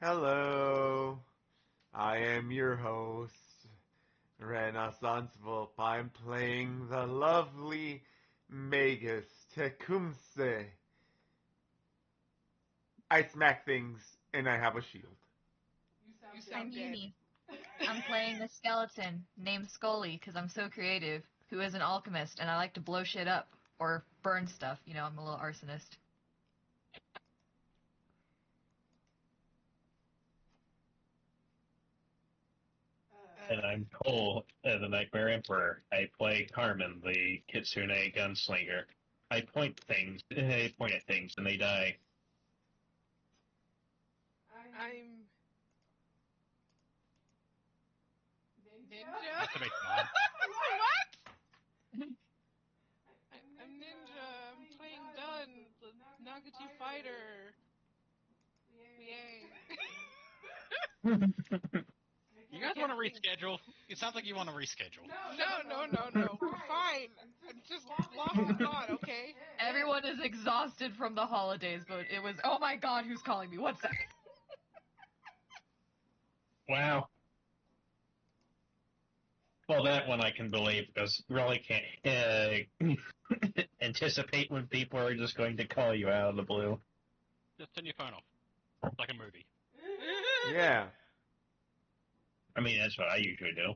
Hello, I am your host, Renaissance Wolf. I'm playing the lovely Magus Tecumseh. I smack things, and I have a shield. You I'm sound dead. Mimi. I'm playing a skeleton named Scully because I'm so creative, who is an alchemist, and I like to blow shit up or burn stuff. You know, I'm a little arsonist. And I'm Cole, the Nightmare Emperor. I play Carmen, the Kitsune gunslinger. I point at things, and they die. I'm Ninja. That's a bit fun. What? I'm Ninja. I'm playing Dun, the Nagati fighter. Yay. You guys want to reschedule? It sounds like you want to reschedule. No. Fine. I just lost the thought, okay? Everyone is exhausted from the holidays, but it was, oh my god, who's calling me? 1 second. Wow. Well, that one I can believe, because really can't anticipate when people are just going to call you out of the blue. Just turn your phone off, like a movie. Yeah. I mean, that's what I usually do.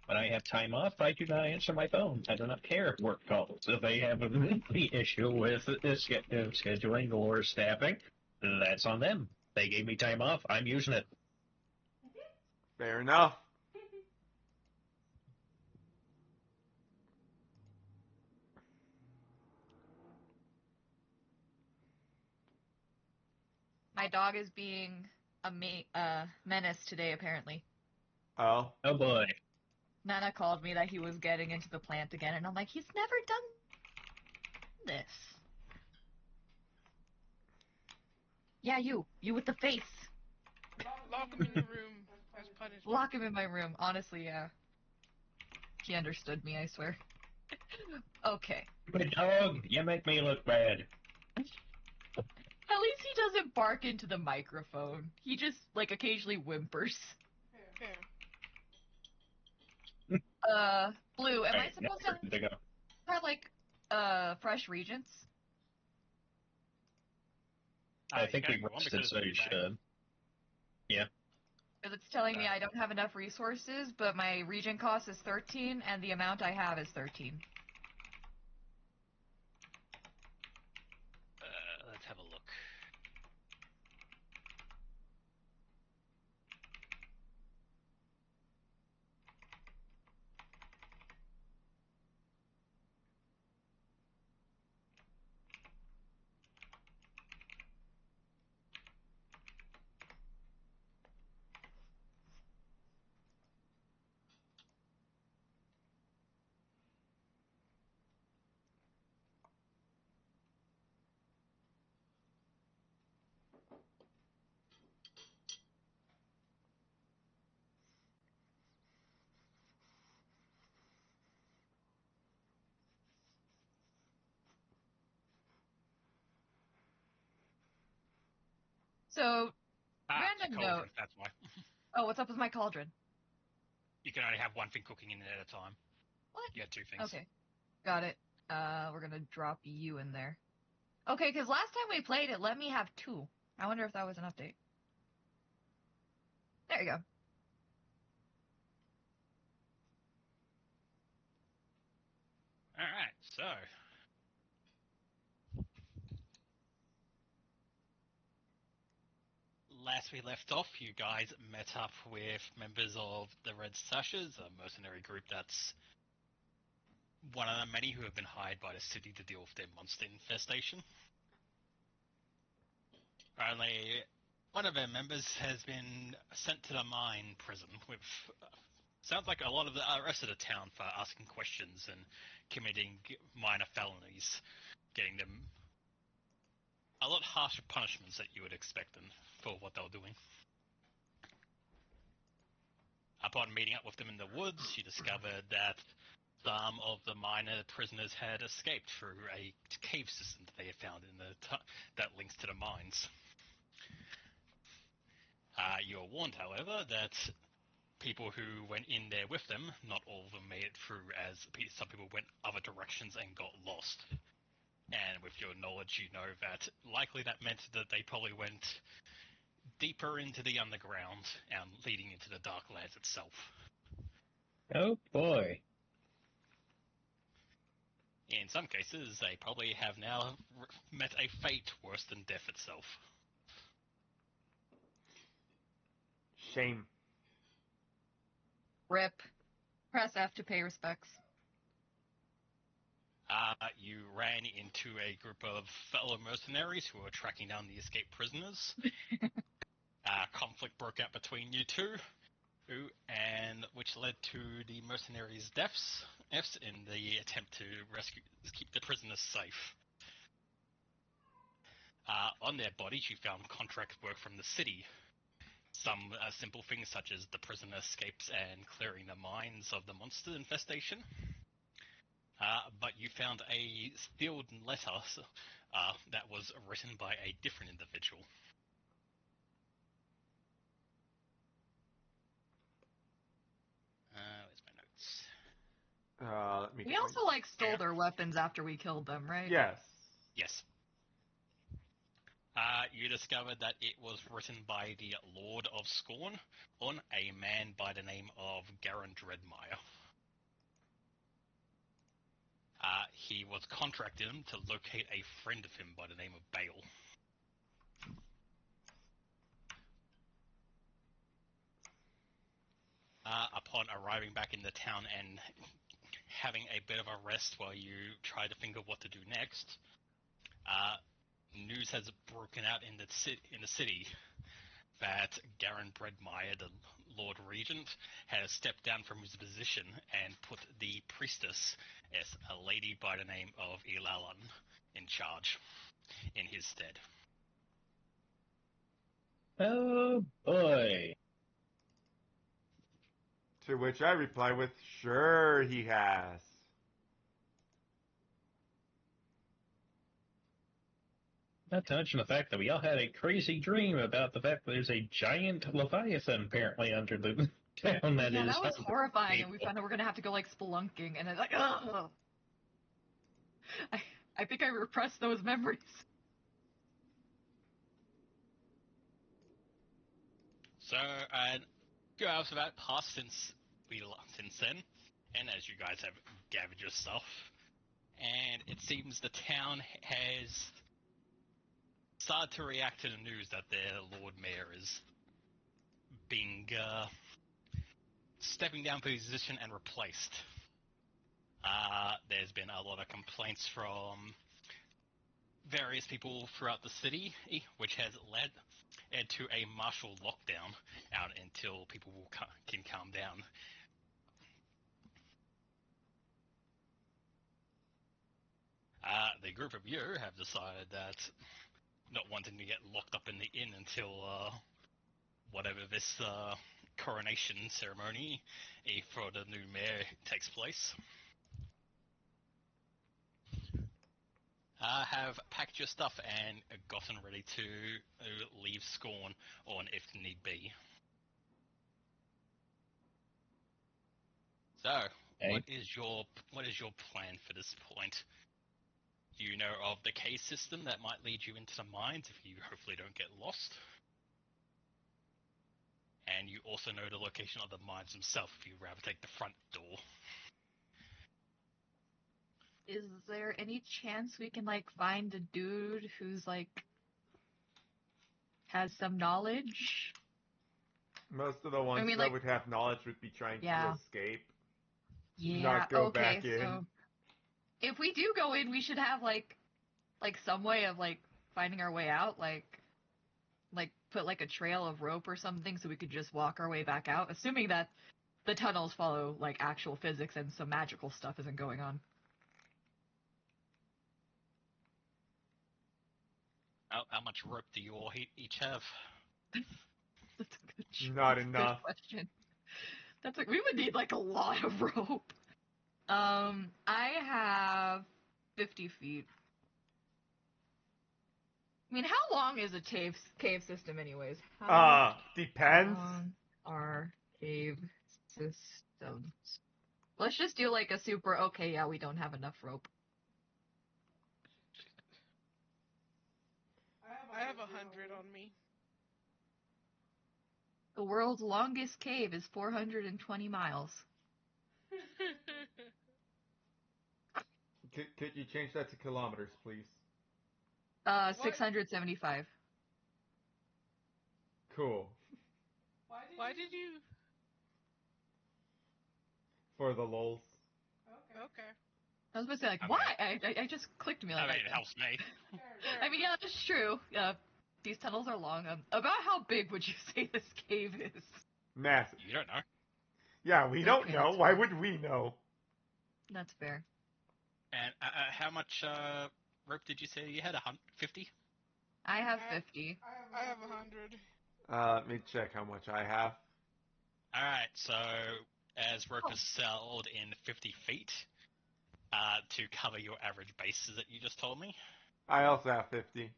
When I have time off, I do not answer my phone. I do not care if work calls. If they have any issue with scheduling or staffing, that's on them. They gave me time off. I'm using it. Fair enough. My dog is being a menace today, apparently. Oh. Oh boy. Nana called me that he was getting into the plant again, and I'm like, he's never done this. Yeah, you with the face. Lock him in your room as punishment. Lock him in my room. Honestly, yeah. He understood me, I swear. Okay. But dog, you make me look bad. At least he doesn't bark into the microphone. He just, like, occasionally whimpers. Fair. Blue, am I Alright, now supposed to to go. have, like, fresh regents? I think we Carry one rested, because so you should. Yeah. Because it's telling me I don't have enough resources, but my regent cost is 13, and the amount I have is 13. Let's have a look. So, It's random a cauldron, note. that's why. Oh, what's up with my cauldron? You can only have one thing cooking in it at a time. What? You had two things. Okay. Got it. We're gonna drop you in there. Okay, because last time we played, it let me have 2. I wonder if that was an update. There you go. Alright, so. Last we left off, you guys met up with members of the Red Sashes, a mercenary group that's one of the many who have been hired by the city to deal with their monster infestation. Only one of their members has been sent to the mine prison with sounds like a lot of the rest of the town for asking questions and committing minor felonies, getting them a lot harsher punishments that you would expect them for what they were doing. Upon meeting up with them in the woods, you discovered that some of the minor prisoners had escaped through a cave system that they had found in that links to the mines. You are warned, however, that people who went in there with them, not all of them made it through, as some people went other directions and got lost. And with your knowledge, you know that likely that meant that they probably went deeper into the underground and leading into the Darklands itself. Oh boy. In some cases, they probably have now met a fate worse than death itself. Shame. Rip. Press F to pay respects. You ran into a group of fellow mercenaries who were tracking down the escaped prisoners. Conflict broke out between you two, and which led to the mercenaries' deaths in the attempt to keep the prisoners safe. On their bodies, you found contract work from the city. Some simple things such as the prisoner escapes and clearing the mines of the monster infestation. But you found a sealed letter that was written by a different individual. Where's my notes? Let me We find also, like, stole their weapons after we killed them, right? Yes. Yes. You discovered that it was written by the Lord of Scorn on a man by the name of Garen Dreadmire. He was contracted him to locate a friend of him by the name of Bale. Upon arriving back in the town and having a bit of a rest while you try to think of what to do next, news has broken out in the city that Garen Dreadmire, the Lord Regent, has stepped down from his position and put the priestess, as a lady by the name of Ilalan, in charge in his stead. Oh boy. To which I reply with, sure he has. Not to mention the fact that we all had a crazy dream about the fact that there's a giant Leviathan apparently under the town that Yeah, is... that was horrifying, and we people. found out we're gonna have to go, like, spelunking, and it's like, ugh! I think I repressed those memories. So, a few hours have passed since then, and as you guys have gathered your stuff, and it seems the town has started to react to the news that their Lord Mayor is being stepping down from his position and replaced. There's been a lot of complaints from various people throughout the city, which has led to a martial lockdown out until people can calm down. The group of you have decided that not wanting to get locked up in the inn until whatever this coronation ceremony for the new mayor takes place. Have packed your stuff and gotten ready to leave Scorn on if need be. So, Okay. what is your plan for this point? You know of the cave system that might lead you into the mines if you hopefully don't get lost. And you also know the location of the mines themselves if you'd rather take the front door. Is there any chance we can, like, find a dude who's, like, has some knowledge? Most of the ones mean, that like- would have knowledge would be trying Yeah. to escape. Yeah, Not go okay, back in. so if we do go in, we should have, like some way of, like, finding our way out, like put, like, a trail of rope or something so we could just walk our way back out, assuming that the tunnels follow, like, actual physics and some magical stuff isn't going on. How much rope do you all each have? That's a good Not that's a enough. Good question. We would need, like, a lot of rope. I have 50 feet. I mean, how long is a cave system, anyways? How Depends. long are cave systems? Let's just do like a super. Okay, yeah, we don't have enough rope. I have 100 on me. The world's longest cave is 420 miles. Could you change that to kilometers, please? 675. Cool. Why did you? For the lulz. Okay. I was about to say, like, Okay. why? I just clicked me like I mean, it helps me. I mean, yeah, that's true. These tunnels are long. About how big would you say this cave is? Massive. You don't know. Yeah, we don't Okay, know. that's Why fair. would we know? That's fair. And how much rope did you say you had? 50? I have 50. I have 100. Let me check how much I have. Alright, so as rope is sold in 50 feet to cover your average bases that you just told me, I also have 50.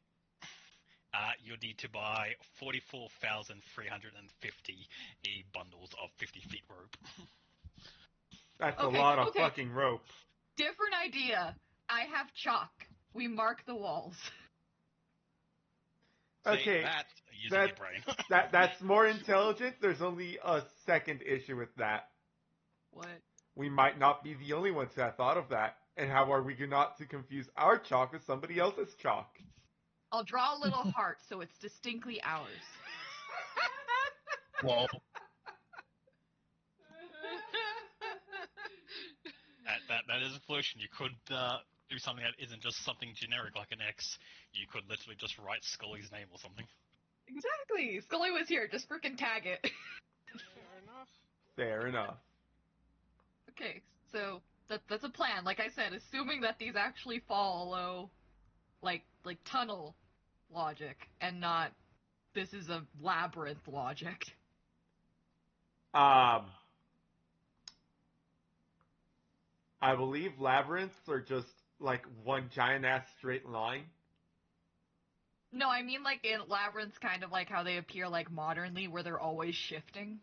you'll need to buy 44,350 bundles of 50 feet rope. That's Okay, a lot of okay. fucking rope. Different idea. I have chalk. We mark the walls. See, Okay, that's using your brain. That's more intelligent. There's only a second issue with that. What? We might not be the only ones that thought of that. And how are we not to confuse our chalk with somebody else's chalk? I'll draw a little heart so it's distinctly ours. Well, that is a solution. You could do something that isn't just something generic like an X. You could literally just write Scully's name or something. Exactly. Scully was here. Just freaking tag it. Fair enough. Fair enough. Okay, so that's a plan. Like I said, assuming that these actually follow, like tunnel logic and not this is a labyrinth logic. I believe labyrinths are just like one giant ass straight line. No, I mean like in labyrinths, kind of like how they appear like modernly, where they're always shifting.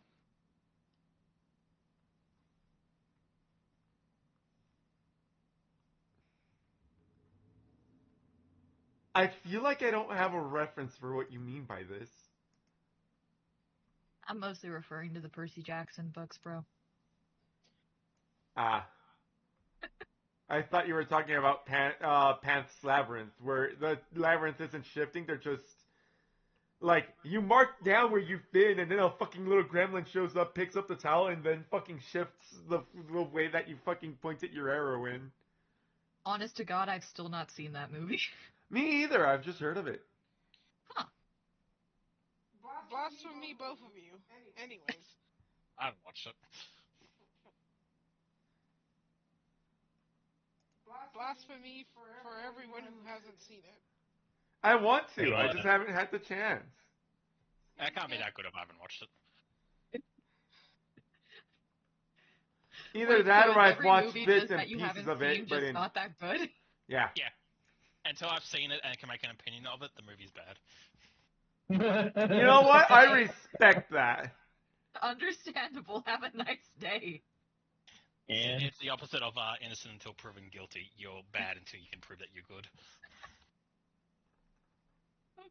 I feel like I don't have a reference for what you mean by this. I'm mostly referring to the Percy Jackson books, bro. Ah. I thought you were talking about Pan's Labyrinth, where the labyrinth isn't shifting, they're just... Like, you mark down where you've been, and then a fucking little gremlin shows up, picks up the towel, and then fucking shifts the way that you fucking pointed your arrow in. Honest to God, I've still not seen that movie. Me either, I've just heard of it. Huh. Blasphemy, both of you. Anyways. I haven't watched it. Blasphemy for everyone who hasn't seen it. I want to, Hey, I what? just haven't had the chance. It can't be that good if I haven't watched it. Either Wait, that so or is I've every watched movie bits just and that you pieces haven't of seen it, but just in... not that good? Yeah. Yeah. Until I've seen it and can make an opinion of it, the movie's bad. You know what? I respect that. Understandable. Have a nice day. And It's the opposite of innocent until proven guilty. You're bad until you can prove that you're good.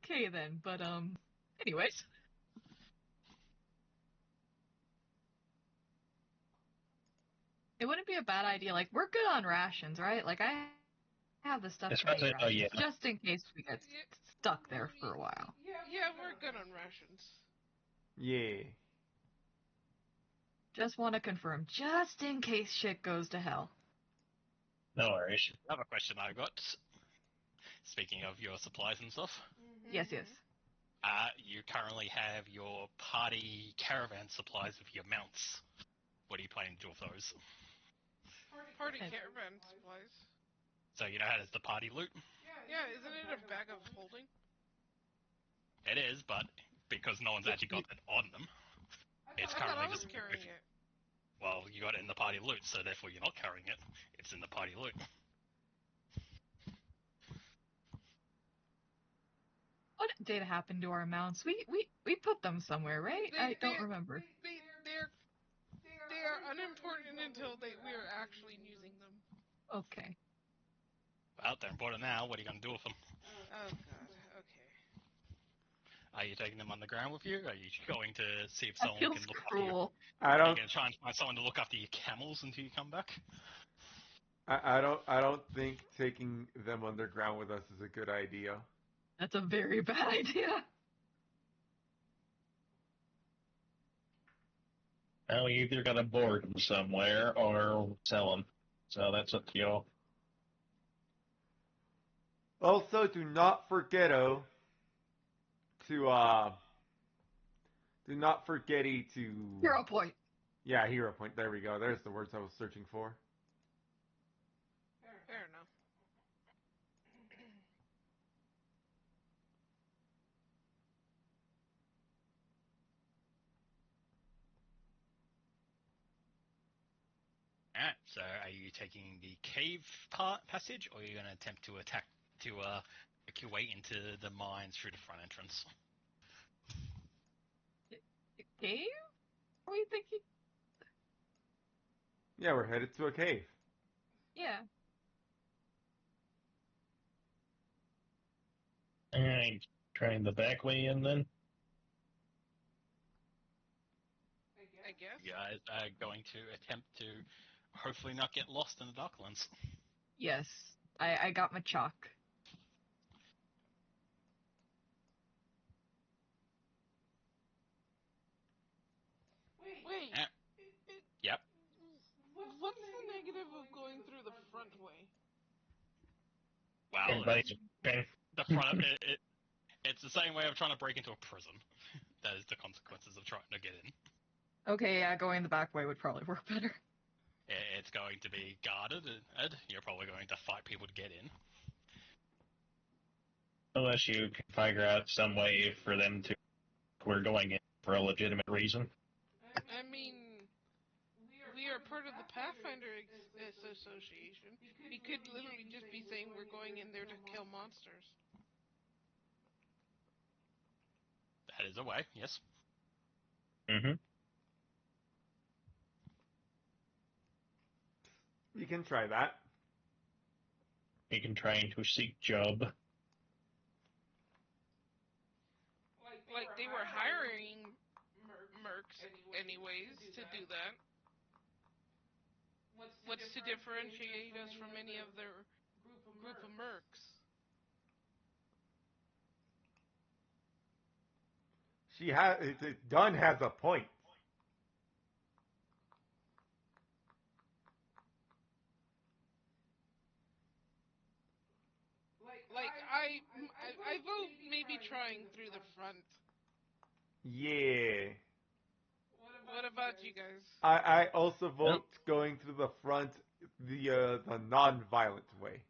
Okay then, but anyways. It wouldn't be a bad idea. Like, we're good on rations, right? Like, I have the stuff to make Especially- oh, rations, yeah. just in case we get stuck there for a while. Yeah, we're good on rations. Yeah. Just want to confirm, just in case shit goes to hell. no worries. Another question I got. Speaking of your supplies and stuff, Yes, yes. you currently have your party caravan supplies with your mounts. What are you planning to do with those? Party caravan supplies. So you know how there's the party loot? Yeah, isn't it a bag of holding? It is, but because no one's actually got it on them, it's I thought I currently was just... carrying it. Well, you got it in the party party loot, so therefore you're not carrying it. It's in the party loot. What did happen to our mounts? We put them somewhere, right? I don't remember. They are unimportant until we're actually using them. Okay. Well, they're important now. What are you going to do with them? Oh god. Okay. Are you taking them on the ground with you? Are you going to see if That someone feels can look after you? cruel. I Are you don't. going to try and find someone to look after your camels until you come back? I don't think taking them underground with us is a good idea. That's a very bad idea. Well, you either gotta board them somewhere or sell them. So that's up to y'all. Also, do not forget do not forget to Hero point. yeah, hero point. There we go. There's the words I was searching for. Fair enough. Alright, so are you taking the cave passage, or are you going to attempt to make your way into the mines through the front entrance? Cave? Are we thinking? Yeah, we're headed to a cave. Yeah. Alright, trying the back way in then? I guess. You guys are going to attempt to hopefully not get lost in the Darklands. Yes. I got my chalk. Wait. Eh, Yep. What's the negative of going through the front way? Well, Everybody's okay. the front of it's the same way of trying to break into a prison. That is the consequences of trying to get in. Okay, yeah, going the back way would probably work better. It's going to be guarded, and you're probably going to fight people to get in. Unless you can figure out some way for them to... We're going in for a legitimate reason. I mean, we are part of the PathFinder Association. We could literally just be saying we're going in there to kill monsters. That is a way, yes. Mm-hmm. You can try that. You can try to seek job. Like, they were hiring mercs anyways to do that. What's to differentiate us from any of their group of mercs? Dunn has a point. Like, I vote maybe trying through the front. Yeah. What about you guys? I also vote going through the front, the non-violent way.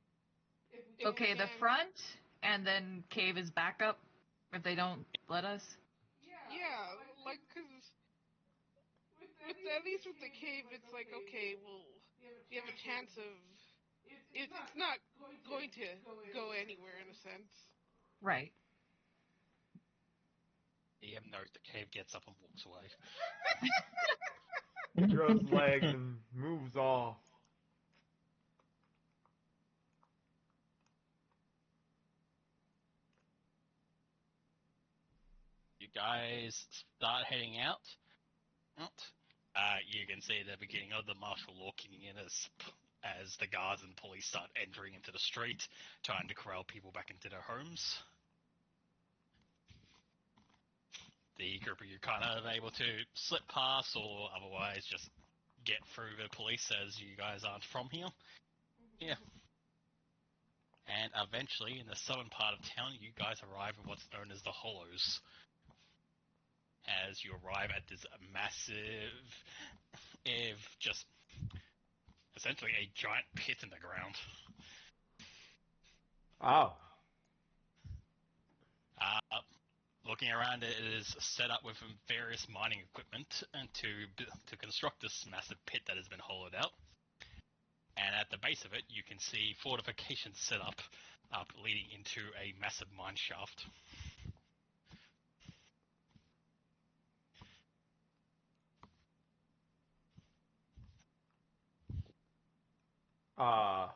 If we Okay, the can. front, and then cave is backup if they don't let us. Yeah, like, cause at least with the cave, it's like, okay, well, you have a chance of it's not going to go anywhere in a sense. Right. EM knows the cave gets up and walks away. Grows legs and moves off. You guys start heading out. You can see the beginning of the martial law kicking in as the guards and police start entering into the street, trying to corral people back into their homes. The group of you kind of able to slip past or otherwise just get through the police as you guys aren't from here. Yeah. And eventually, in the southern part of town, you guys arrive at what's known as the Hollows. As you arrive at this massive, just essentially a giant pit in the ground. Oh. Looking around, it is set up with various mining equipment and to construct this massive pit that has been hollowed out. And at the base of it, you can see fortifications set up leading into a massive mine shaft. I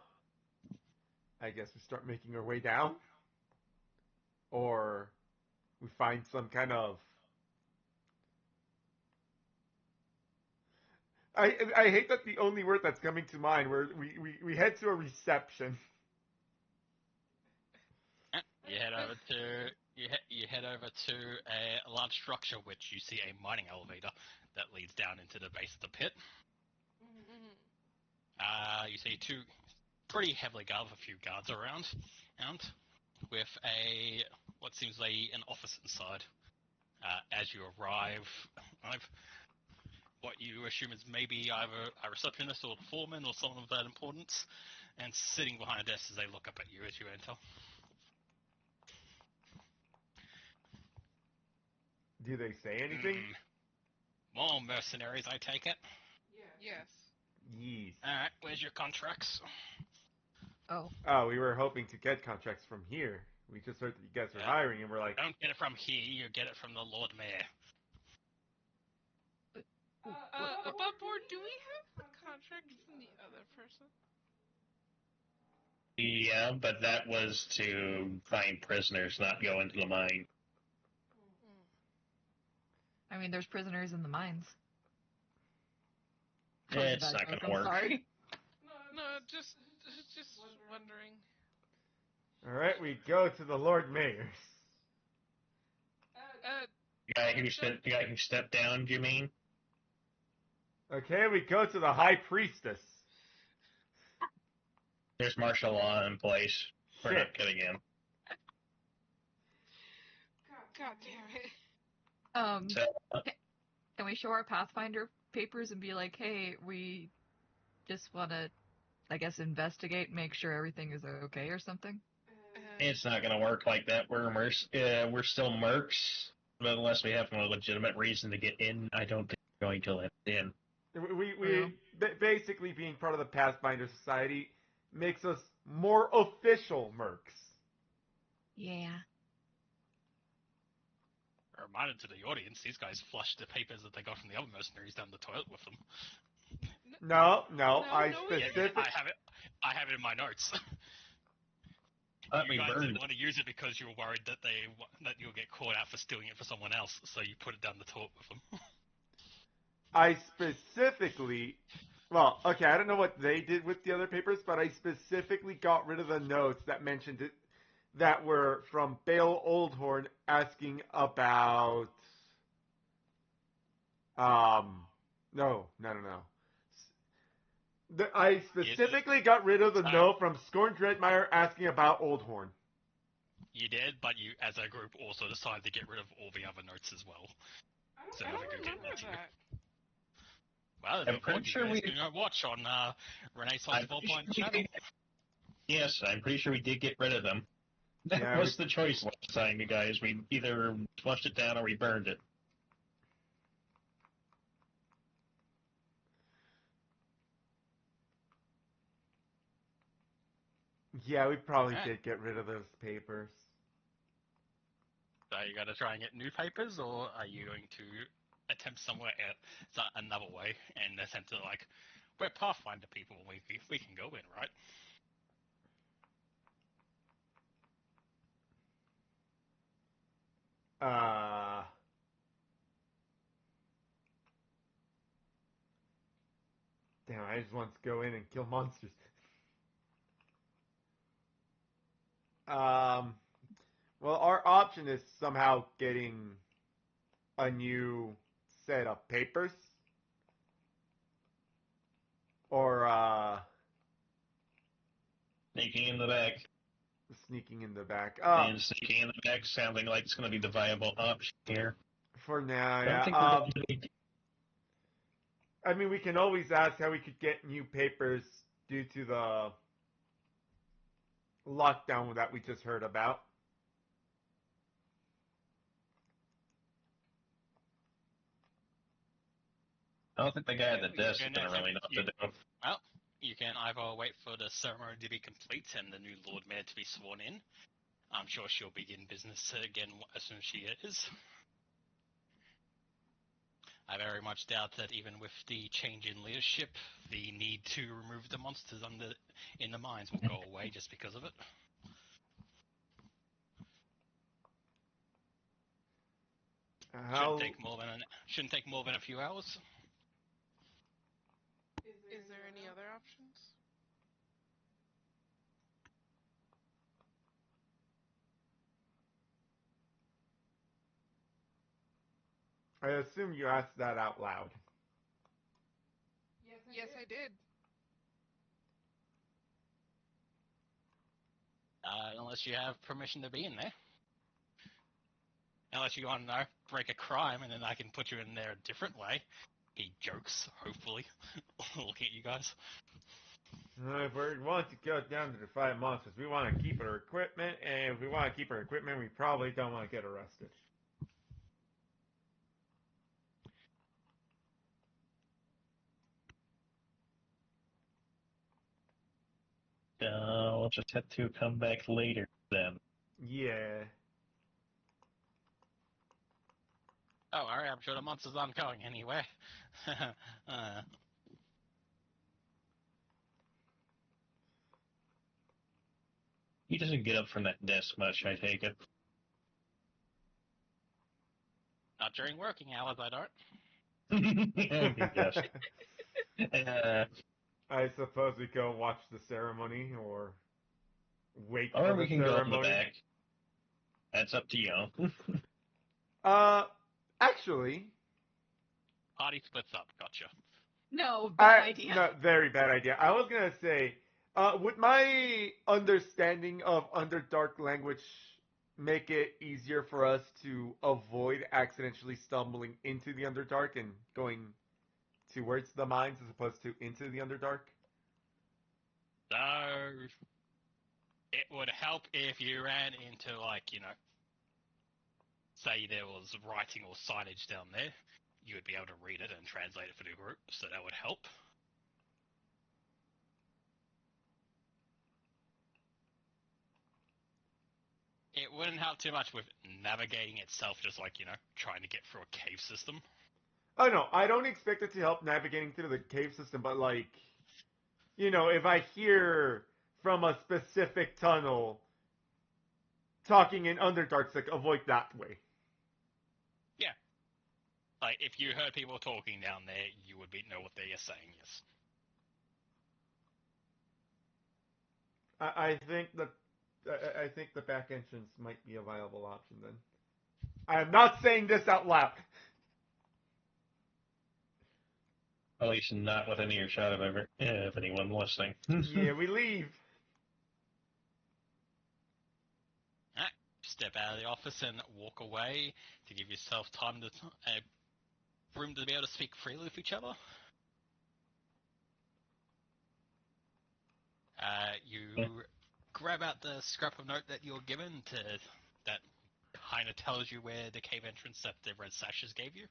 guess we start making our way down, or we find some kind of. I hate that the only word that's coming to mind where we head to a reception. You head over to you head over to a large structure, which you see a mining elevator that leads down into the base of the pit. You see two pretty heavily guarded, a few guards around, and with what seems like an office inside. As you arrive, what you assume is maybe either a receptionist or a foreman or someone of that importance, and sitting behind a desk as they look up at you as you enter. Do they say anything? More mercenaries, I take it? Yes. Yes. Alright, where's your contracts? Oh. Oh, we were hoping to get contracts from here. We just heard that you guys were hiring, and we're like, Don't get it from here, you get it from the Lord Mayor. Above board, do we have the contract from the other person? Yeah, but that was to find prisoners, not go into the mine. I mean, there's prisoners in the mines. It's not going to work. Sorry. No, just wondering. alright, we go to the Lord Mayor's. The guy who stepped down, do you mean? Okay, we go to the High Priestess. There's martial law in place. We're Shit. not getting in. God damn it. So, Can we show our PathFinder papers and be like, hey, we just want to, I guess, investigate, make sure everything is okay or something? it's not going to work like that. We're still mercs, but unless we have a legitimate reason to get in, I don't think we're going to let in. Basically being part of the Pathfinder Society makes us more official mercs. Yeah. A reminder to the audience, these guys flushed the papers that they got from the other mercenaries down the toilet with them. No, I have it in my notes. You guys didn't want to use it because you were worried that you'll get caught out for stealing it for someone else, so you put it down the toilet with them. I specifically, well, okay, I don't know what they did with the other papers, but I specifically got rid of the notes that mentioned it, that were from Bale Oldhorn asking about, no. I specifically got rid of the note from Scorn Dreadmire asking about Oldhorn. You did, but you, as a group, also decided to get rid of all the other notes as well. I don't remember that. Well, I'm pretty sure we can go watch on Renaissance Ballpoint channel. Yes, I'm pretty sure we did get rid of them. That was the choice last time, you guys. We either flushed it down or we burned it. Yeah, we probably did get rid of those papers. So you got to try and get new papers, or are you going to attempt another way and attempt to, like, we're Pathfinder people, we can go in, right? Damn, I just want to go in and kill monsters. Well, our option is somehow getting a new set of papers. Or, Sneaking in the back. Sneaking in the back. And sneaking in the back sounding like it's going to be the viable option here. For now, I yeah. think we're going to be... I mean, we can always ask how we could get new papers due to the lockdown that we just heard about. I don't think the guy at the desk is And going to that's really know what to do. well, you can either wait for the ceremony to be complete and the new Lord Mayor to be sworn in. I'm sure she'll begin business again as soon as she is. I very much doubt that even with the change in leadership, the need to remove the monsters in the mines will go away just because of it. Shouldn't take more than a few hours. Is there any other options? I assume you asked that out loud. Yes, I did. Unless you have permission to be in there. Unless you want to break a crime, and then I can put you in there a different way. He jokes, hopefully, looking at you guys. If we want to go down to the 5 monsters, we want to keep our equipment, and if we want to keep our equipment, we probably don't want to get arrested. We'll just have to come back later then. Yeah. Oh, alright, I'm sure the monsters aren't going anywhere. He doesn't get up from that desk much, I take it. Not during working hours, I don't. Yes. I suppose we go watch the ceremony, or wait Or for we the can go in the ceremony. back. That's up to you. Actually... Party splits up, gotcha. No, bad idea. No, very bad idea. I was gonna say, would my understanding of Underdark language make it easier for us to avoid accidentally stumbling into the Underdark and going towards the mines as opposed to into the Underdark? So, it would help if you ran into, like, say there was writing or signage down there. You would be able to read it and translate it for the group, so that would help. It wouldn't help too much with navigating itself, just like, trying to get through a cave system. Oh no, I don't expect it to help navigating through the cave system, but like, if I hear from a specific tunnel talking in Underdark, like, avoid that way. Yeah. Like, if you heard people talking down there, you would know what they are saying, yes. I think the back entrance might be a viable option then. I am not saying this out loud. At least not within earshot of anyone listening. Yeah, we leave. Alright, step out of the office and walk away to give yourself time to room to be able to speak freely with each other. You grab out the scrap of note that you're given that kind of tells you where the cave entrance that the red sashes gave you.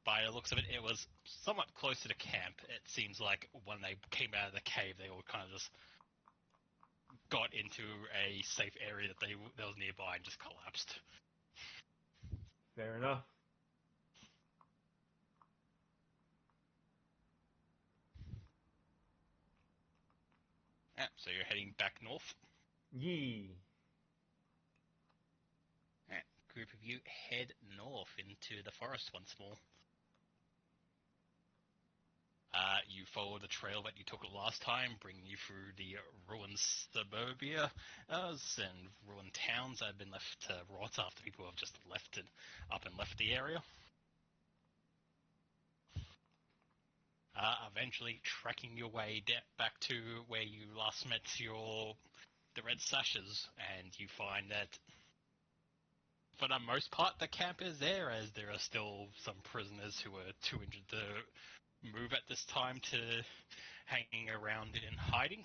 By the looks of it, it was somewhat close to the camp. It seems like when they came out of the cave, they all kind of just got into a safe area that was nearby and just collapsed. Fair enough. Yeah, so you're heading back north. Yee. Yeah, group of you head north into the forest once more. You follow the trail that you took last time, bringing you through the ruined suburbia and ruined towns that have been left to rot after people have just left the area. Eventually tracking your way back to where you last met the Red Sashes, and you find that for the most part the camp is there, as there are still some prisoners who are too injured to move at this time to hanging around in hiding.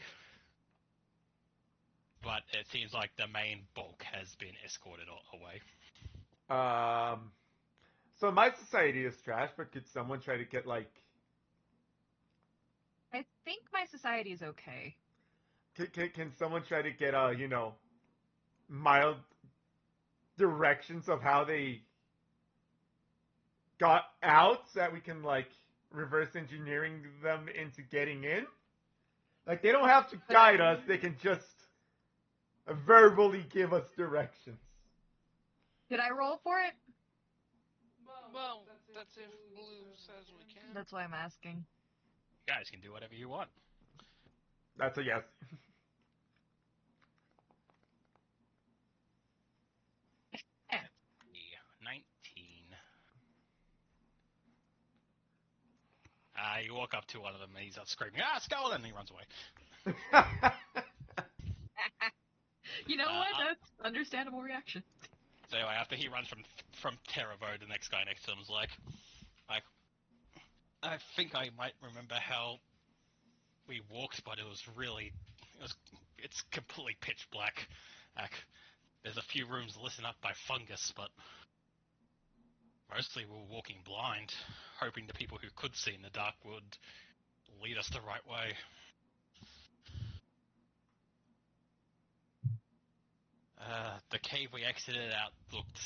but it seems like the main bulk has been escorted away. So my society is trash, but could someone try to get like? I think my society is okay. Can someone try to get mild directions of how they got out so that we can like reverse engineering them into getting in? Like they don't have to guide us; they can just verbally give us directions. Did I roll for it? Well, that's if Blue says we can. That's why I'm asking. You guys can do whatever you want. That's a yes. 19. You walk up to one of them and he's up screaming, Skull! And he runs away. You know what? That's understandable reaction. So anyway, after he runs from Terravo, the next guy next to him is like, I think I might remember how we walked, but it's completely pitch black. Like, there's a few rooms lit up by fungus, but mostly we were walking blind, hoping the people who could see in the dark would lead us the right way. The cave we exited out looked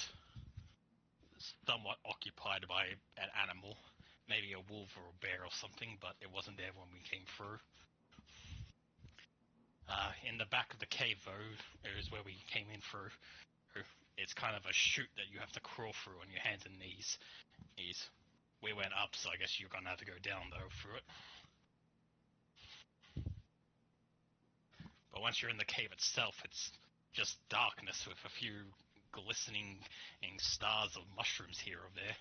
somewhat occupied by an animal, maybe a wolf or a bear or something, but it wasn't there when we came through. In the back of the cave, though, is where we came in through. It's kind of a chute that you have to crawl through on your hands and knees. We went up, so I guess you're gonna have to go down, though, through it. But once you're in the cave itself, it's just darkness with a few glistening stars of mushrooms here or there.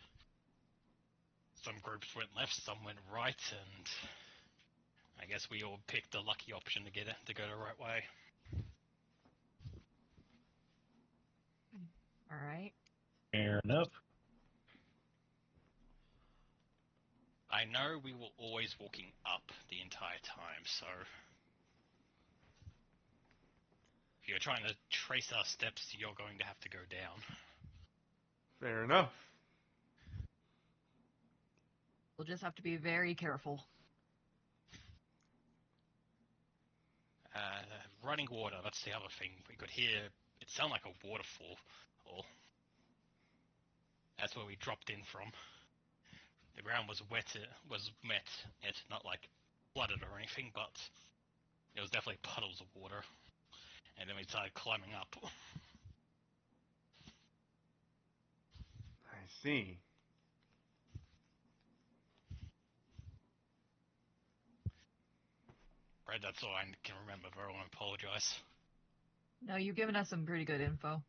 Some groups went left, some went right, and I guess we all picked the lucky option to go the right way. All right. Fair enough. I know we were always walking up the entire time, so if you're trying to trace our steps, you're going to have to go down. Fair enough. We'll just have to be very careful. Running water, that's the other thing. We could hear it sound like a waterfall, or that's where we dropped in from. The ground was met, not like flooded or anything, but it was definitely puddles of water. And then we started climbing up. I see. Right, that's all I can remember, but I want to apologize. No, you've given us some pretty good info.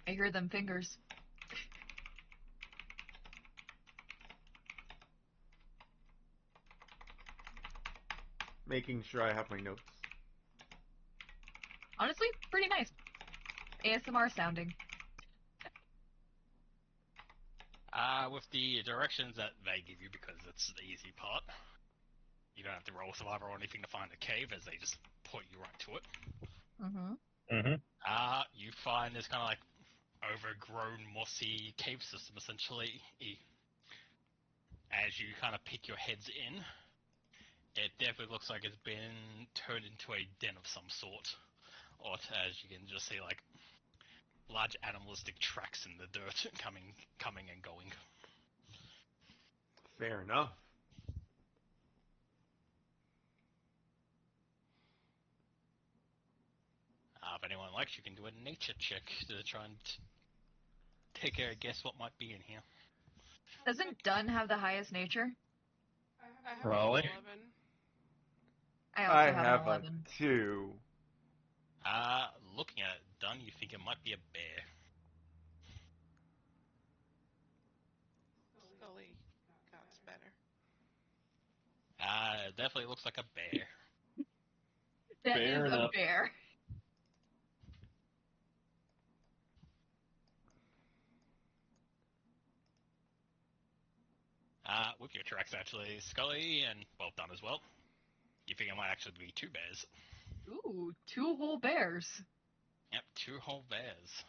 I hear them fingers. Making sure I have my notes. Honestly, pretty nice. ASMR sounding. With the directions that they give you, because it's the easy part, you don't have to roll survival or anything to find a cave, as they just point you right to it. Mm-hmm. You find this kind of like overgrown, mossy cave system, essentially. As you kind of pick your heads in, it definitely looks like it's been turned into a den of some sort. Or as you can just see, like, large animalistic tracks in the dirt coming and going. Fair enough. If anyone likes, you can do a nature check to try and take a guess what might be in here. Doesn't Dunn have the highest nature? I have Probably. 11. I I also have have an a 11. 2. Looking at it, Dunn, you think it might be a bear. Scully got better. Definitely looks like a bear. That Fair is a enough. bear. With your tracks actually, Scully, and well done as well. You think it might actually be 2 bears. Ooh, 2 whole bears. Yep, 2 whole bears.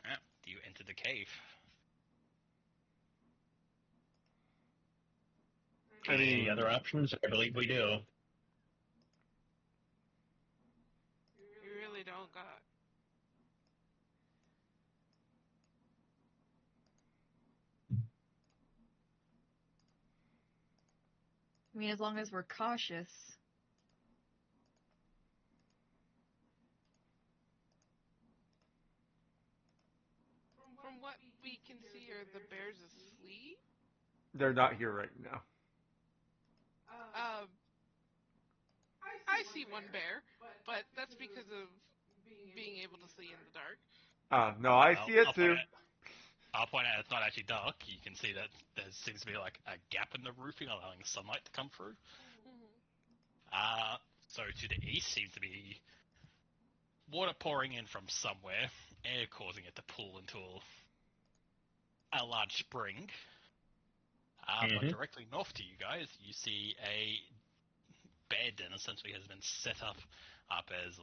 Yep, do you enter the cave? I mean, Any other options? I believe we do. You really don't got. I mean, as long as we're cautious. From what we can see, are the bears asleep? they're not here right now. Um, I see one bear, but that's because of being able to see in the dark. No, I Well, see it too. I'll point out it's not actually dark. You can see that there seems to be like a gap in the roofing allowing sunlight to come through. So to the east seems to be water pouring in from somewhere, air causing it to pool into a large spring. But directly north to you guys, you see a bed and essentially has been set up as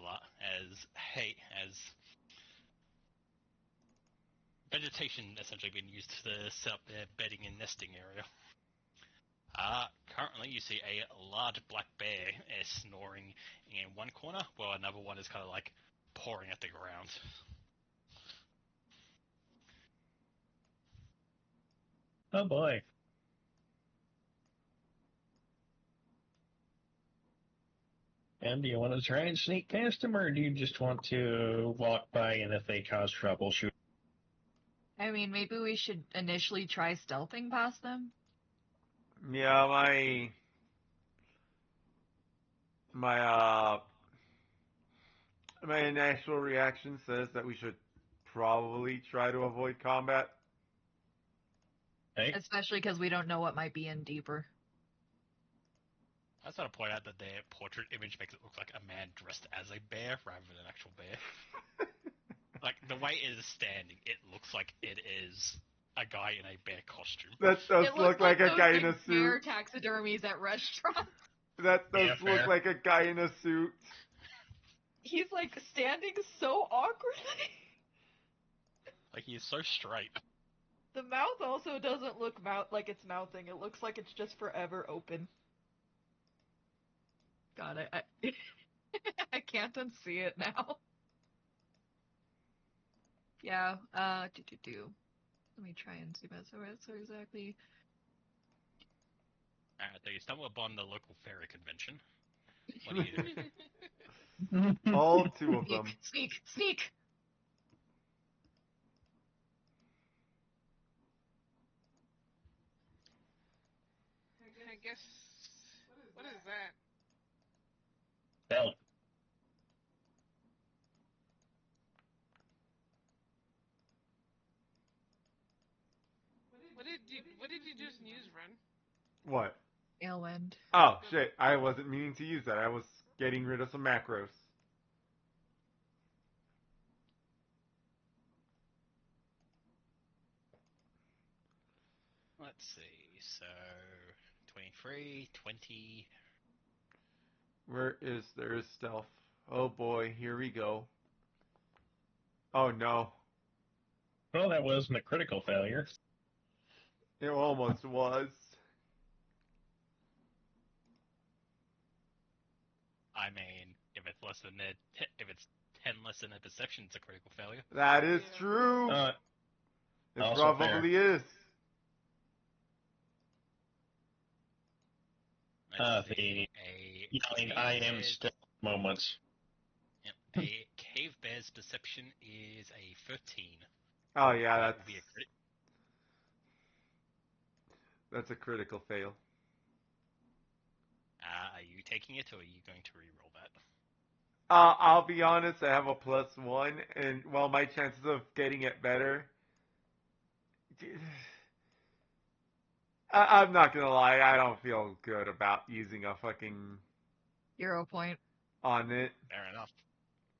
vegetation essentially been used to set up their bedding and nesting area. Currently you see a large black bear snoring in one corner, while another one is kind of like pouring at the ground. Oh boy. And do you want to try and sneak past them, or do you just want to walk by and if they cause trouble, shoot? I mean, maybe we should initially try stealthing past them. Yeah, my my natural reaction says that we should probably try to avoid combat. Hey, Especially because we don't know what might be in deeper. I just want to point out that their portrait image makes it look like a man dressed as a bear rather than an actual bear. Like, the way it is standing, it looks like it is a guy in a bear costume. That does It look looks like a those guy in big a bear suit. taxidermies at restaurants. That does yeah, look fair. like a guy in a suit. He's like standing so awkwardly. Like, he is so straight. The mouth also doesn't look like it's mouthing. It looks like it's just forever open. God, I I can't unsee it now. Yeah, Let me try and see that. So exactly. So you stumble upon the local fairy convention. What do you do? All 2 of Sneak, them. sneak, sneak! I guess. What is that? Well, What did you just use, Ren? What? Ailwind. Oh, shit. I wasn't meaning to use that. I was getting rid of some macros. Let's see, so 23, 20. Where is there is stealth? Oh boy, here we go. Oh no. well, that wasn't a critical failure. It almost was. I mean, if it's 10 less than a perception, it's a critical failure. That is Yeah. true. It Also probably is. Let's the see, yelling I am still moments. Yep, a cave bear's perception is a 13. Oh yeah, That would be a crit. that's a critical fail. Are you taking it, or are you going to re-roll that? I'll be honest, I have a +1, and well, my chances of getting it better. I'm not gonna lie, I don't feel good about using a fucking Hero point. on it. Fair enough.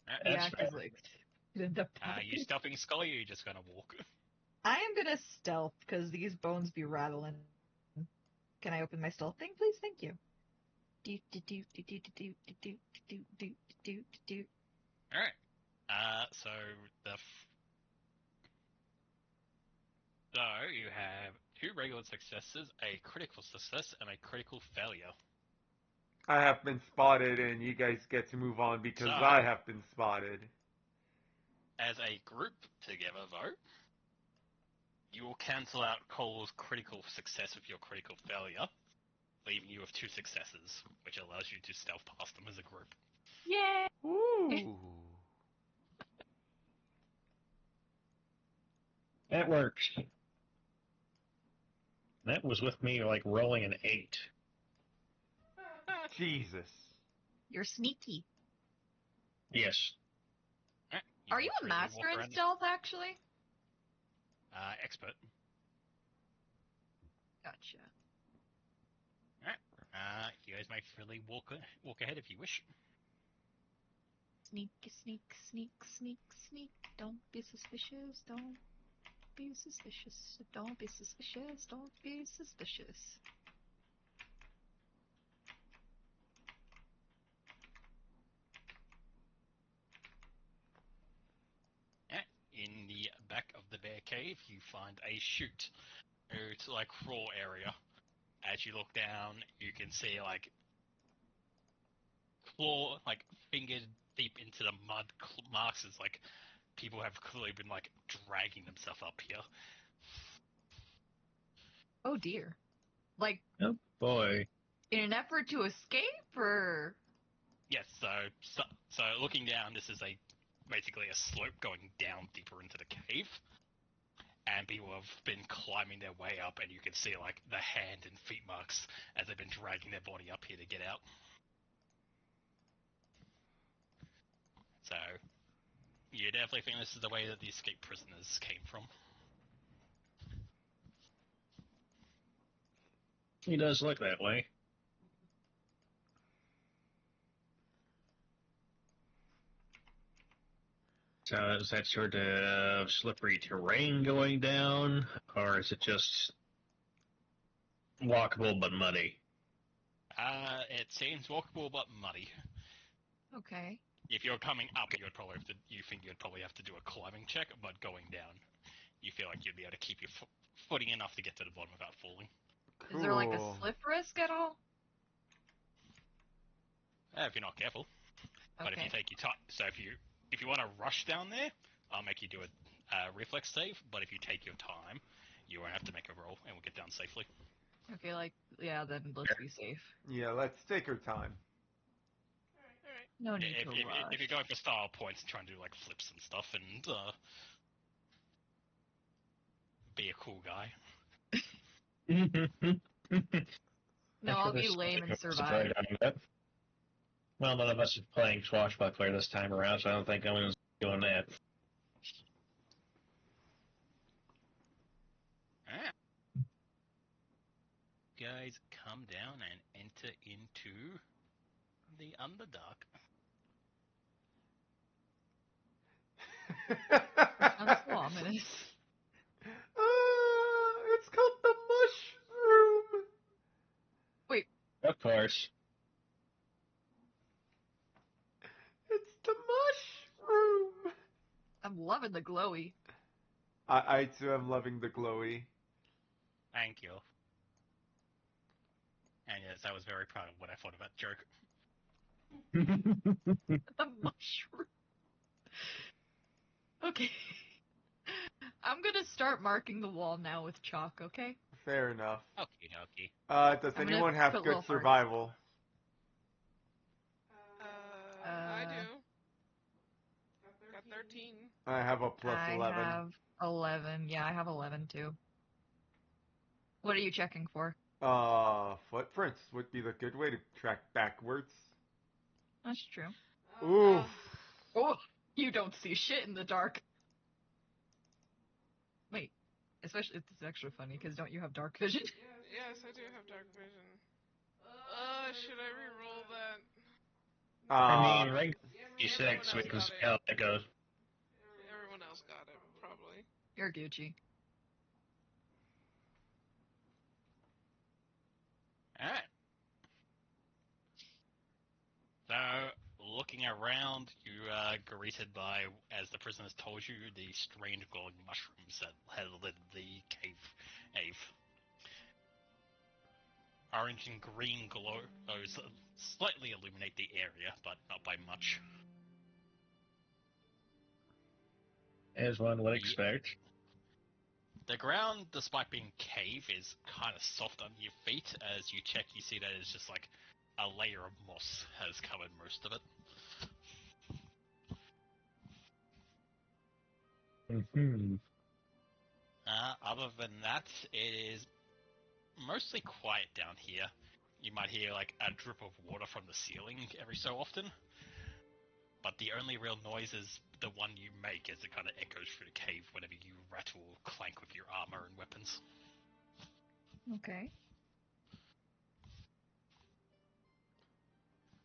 Yeah, That's because like it end up dying. You stealthing Scully, or you just gonna walk? I am gonna stealth because these bones be rattling. Can I open my stealth thing, please? Thank you. Do do do do do do do do do do do. All right. So so you have 2 regular successes, a critical success, and a critical failure. I have been spotted, and you guys get to move on because So, I have been spotted. as a group together, though, you will cancel out Cole's critical success with your critical failure, leaving you with 2 successes, which allows you to stealth past them as a group. Yay! Ooh. That works. That was with me like rolling an 8. Jesus. You're sneaky. Yes. Alright, Are you a freely master walk in around. stealth, actually? Expert. Gotcha. Alright. You guys may freely walk ahead if you wish. Sneak, sneak, sneak, sneak, sneak. Don't be suspicious. Don't be suspicious. Don't be suspicious. Don't be suspicious. In the back of the bear cave, you find a chute. It's like raw area. As you look down, you can see like claw, like fingered deep into the mud marks. As like people have clearly been like dragging themselves up here. Oh dear. Like, Oh boy. in an effort to escape, or? Yes, so looking down, this is basically a slope going down deeper into the cave, and people have been climbing their way up, and you can see like the hand and feet marks as they've been dragging their body up here to get out. So you definitely think this is the way that the escaped prisoners came from. He does look that way. So is that sort of slippery terrain going down, or is it just walkable but muddy? It seems walkable but muddy. Okay. If you're coming up, you think you'd probably have to do a climbing check, but going down, you feel like you'd be able to keep your footing enough to get to the bottom without falling. Is there like a Cool. slip risk at all? If you're not careful. But if you Okay. take your time, so if you want to rush down there, I'll make you do a reflex save. But if you take your time, you won't have to make a roll, and we'll get down safely. Okay, like, yeah, then let's be safe. Yeah, let's take our time. Alright. No need to If rush. you're going for style points and trying to do like flips and stuff, and be a cool guy. No, I'll be lame and survive. Well, none of us are playing Swashbuckler this time around, so I don't think anyone's doing that. Alright. Guys, come down and enter into the Underdark. Sounds so ominous. It's called the mushroom. Wait, Of course. It's the mushroom. I'm loving the glowy. I too am loving the glowy. Thank you. And yes, I was very proud of what I thought of that joke. The mushroom. Okay. I'm gonna start marking the wall now with chalk, okay? Fair enough. Okie dokie. Does I'm gonna anyone have put good little hearts. survival? I do. Got 13. I have a plus I 11. have 11. Yeah, I have 11 too. What are you checking for? Footprints would be the good way to track backwards. That's true. Ooh. Oh, you don't see shit in the dark. Wait, Especially, it's extra funny because don't you have dark vision? Yes, I do have dark vision. Should I re-roll that? I mean, right? Everyone D6, we else can got see it. how that goes. Everyone else got it, probably. You're Gucci. Alright. So, looking around, you are greeted by, as the prisoners told you, the strange glowing mushrooms that had lit the cave. Orange and green glow, those slightly illuminate the area, but not by much. As one would The, expect. the ground, despite being cave, is kind of soft under your feet. As you check, you see that it's just like a layer of moss has covered most of it. Mm-hmm. Other than that, it is mostly quiet down here. You might hear like a drip of water from the ceiling every so often, but the only real noise is the one you make as it kind of echoes through the cave whenever you rattle or clank with your armor and weapons. Okay.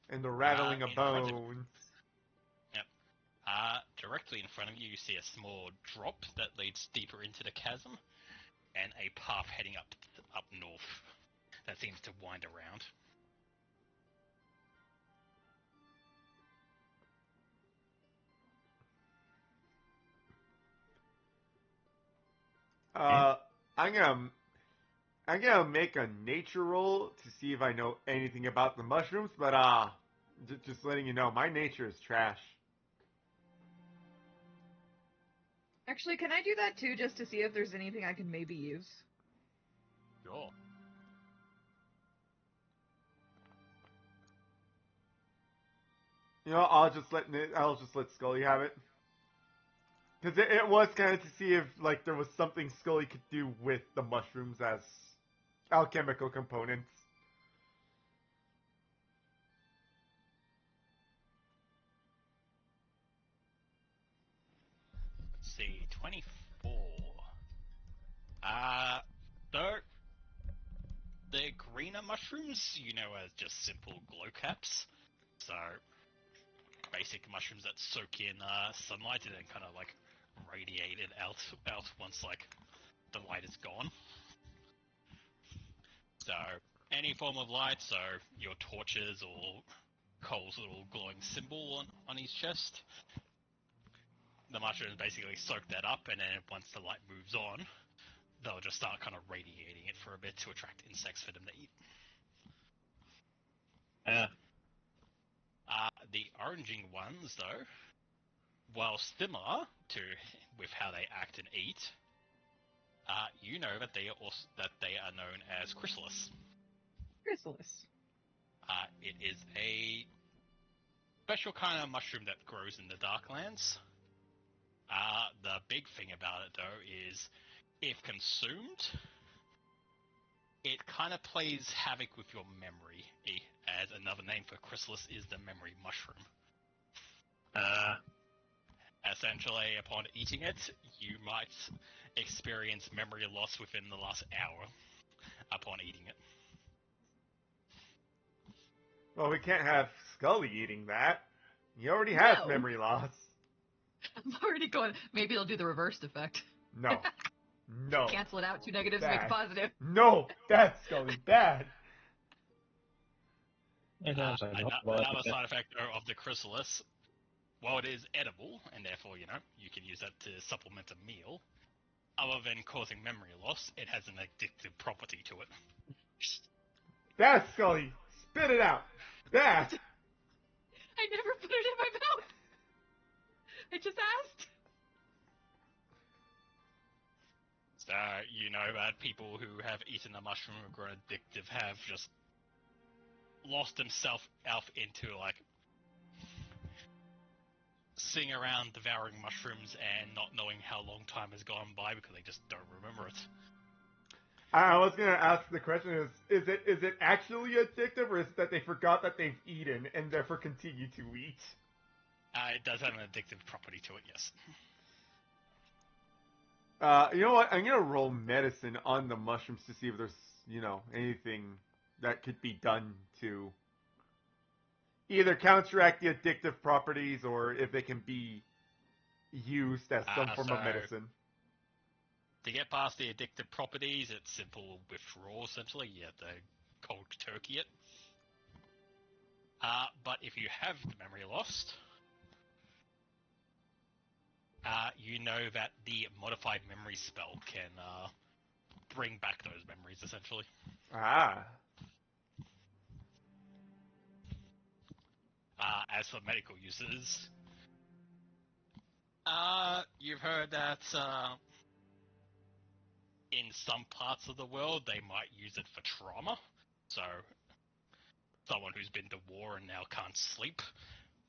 And the rattling of in front of- bones. Yep. Directly in front of you, you see a small drop that leads deeper into the chasm, and a path heading up north that seems to wind around. I'm gonna make a nature roll to see if I know anything about the mushrooms, but just letting you know, my nature is trash. Actually, can I do that too, just to see if there's anything I can maybe use? Sure. You know, I'll just let Scully have it. Because it was kind of to see if, like, there was something Scully could do with the mushrooms as alchemical components. Let's see, 24. Though the greener mushrooms, you know, as just simple glow caps. So, basic mushrooms that soak in sunlight and then kind of like radiate it out once like the light is gone. So, any form of light, so your torches or Cole's little glowing symbol on his chest, the mushrooms basically soak that up, and then once the light moves on, they'll just start kind of radiating it for a bit to attract insects for them to eat. The oranging ones, though, while similar to with how they act and eat, you know that they are known as chrysalis. Chrysalis. It is a special kind of mushroom that grows in the Darklands. The big thing about it, though, is if consumed, it kind of plays havoc with your memory, as another name for chrysalis is the memory mushroom. Essentially, upon eating it, you might experience memory loss within the last hour upon eating it. Well, we can't have Scully eating that. He already has No. memory loss. I'm already going. Maybe it'll do the reversed effect. No. No. Cancel it out. 2 negatives, Bad. make a positive. No! Bad, Scully. Bad! Another side effect of the chrysalis, while it is edible, and therefore, you know, you can use that to supplement a meal, other than causing memory loss, it has an addictive property to it. Bad, Scully! Spit it out! Bad! I never put it in my mouth. I just asked. So, you know that people who have eaten the mushroom or grown addictive have just lost themselves out into, like, sitting around devouring mushrooms and not knowing how long time has gone by because they just don't remember it. I was gonna ask the question is it actually addictive, or is it that they forgot that they've eaten and therefore continue to eat? It does have an addictive property to it, yes. You know what? I'm gonna roll medicine on the mushrooms to see if there's, anything that could be done to either counteract the addictive properties or if they can be used as some form of So medicine. to get past the addictive properties, it's simple withdrawal essentially. You have to cold turkey it. But if you have the memory lost, you know that the modified memory spell can bring back those memories essentially. Ah. As for medical uses, you've heard that in some parts of the world they might use it for trauma. So someone who's been to war and now can't sleep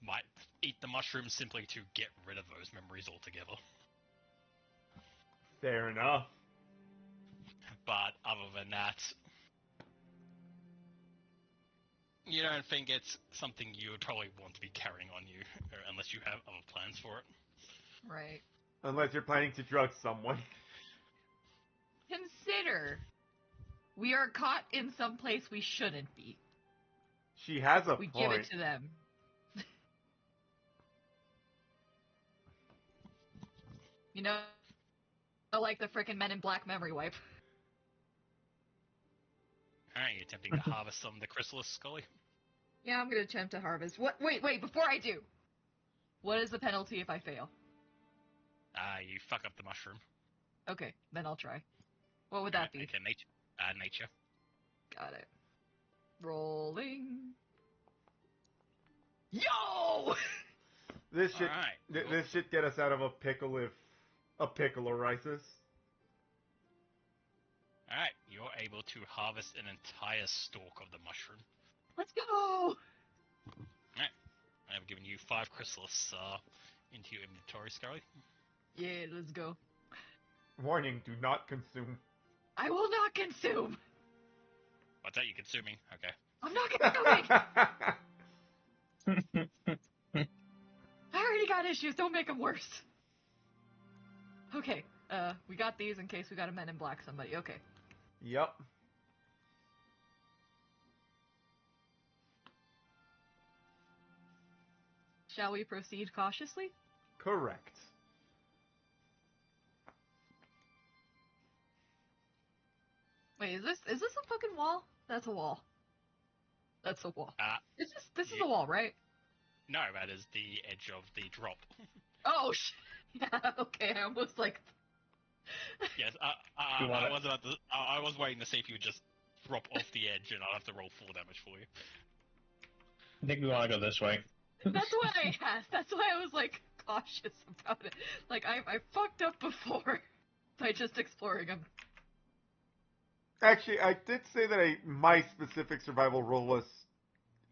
might eat the mushroom simply to get rid of those memories altogether. Fair enough. But other than that, you don't think it's something you would probably want to be carrying on you, unless you have other plans for it. Right. Unless you're planning to drug someone. Consider we are caught in some place we shouldn't be. She has a We point. give it to them. You know, like the frickin' Men in Black memory wipe. Alright, you attempting to harvest some of the chrysalis, Scully? Yeah, I'm gonna attempt to harvest. What? Wait, before I do. What is the penalty if I fail? You fuck up the mushroom. Okay, then I'll try. What would that be? Okay, nature. Got it. Rolling. Yo! This should Alright. this should get us out of a pickle if a pickle arises. Alright, you're able to harvest an entire stalk of the mushroom. Let's go! I've given you 5 chrysalis into your inventory, Scully. Yeah, let's go. Warning, do not consume. I will not consume! What's that, you consuming? Okay. I'm not consuming! I already got issues, don't make them worse. Okay, we got these in case we got a Men in Black somebody, okay. Yep. Shall we proceed cautiously? Correct. Wait, is this a fucking wall? That's a wall. That's a wall. This is a wall, right? No, that is the edge of the drop. Oh, yeah, okay, I almost like... Yes, I was waiting to see if you would just drop off the edge and I'll have to roll full damage for you. I think we want to go this way. That's why I asked. That's why I was, like, cautious about it. Like, I fucked up before by just exploring them. Actually, I did say that my specific survival role was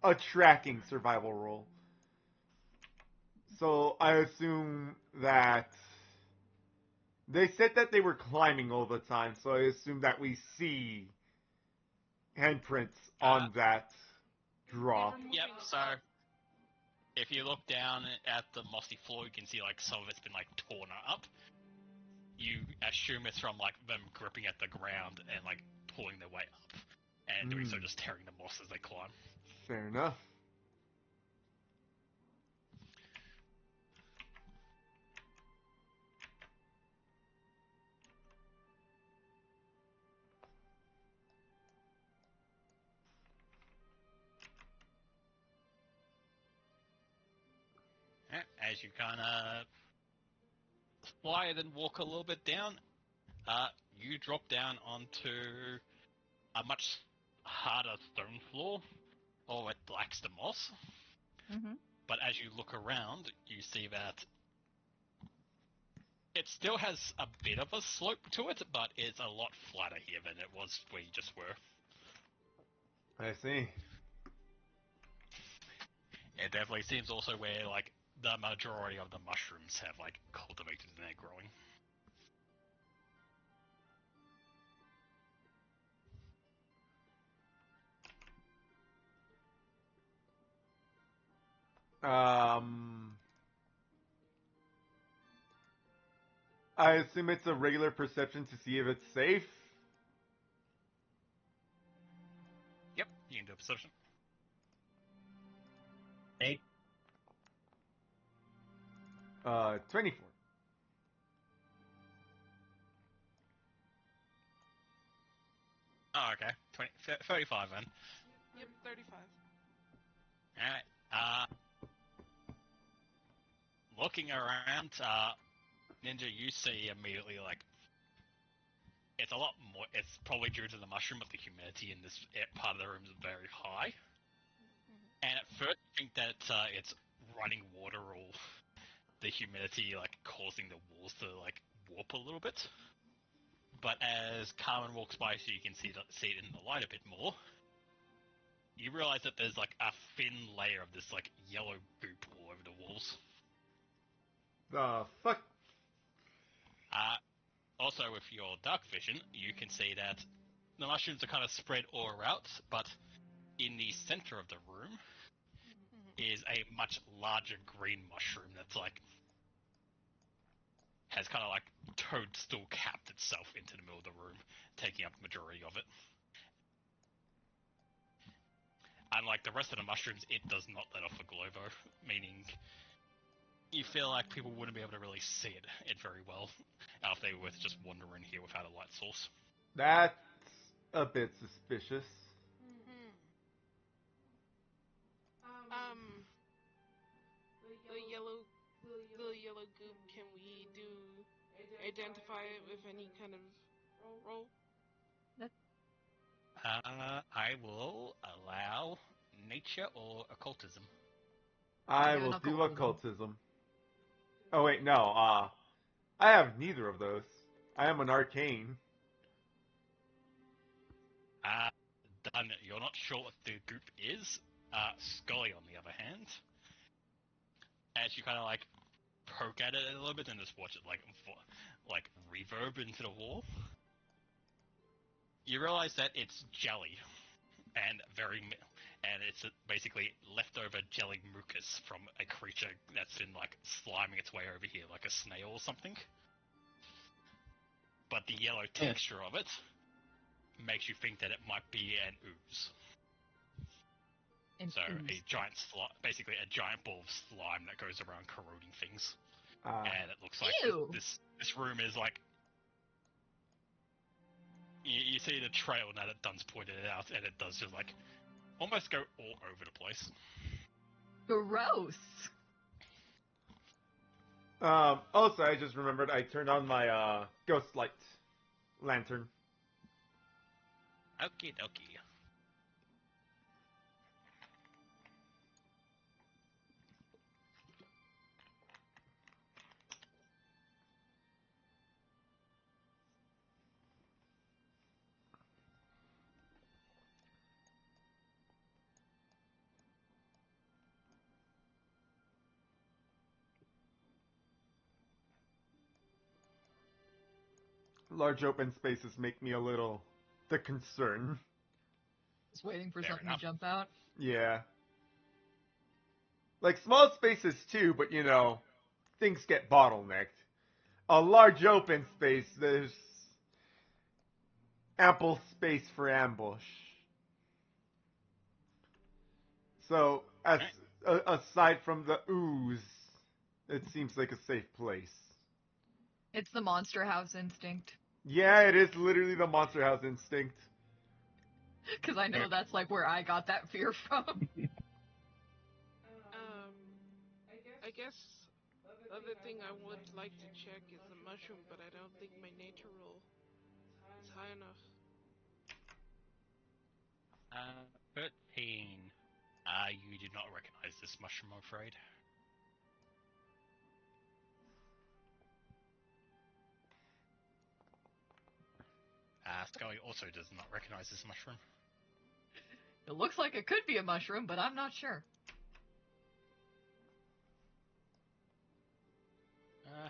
a tracking survival role. So I assume that they said that they were climbing all the time, so I assume that we see handprints on that drop. Yep, so if you look down at the mossy floor, you can see like some of it's been like torn up. You assume it's from like them gripping at the ground and like pulling their way up, and doing so just tearing the moss as they climb. Fair enough. As you kind of fly and then walk a little bit down, you drop down onto a much harder stone floor, or it lacks the moss. Mm-hmm. But as you look around, you see that it still has a bit of a slope to it, but it's a lot flatter here than it was where you just were. I see. It definitely seems also where, like, the majority of the mushrooms have, like, cultivated and they're growing. I assume it's a regular perception to see if it's safe. Yep, you can do a perception. 8. 24. Oh, okay. 35 then. Yep, 35. Alright. Looking around, Ninja, you see immediately, like, it's a lot more. It's probably due to the mushroom, but the humidity in this part of the room is very high. And at first, you think that it's running water or the humidity, like, causing the walls to, like, warp a little bit. But as Carmen walks by, so you can see it in the light a bit more, you realize that there's, like, a thin layer of this, like, yellow goop all over the walls. The fuck? Also, with your dark vision, you can see that the mushrooms are kind of spread all around, but in the center of the room is a much larger green mushroom that's like has kind of like toadstool capped itself into the middle of the room, taking up the majority of it. Unlike the rest of the mushrooms, it does not let off a glow though, meaning you feel like people wouldn't be able to really see it very well if they were to just wander in here without a light source. That's a bit suspicious. The yellow goop, can we identify it with any kind of roll? I will allow nature or occultism. I do an will do occultism. occultism. Oh wait, no, I have neither of those. I am an arcane. Done. You're not sure what the goop is. Scully, on the other hand, as you kind of like poke at it a little bit and just watch it like reverb into the wall, you realize that it's jelly and it's basically leftover jelly mucus from a creature that's been like sliming its way over here, like a snail or something. But the yellow texture of it makes you think that it might be an ooze. So a giant basically a giant ball of slime that goes around corroding things, and it looks like this room is like you see the trail now that Dunn's pointed it out, and it does just like almost go all over the place. Gross. Also, I just remembered I turned on my ghost light lantern. Okie dokie. Large open spaces make me a little the concern. Just waiting for Fair something enough. to jump out. Yeah. Like small spaces too, but you know, things get bottlenecked. A large open space, there's ample space for ambush. So, aside from the ooze, it seems like a safe place. It's the monster house instinct. Yeah, it is literally the monster house instinct. Because I know that's like where I got that fear from. I guess the other thing I would like to check is the mushroom, but I don't think my nature roll is high enough. 13. You did not recognize this mushroom, I'm afraid. Scully also does not recognize this mushroom. It looks like it could be a mushroom, but I'm not sure.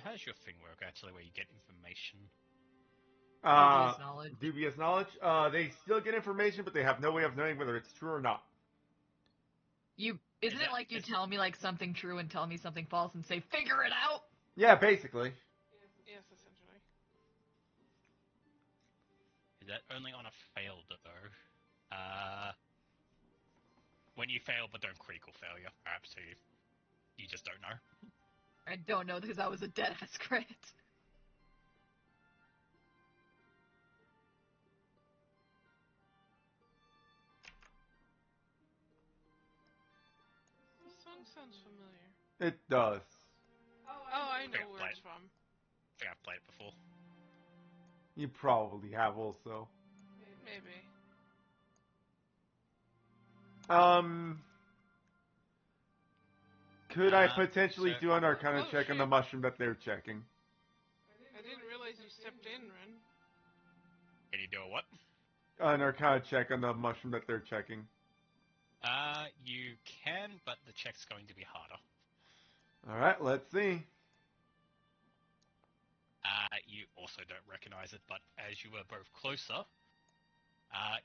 How does your thing work, actually, where you get information? Dubious knowledge. Dubious knowledge. They still get information, but they have no way of knowing whether it's true or not. Isn't it like you tell me like something true and tell me something false and say, figure it out? Yeah, basically. Yes, essentially. that only on a failed though. When you fail but don't critical failure, perhaps you just don't know. I don't know because that was a dead ass crit. This song sounds familiar. It does. Oh, I know Yeah, where play it's it. from. I think I've played it before. You probably have also. Maybe. Could I potentially so- do an Arcana Oh, check on the shit. mushroom that they're checking? I didn't realize you stepped in, Ren. Can you do a what? An Arcana check on the mushroom that they're checking. You can, but the check's going to be harder. Alright, let's see. You also don't recognize it, but as you were both closer,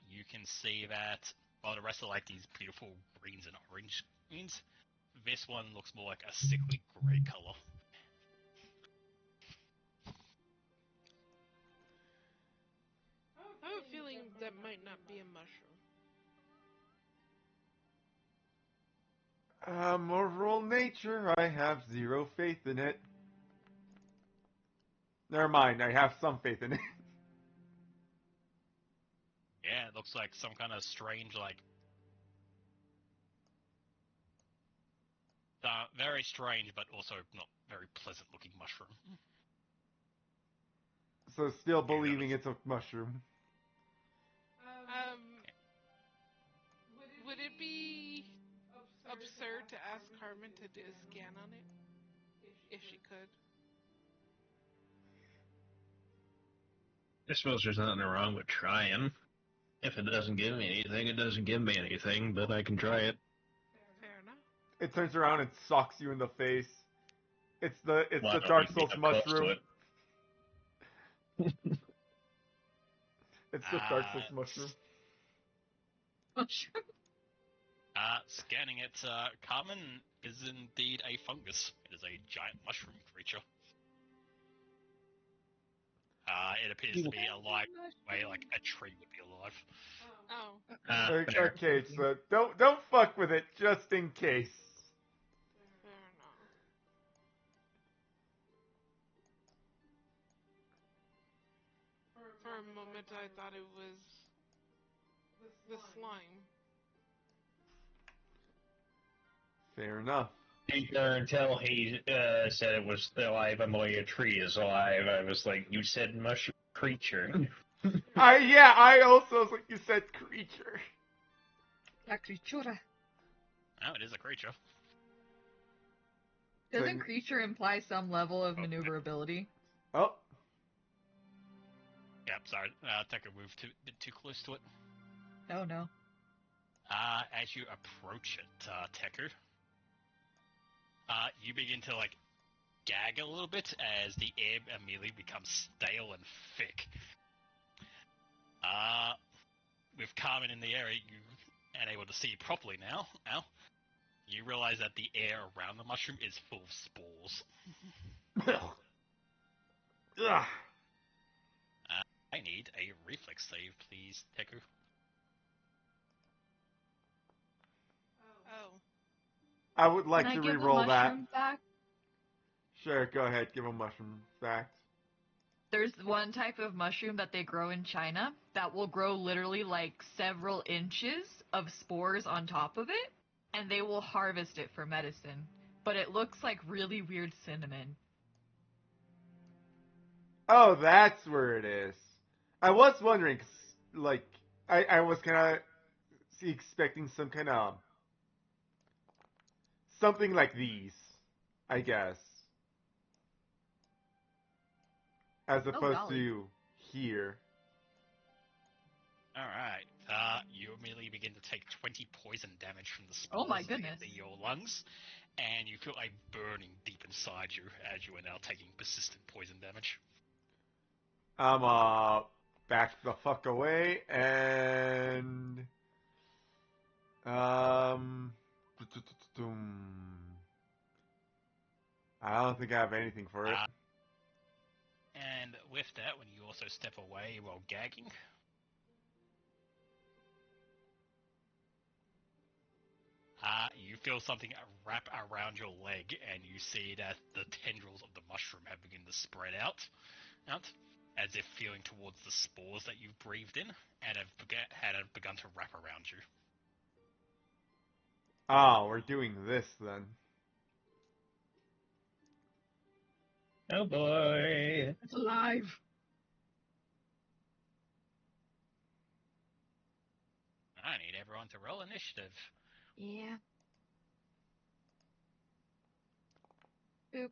you can see that while the rest are like these beautiful greens and orange greens, this one looks more like a sickly grey color. I have a feeling that might not be a mushroom. Overall nature, I have zero faith in it. Never mind, I have some faith in it. Yeah, it looks like some kind of strange, like, very strange, but also not very pleasant looking mushroom. So still believing it's a mushroom. Would it be absurd to ask Carmen to do a scan on it? If she could. I suppose there's nothing wrong with trying. If it doesn't give me anything, it doesn't give me anything, but I can try it. Fair enough. It turns around and socks you in the face. It's the Well, I don't Dark need to be Souls up close to mushroom. it. It's the Dark Souls mushroom. Mushroom? Scanning it, Carmen is indeed a fungus. It is a giant mushroom creature. It appears to be alive the way like a tree would be alive. Oh, Fair. Okay, so don't fuck with it, just in case. fair enough. For a moment, I thought it was the slime. Fair enough. Until he said it was alive and the way a tree is alive, I was like, you said mushroom creature. I also was like, you said creature. La creatura. Oh, it is a creature. Doesn't creature imply some level of maneuverability? Oh, Yep, sorry. Teku moved a bit too close to it. Oh no. As you approach it, Teku, you begin to like gag a little bit as the air immediately becomes stale and thick. With Carmen in the area, you unable to see properly now. You realize that the air around the mushroom is full of spores. ugh. I need a reflex save, please, Teku. Oh. I would like Can to I give a re-roll that. mushroom fact? Sure, go ahead, give a mushroom fact. There's one type of mushroom that they grow in China that will grow literally like several inches of spores on top of it, and they will harvest it for medicine. But it looks like really weird cinnamon. Oh, that's where it is. I was wondering, 'cause, like, I was kind of expecting some kind of something like these, I guess, as opposed golly. to here. Alright, you immediately begin to take 20 poison damage from the spores Oh my goodness. in your lungs, and you feel a burning deep inside you as you are now taking persistent poison damage. I'm back the fuck away and I don't think I have anything for it. And with that, when you also step away while gagging, You feel something wrap around your leg, and you see that the tendrils of the mushroom have begun to spread out, as if feeling towards the spores that you've breathed in, and have begun to wrap around you. Ah, we're doing this then. Oh boy. It's alive. I need everyone to roll initiative. Yeah. Boop.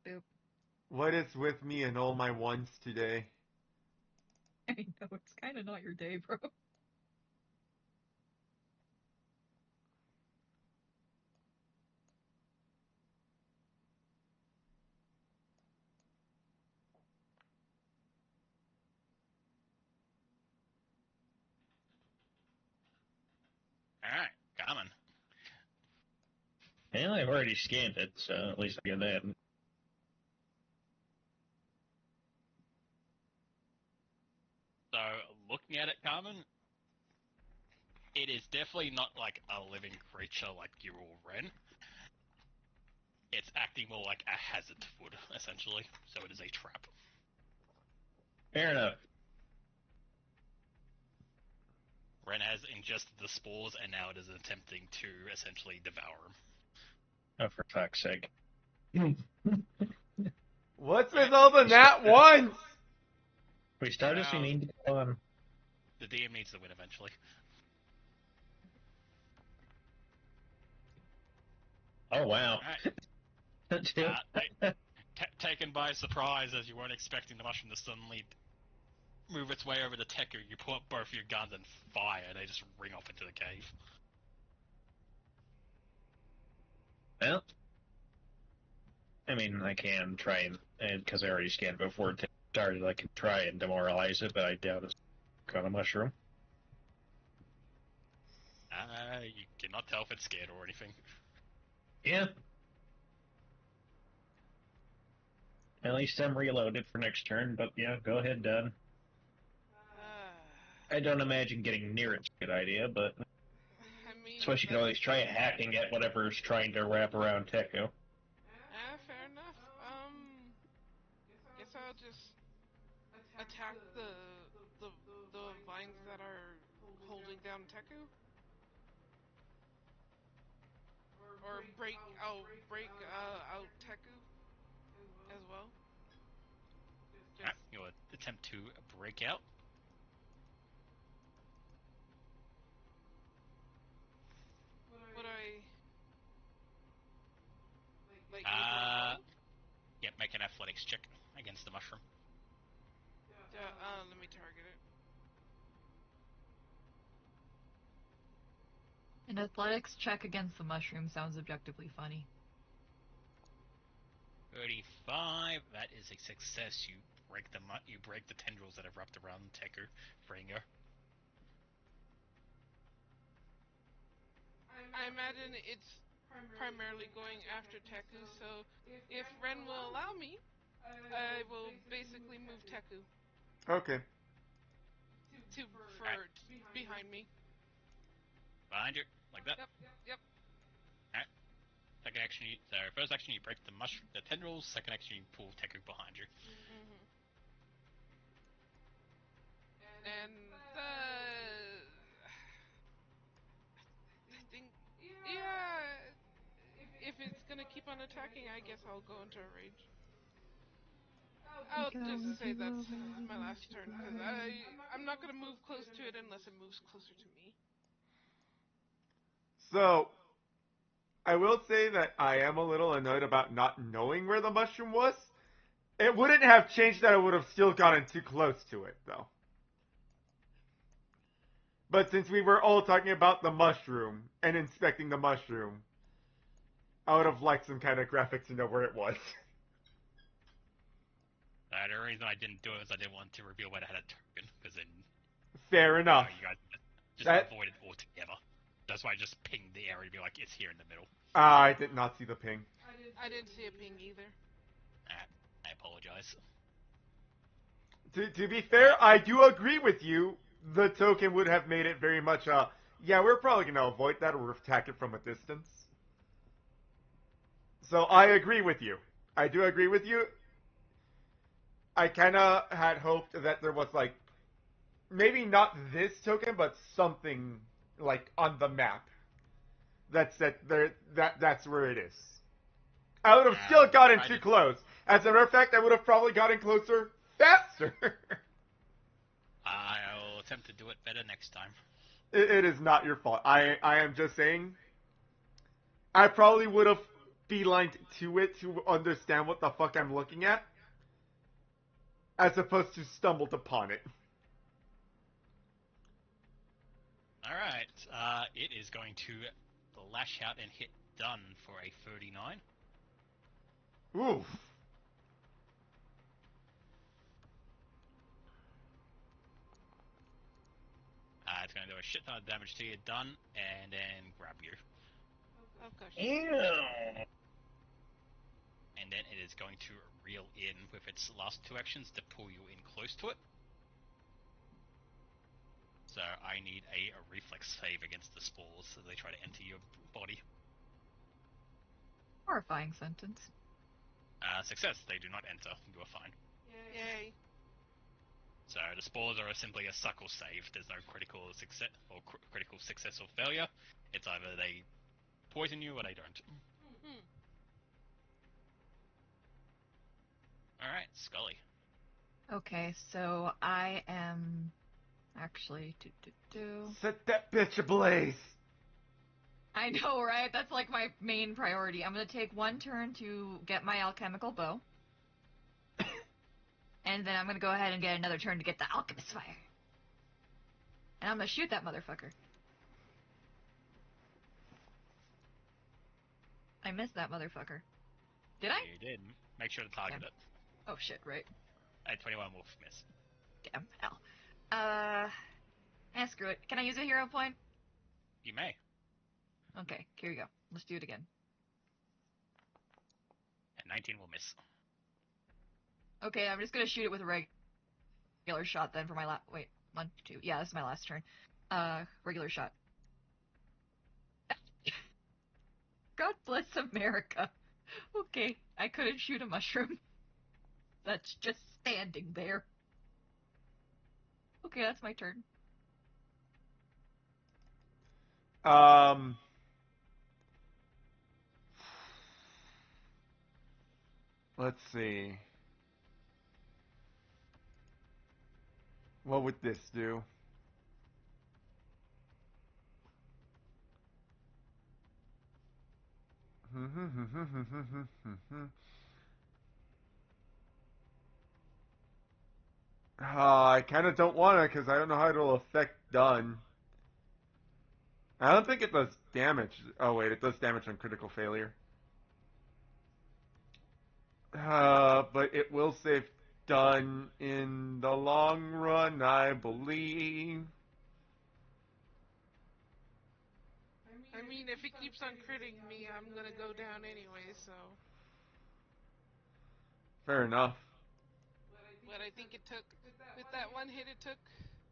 Boop. What is with me and all my ones today? I know, it's kind of not your day, bro. Alright, Carmen. Well, I've already scanned it, so at least I get that. So, looking at it, Carmen, it is definitely not like a living creature like you or Ren. It's acting more like a hazard would, essentially. So it is a trap. Fair enough. Ren has ingested the spores, and now it is attempting to essentially devour him. Oh, for fuck's sake. What's with all the nat ones? We started, so Now, we need to go on. the DM needs to win eventually. Oh, wow. Alright. Taken by surprise, as you weren't expecting the mushroom to suddenly move its way over to Teku, you pull up both your guns and fire, and they just ring off into the cave. Well, I mean, I can try and because I already scanned before it started, I can try and demoralize it, but I doubt it's got a mushroom. You cannot tell if it's scared or anything. Yeah. At least I'm reloaded for next turn, but yeah, go ahead, Dad. I don't imagine getting near it's a good idea, but I mean, suppose you can always try hacking at whatever's trying to wrap around Techo. fair enough. Guess I'll just attack the the vines that are holding down Teku, or break out Teku as well. Just You'll attempt to break out. would I like Yep, make an athletics check against the mushroom. let me target it. An athletics check against the mushroom sounds objectively funny. 35. That is a success. You break the tendrils that have wrapped around Teku, freeing her. I imagine it's primarily going after Teku, so if Ren will allow me, I will basically move Teku Okay. behind me. Behind you, like that. Yep. Alright. Second action, first action you break the tendrils. Second action you pull Teku behind you. Mm-hmm. And I think, yeah, if it's gonna keep on attacking, I guess I'll go into a rage. I'll just say that's my last turn, because I'm not gonna move close to it unless it moves closer to me. So, I will say that I am a little annoyed about not knowing where the mushroom was. It wouldn't have changed that I would have still gotten too close to it, though. But since we were all talking about the mushroom and inspecting the mushroom, I would have liked some kind of graphic to know where it was. The reason I didn't do it is I didn't want to reveal when I had a token, because then Fair enough. you guys just avoid it altogether. That's why I just pinged the area to be like, it's here in the middle. I did not see the ping. I didn't see a ping either. I apologize. To be fair, I do agree with you. The token would have made it very much Yeah, we're probably going to avoid that or attack it from a distance. So I agree with you. I do agree with you. I kind of had hoped that there was like maybe not this token, but something like on the map that said there that's where it is. I would have still gotten too close. As a matter of fact, I would have probably gotten closer faster. I'll attempt to do it better next time. It is not your fault. I am just saying. I probably would have beelined to it to understand what the fuck I'm looking at, as opposed to stumbled upon it. Alright, it is going to lash out and hit done for a 39. Oof. It's going to do a shit ton of damage to you, done, and then grab you. Oh gosh. Ew. And then it is going to reel in with its last two actions to pull you in close to it. So I need a reflex save against the spores as they try to enter your body. Horrifying sentence. Success, they do not enter. You are fine. Yay. So the spores are simply a suck or save. There's no critical success or critical success or failure. It's either they poison you or they don't. Hmm. Alright, Scully. Okay, so I am actually Set that bitch ablaze. I know, right? That's like my main priority. I'm gonna take one turn to get my alchemical bow. And then I'm gonna go ahead and get another turn to get the alchemist fire. And I'm gonna shoot that motherfucker. I missed that motherfucker. Did I? You did. Make sure to target it. Oh shit, right. A 21 will miss. Damn, hell. Screw it. Can I use a hero point? You may. Okay, here we go. Let's do it again. And 19 will miss. Okay, I'm just gonna shoot it with a regular shot then for my last. Wait, 1, 2. Yeah, this is my last turn. Regular shot. God bless America. Okay, I couldn't shoot a mushroom. That's just standing there. Okay, that's my turn. Let's see. What would this do? I kind of don't want to because I don't know how it'll affect done. I don't think it does damage. Oh wait, it does damage on critical failure. But it will save done in the long run, I believe. I mean, if it keeps on critting me, I'm gonna go down anyway, so. Fair enough. What I think it took, with that one hit it took.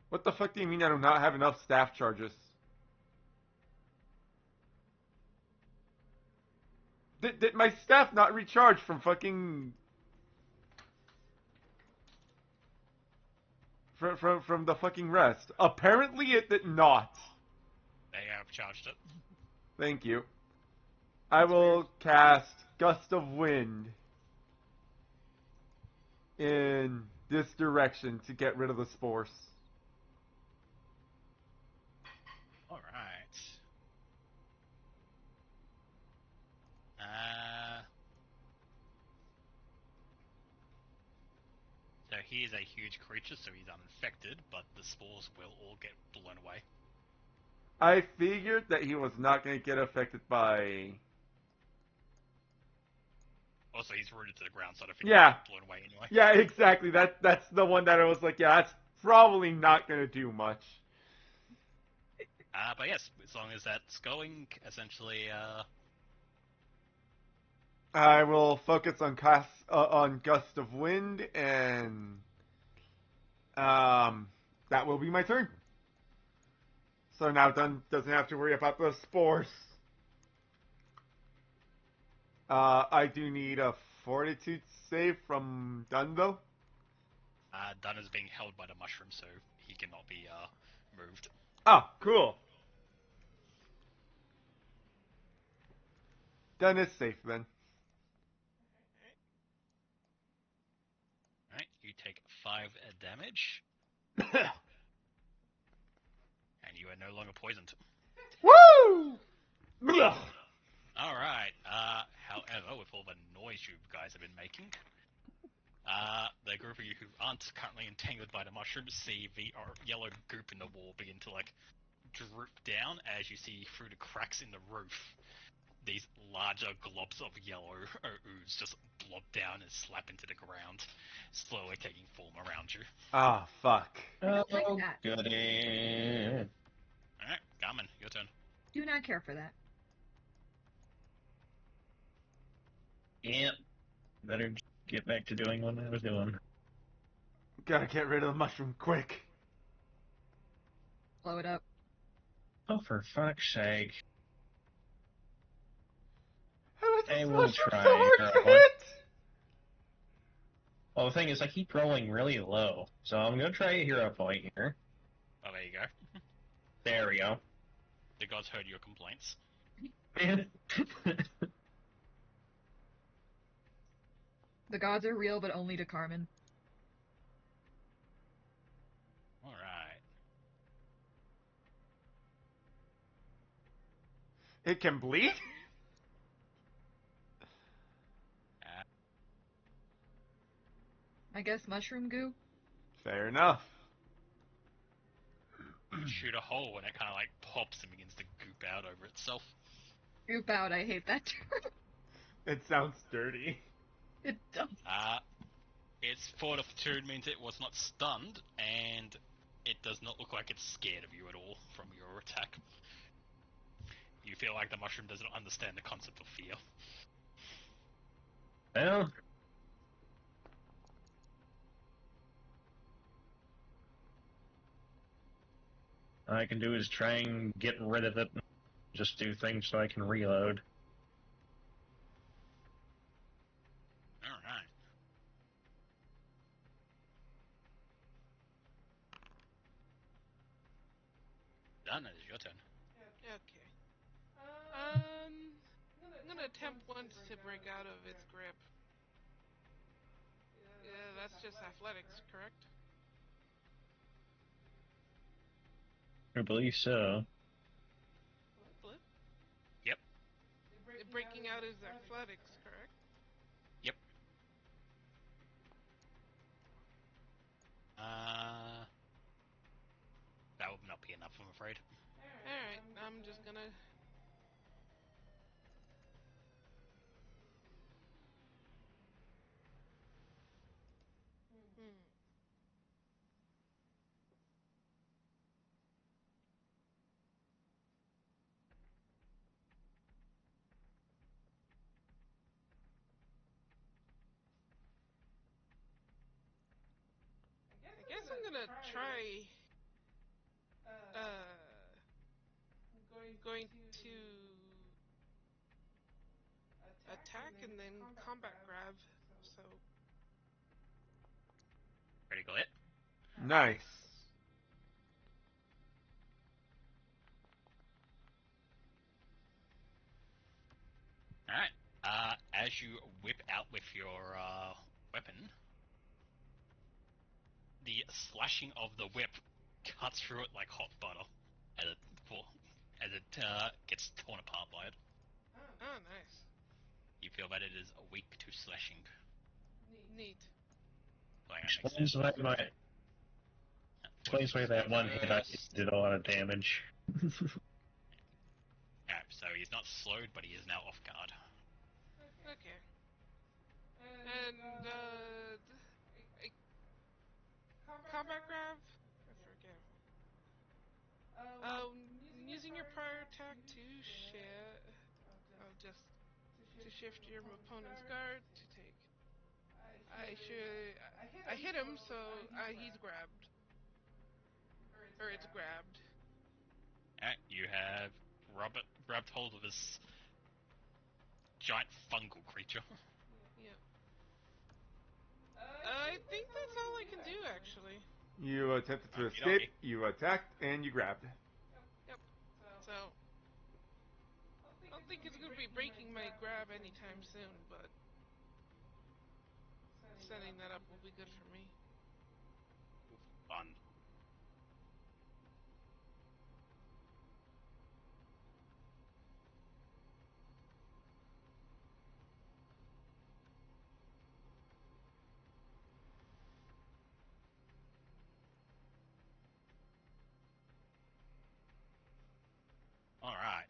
What the fuck do you mean I do not have enough staff charges? Did my staff not recharge from fucking... From the fucking rest? Apparently it did not. They have charged it. Thank you. I will cast Gust of Wind in this direction to get rid of the spores. Alright. So he is a huge creature, so he's uninfected, but the spores will all get blown away. I figured that he was not going to get affected by... Also, he's rooted to the ground, so I don't think Yeah. he'll get blown away anyway. Yeah, exactly. That's the one that I was like, yeah, that's probably not going to do much. But yes, as long as that's going, essentially, I will focus on Gust of Wind, and that will be my turn. So now Dun doesn't have to worry about the spores. I do need a fortitude save from Dun though. Dun is being held by the mushroom, so he cannot be moved. Oh, cool. Dun is safe then. Alright, you take 5 damage, and you are no longer poisoned. Woo! Alright, however, with all the noise you guys have been making, the group of you who aren't currently entangled by the mushrooms see the yellow goop in the wall begin to, like, droop down as you see through the cracks in the roof. These larger globs of yellow ooze just blob down and slap into the ground, slowly taking form around you. Ah, fuck. I don't like Oh, that. goody. Alright, Garmin, your turn. Do not care for that. Yep. Better get back to doing what I was doing. Gotta get rid of the mushroom quick. Blow it up. Oh, for fuck's sake. How is I this will mushroom try. so hard to hit? Well, the thing is, I keep rolling really low, so I'm gonna try a hero point here. Oh, there you go. There we go. The gods heard your complaints. The gods are real, but only to Carmen. Alright. It can bleed? I guess mushroom goo? Fair enough. You shoot a hole and it kind of like pops and begins to goop out over itself. Goop out, I hate that term. It sounds dirty. It does. Its fortitude means it was not stunned, and it does not look like it's scared of you at all from your attack. You feel like the mushroom does not understand the concept of fear. Well, all I can do is try and get rid of it. Just do things so I can reload. Alright. Done, it is your turn. Okay. I'm gonna attempt once to break out of its grip. Yeah, that's just athletics, correct? I believe so. Flip? Yep. Breaking out is athletics, correct? Yep. That would not be enough, I'm afraid. Alright, I'm just gonna... I guess I'm gonna try... going to... attack and then combat grab, so... Critical hit. Nice. Alright. As you whip out with your weapon, the slashing of the whip cuts through it like hot butter as it gets torn apart by it. Oh, nice. You feel that it is weak to slashing. Neat. Like, that makes Explains sense. why that one hit I First. did a lot of damage. Alright, so he's not slowed, but he is now off guard. Okay. And, combat grab? I forget. Using your prior attack to to shift your opponent's guard to take. I hit him, so he's grabbed. Or it's grabbed. Alright, you have grabbed hold of this giant fungal creature. Yep. I think that's all I can do, actually. You attempted to Okey escape, dokey. you attacked, and you grabbed. Yep. So, I don't think it's going to be breaking my grab anytime soon, but setting that up will be good for me. Fun. Alright.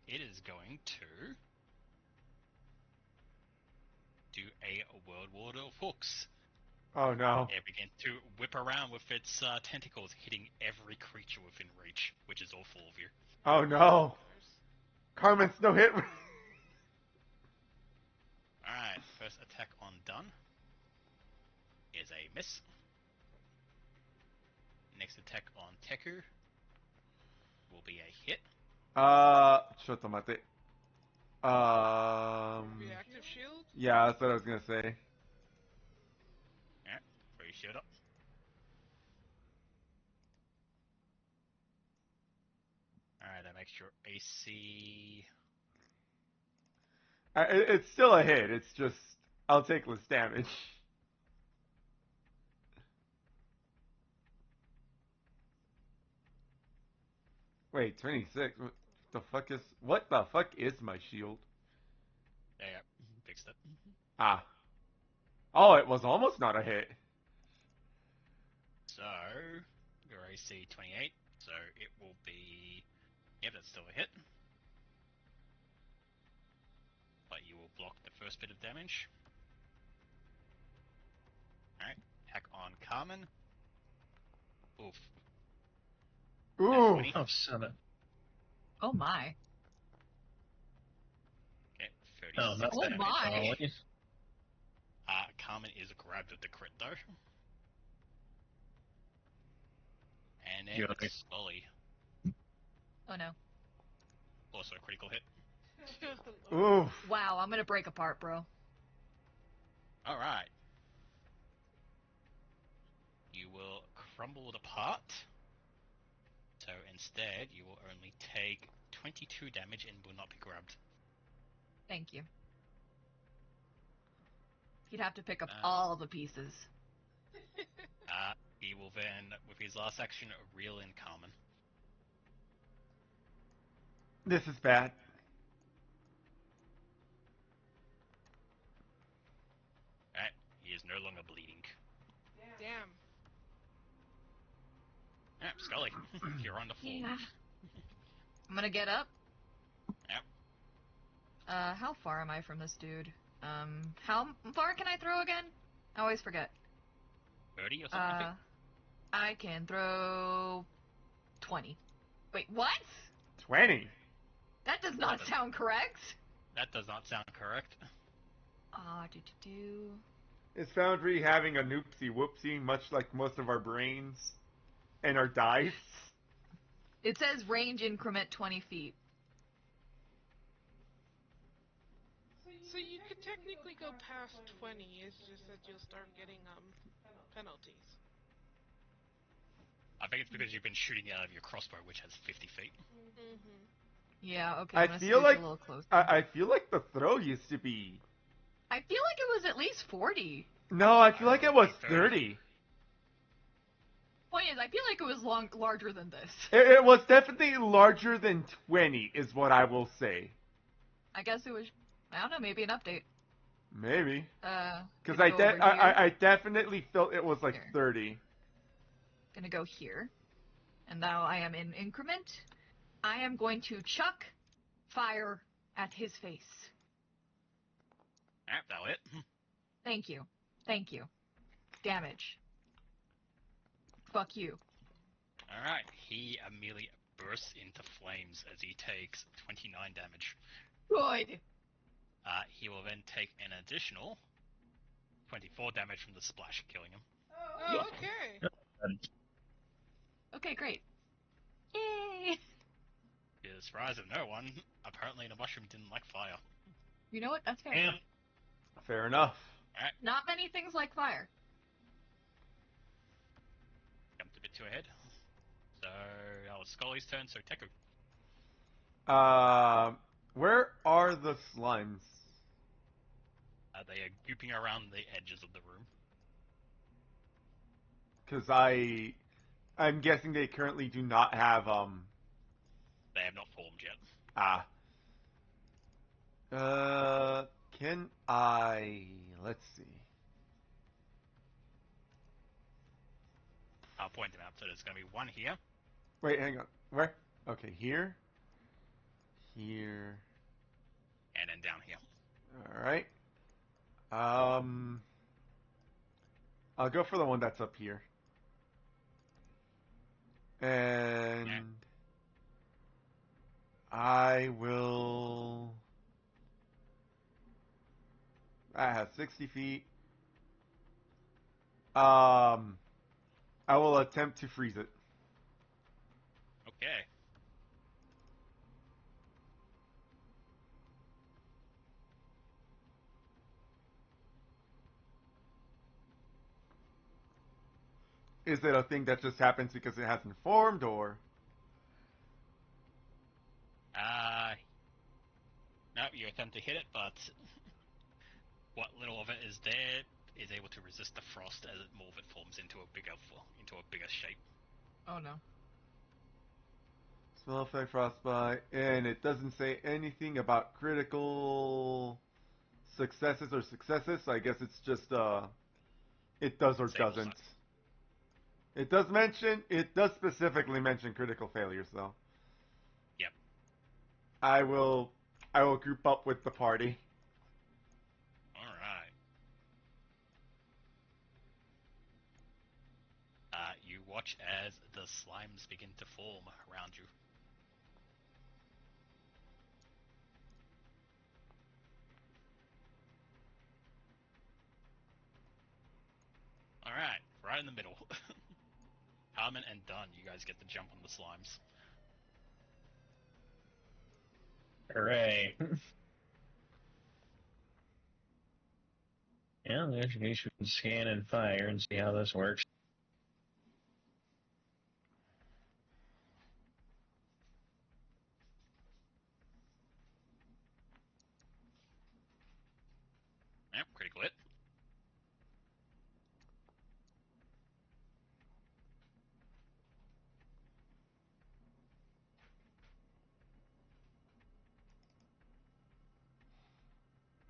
It is going to do a World War of Hooks. Oh no. It begins to whip around with its tentacles, hitting every creature within reach, which is all 4 of you. Oh no. Carmen's no hit. Alright, first attack on Dun is a miss. Next attack on Teku will be a hit. ちょっと待って. Reactive shield? Yeah, that's what I was gonna say. Alright, throw your shield up. Alright, that makes your AC... It's still a hit, it's just, I'll take less damage. Wait, 26? What the fuck is my shield? Yeah, fixed it. Ah. Oh, it was almost not a hit. So, your AC 28, so it will be... Yep, that's still a hit. But you will block the first bit of damage. Alright, attack on Carmen. Oof. Ooh. 20. Oh, son of... Oh my. Okay, Oh, 36 that's Oh that. damage. my. Carmen is grabbed with the crit though. And then Good. Scully, Oh no. also a critical hit. Oof. Wow, I'm gonna break apart, bro. Alright. You will crumble it apart. So instead, you will only take 22 damage and will not be grabbed. Thank you. He'd have to pick up all the pieces. He will then, with his last action, reel in Carmen. This is bad. Alright, he is no longer bleeding. Damn. Alright, Scully, you're on the floor. Yeah. I'm gonna get up. Yep. How far am I from this dude? How far can I throw again? I always forget. 30 or something, I think. I can throw 20. Wait, what? 20. That does not sound correct. That does not sound correct. Do. Is Foundry having a noopsie whoopsie, much like most of our brains and our dice? It says range increment 20 feet. So you could technically go past 20, it's just that you'll start getting penalties. I think it's because you've been shooting out of your crossbow, which has 50 feet. Mm-hmm. Yeah, okay, I I'm gonna feel scooch like a little closer. I feel like the throw used to be. I feel like it was at least 40. No, I feel like it was 30. 30. Point is, I feel like it was larger than this. It was definitely larger than 20, is what I will say. I guess it was, I don't know, maybe an update. Maybe. Because Gonna go over here. I definitely felt it was like Here. 30. Gonna go here. And now I am in increment. I am going to chuck fire at his face. Alright, that'll hit. Thank you. Thank you. Damage. Fuck you. Alright, he immediately bursts into flames as he takes 29 damage. Good. He will then take an additional 24 damage from the splash, killing him. Oh, okay. Okay, great. Yay! As far as I know, one apparently the mushroom didn't like fire. You know what? That's fair. Yeah. Fair enough. Alright, Not many things like fire. jumped a bit too ahead. So that was Scully's turn. So Teku. Where are the slimes? They are grouping around the edges of the room. Because I'm guessing they currently do not have They have not formed yet. ah. Can I? Let's see. I'll point them out. So there's going to be one here. Wait, hang on. Where? Okay, here. Here. And then down here. All right. I'll go for the one that's up here. And Yeah. I will. I have 60 feet. I will attempt to freeze it. Okay. Is it a thing that just happens because it hasn't formed, or? No, you attempt to hit it, but what little of it is there is able to resist the frost as more of it forms into a bigger shape. Oh no. Spell effect frostbite, and it doesn't say anything about critical successes or successes, so I guess it's just it does or Disables doesn't. that. It does specifically mention critical failures though. Yep. I will group up with the party. Alright. You watch as the slimes begin to form around you. Alright, right in the middle. Carmen and Dunn, you guys get to jump on the slimes. Hooray. Yeah, there's you should scan and fire and see how this works. Yep, critical hit.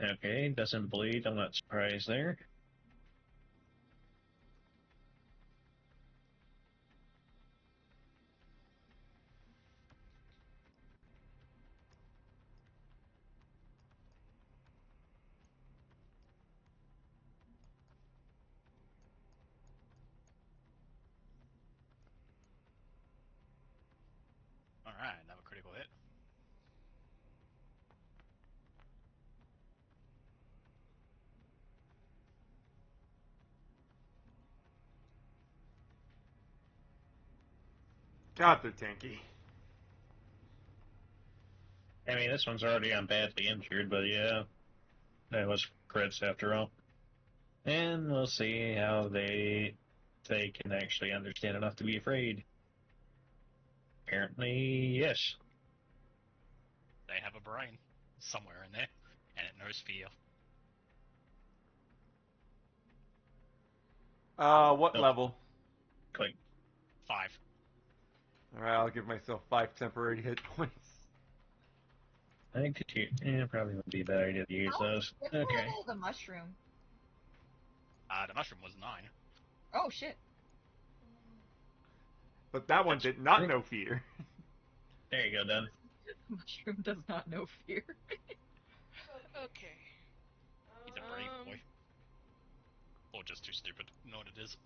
Okay, doesn't bleed. I'm not surprised there. Alright, another critical hit. God, they're tanky. I mean, this one's already on badly injured, but yeah, that was crits after all. And we'll see how they can actually understand enough to be afraid. Apparently, yes. They have a brain somewhere in there, and it knows fear. What Nope. level? Click. 5. Alright, I'll give myself 5 temporary hit points. I think probably would be a bad idea to use those. Okay. The mushroom. The mushroom was 9. Oh shit. But that one did not know fear. There you go, done. Mushroom does not know fear. Okay. He's a brave boy. Or just too stupid. You know what it is.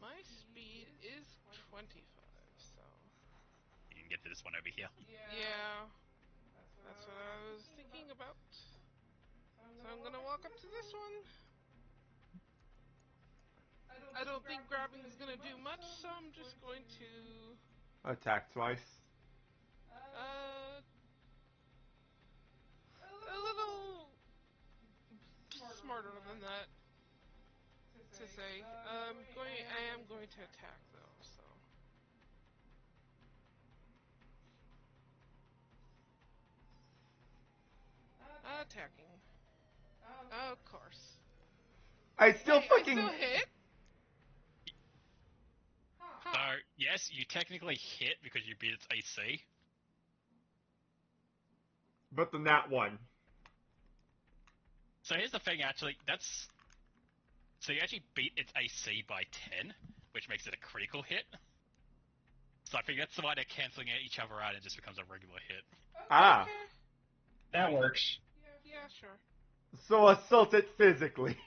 My speed is 25, so You can get to the this one over here. Yeah, that's what I was thinking about. So I'm gonna walk up to this one. I don't think grabbing is gonna do much, so I'm just going to Attack twice. uh a little smarter than that to say. I am going to attack though, so attacking. Of course. I still Hey, fucking. I still hit. So, Huh. yes, you technically hit because you beat its AC. But the nat one. So here's the thing, actually, so you actually beat its AC by 10, which makes it a critical hit. So I think that's why they're cancelling each other out and it just becomes a regular hit. Ah. Okay. That works. Yeah, sure. So assault it physically.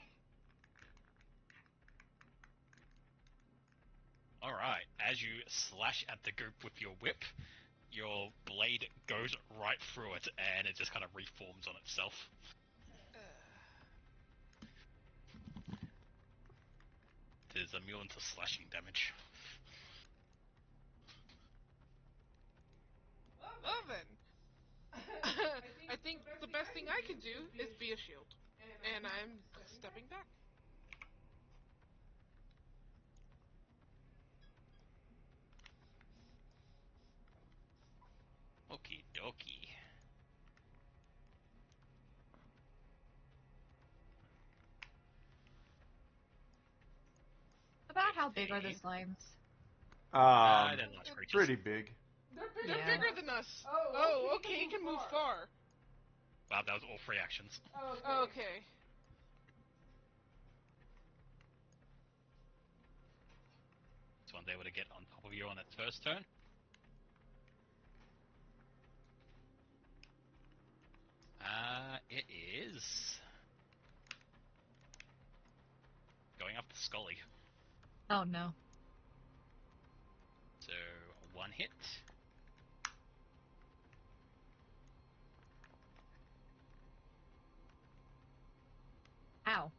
Alright, as you slash at the group with your whip, your blade goes right through it and it just kind of reforms on itself. It is immune to slashing damage. Well then, I think the best thing I can do is be a shield, and I'm stepping back. Okie dokie. About how big are the slimes? They're large creatures. Pretty big. They're Yeah. bigger than us. Oh, okay, you can move far. Wow, that was all 3 actions. Okay. This one's able to get on top of you on its first turn. It is going after Scully. Oh no. So, 1 hit. Ow.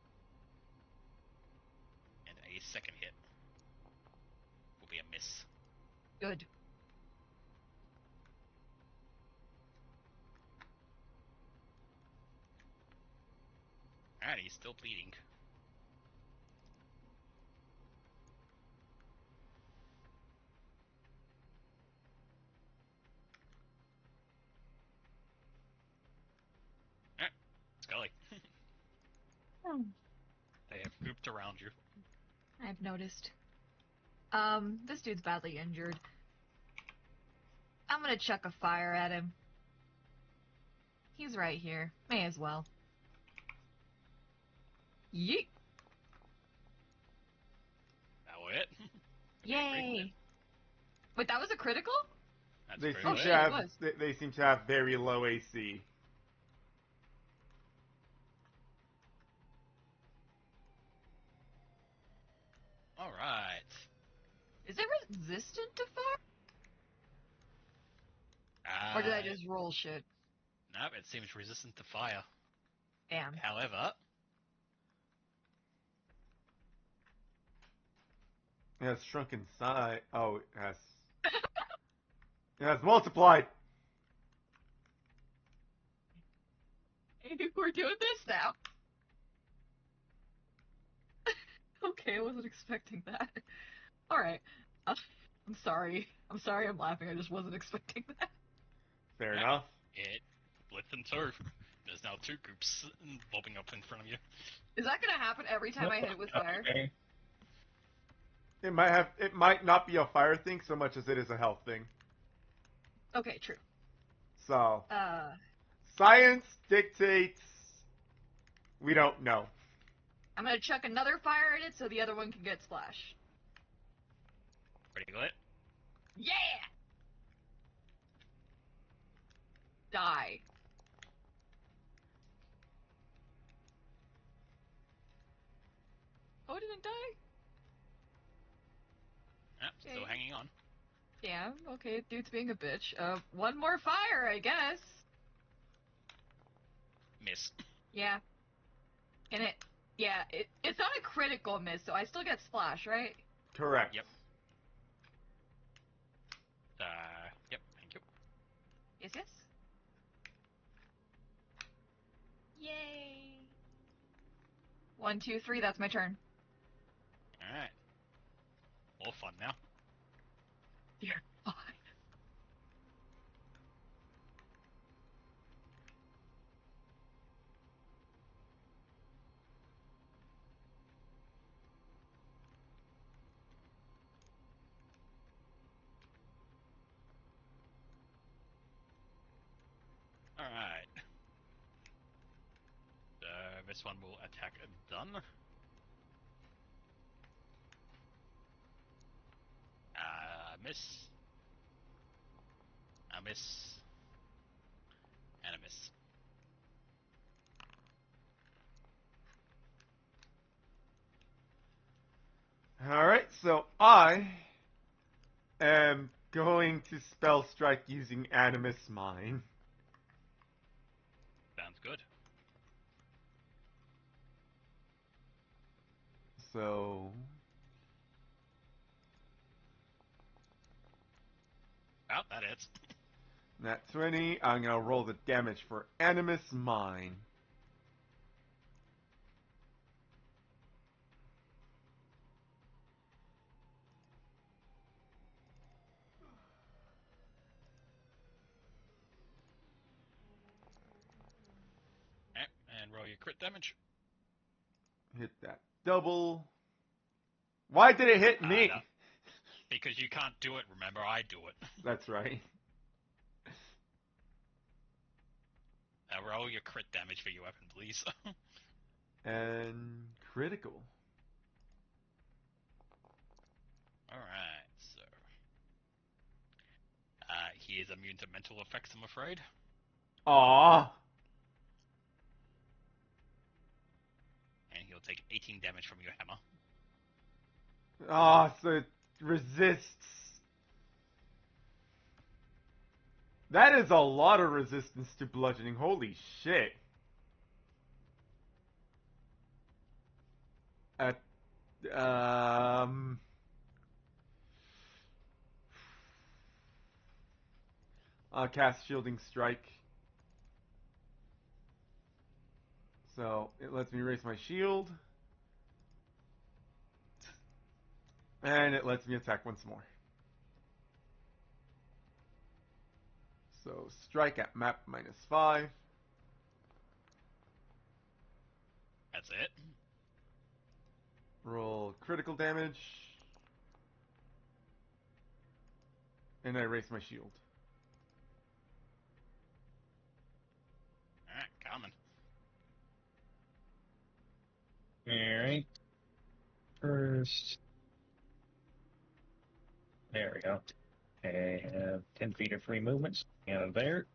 And a second hit will be a miss. Good. Alright, he's still bleeding. Alright, Scully. Oh, They have grouped around you. I've noticed. This dude's badly injured. I'm gonna chuck a fire at him. He's right here. May as well. Yeet! That will hit. Yay! Wait, that was a critical? That's They pretty seem Oh, good. to shit, it have was. they seem to have very low AC. Alright. Is it resistant to fire? Or did I just roll shit? Nope, it seems resistant to fire. Damn. However, It has shrunk in size. Oh, it has. It has multiplied. We're doing this now. Okay, I wasn't expecting that. Alright. I'm sorry. I'm sorry I'm laughing. I just wasn't expecting that. Fair Yeah. enough. it splits in 2. There's now 2 groups bobbing up in front of you. Is that gonna happen every time I hit it with fire? Okay. It might have. It might not be a fire thing so much as it is a health thing. Okay, true. So science dictates. We don't know. I'm gonna chuck another fire at it so the other one can get splashed. Pretty lit. Yeah! Die. Oh, it didn't die? Yep, still Okay. hanging on. Damn, okay, dude's being a bitch. One more fire, I guess. Miss. Yeah. And it's not a critical miss, so I still get splash, right? Correct. Yep. Yep, thank you. Yes, yes. Yay. 1, 2, 3, that's my turn. Alright. More fun now. You're fine. Alright. This one will attack done. Miss. A miss. And a miss. Alright, so I am going to spell strike using Animus Mine. Sounds good. So Oh, that hits. nat 20, I'm gonna roll the damage for Animus Mine. Alright, and roll your crit damage. Hit that double. Why did it hit me? No. Because you can't do it, remember, I do it. That's right. Roll your crit damage for your weapon, please. And critical. Alright, so... he is immune to mental effects, I'm afraid. Aww. And he'll take 18 damage from your hammer. Ah, so it resists. That is a lot of resistance to bludgeoning. Holy shit. Um... I'll cast Shielding Strike. So, it lets me raise my shield. And it lets me attack once more. So, strike at map -5. That's it. Roll critical damage. And I raise my shield. Alright, coming. Alright. First. There we go. I have 10 feet of free movements out of there.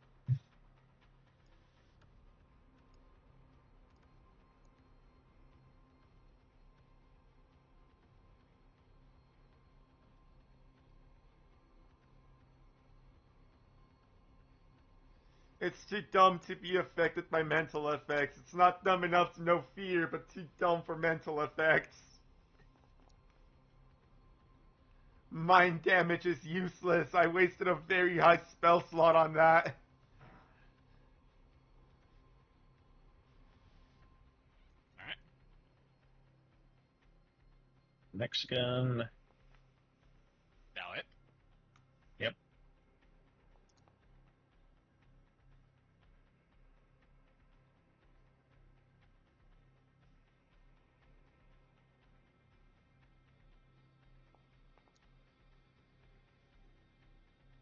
It's too dumb to be affected by mental effects. It's not dumb enough to know fear, but too dumb for mental effects. Mind damage is useless. I wasted a very high spell slot on that. Alright. Next gun. Now it. Yep.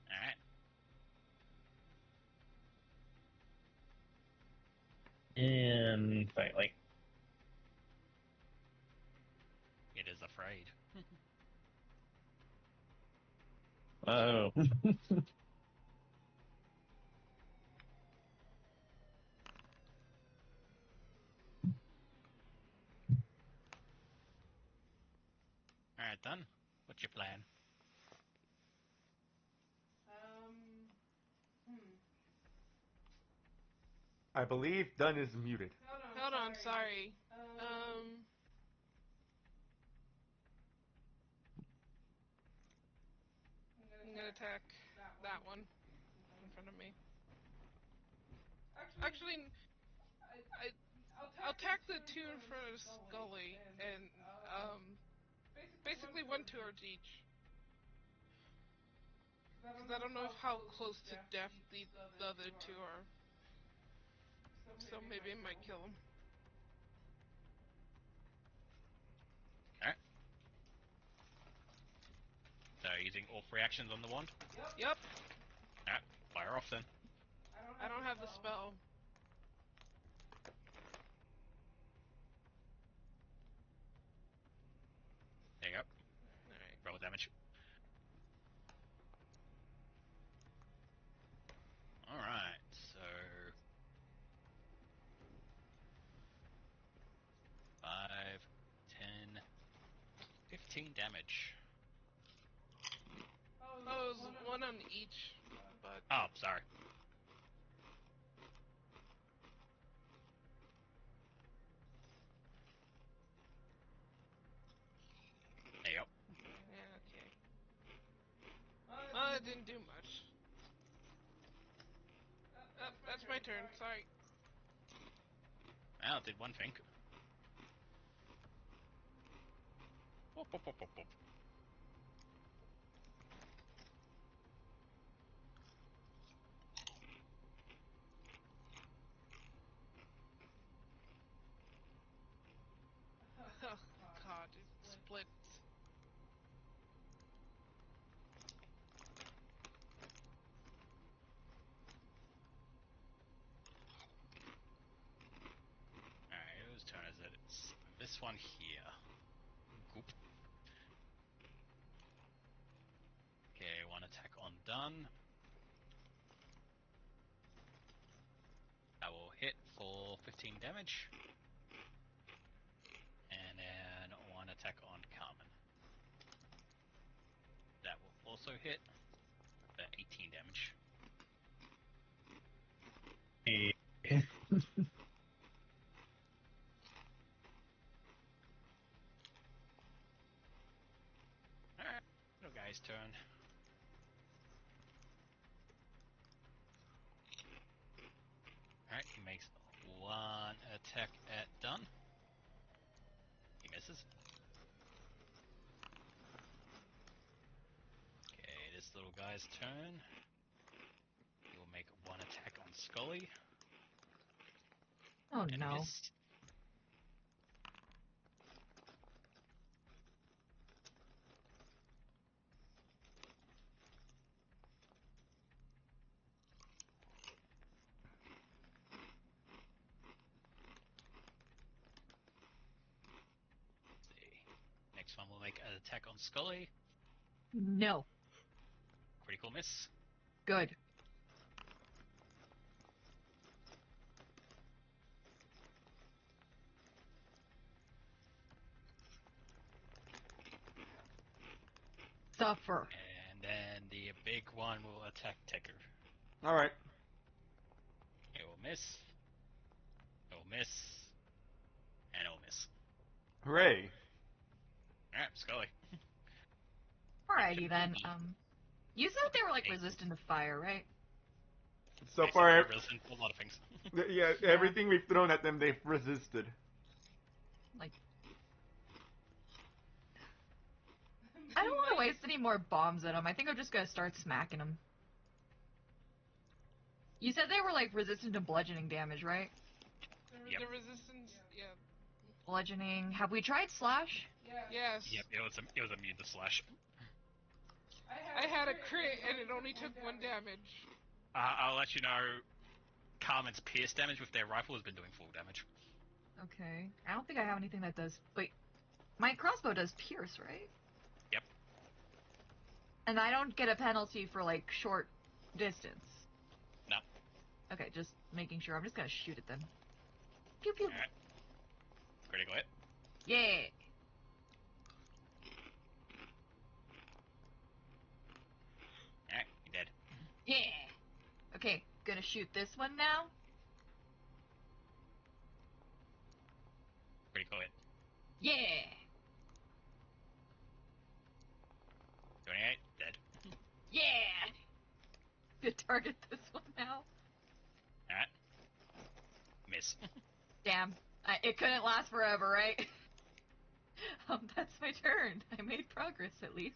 Alright. And finally. It is afraid. Oh. Alright, done. What's your plan? I believe Dunn is muted. Hold on, sorry. I'm gonna attack that one in front of me. Actually, I'll attack the two in front of Scully, and basically one towards each. Because I don't know how close to death the other two are. So maybe it might kill them. Alright. So using all 3 actions on the wand? Yep. Alright, fire off then. I don't have the spell. There you go. Alright. Roll damage. Alright, so 5, 10, 15 damage. Oh, it was one on each, but... Oh, sorry. There you go. Yeah, okay. Well, it didn't do much. That's my turn, sorry. Well, it did one thing. Whoop, whoop, whoop, whoop, whoop. Oh, God, it splits. Alright, whose turn is it? It's this one here. Goop. Okay, one attack on done. That will hit for 15 damage. And then one attack on Carmen. That will also hit for 18 damage. Alright, little guy's turn. Alright, he makes one attack at done. He misses. Okay, this little guy's turn. He will make one attack on Scully. Oh And no. missed. Let's see. Next one will make an attack on Scully. No. Critical miss. Good. Suffer. And then the big one will attack Tekker. Alright. It will miss. It will miss. And it will miss. Hooray. Alright, Scully. Alrighty then. Maybe. You said they were like Maybe. resistant to fire, right? So Okay, so far, they're resistant to a lot of things. yeah, everything we've thrown at them, they've resisted. Like, I don't want to waste any more bombs at them. I think I'm just gonna start smacking them. You said they were like resistant to bludgeoning damage, right? Yep. The resistance, yeah. Bludgeoning. Have we tried slash? Yes. Yep, it was immune to slash. I had a crit and it only took 1 damage. I'll let you know. Carmen's pierce damage with their rifle has been doing full damage. Okay. I don't think I have anything that does. Wait. My crossbow does pierce, right? Yep. And I don't get a penalty for like short distance. No. Okay, just making sure. I'm just gonna shoot it then. Pew pew. Alright. Critical hit. Yeah. Alright, you're dead. Yeah. Okay, gonna shoot this one now. Yeah. 28, dead. Yeah. Good target this one now. Alright. Miss. Damn. It couldn't last forever, right? That's my turn. I made progress at least.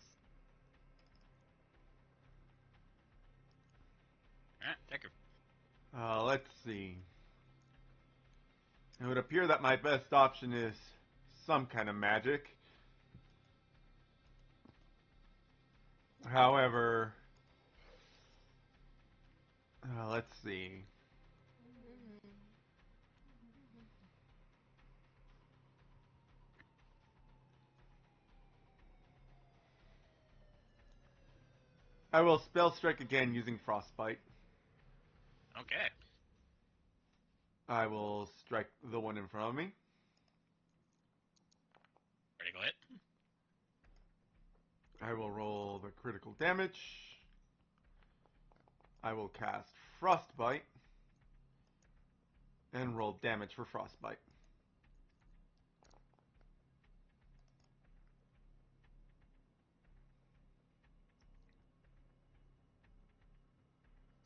Alright, take her. Let's see. It would appear that my best option is some kind of magic. However, let's see. I will spell strike again using frostbite. Okay. I will strike the one in front of me. Critical hit. I will roll the critical damage. I will cast frostbite and roll damage for frostbite.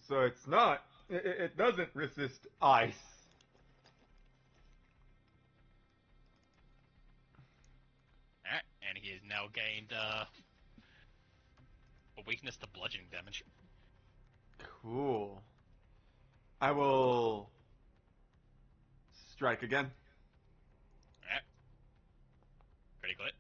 So it's not. It doesn't resist ice. Alright, and he has now gained a weakness to bludgeoning damage. Cool. I will strike again. Alright. Critical hit.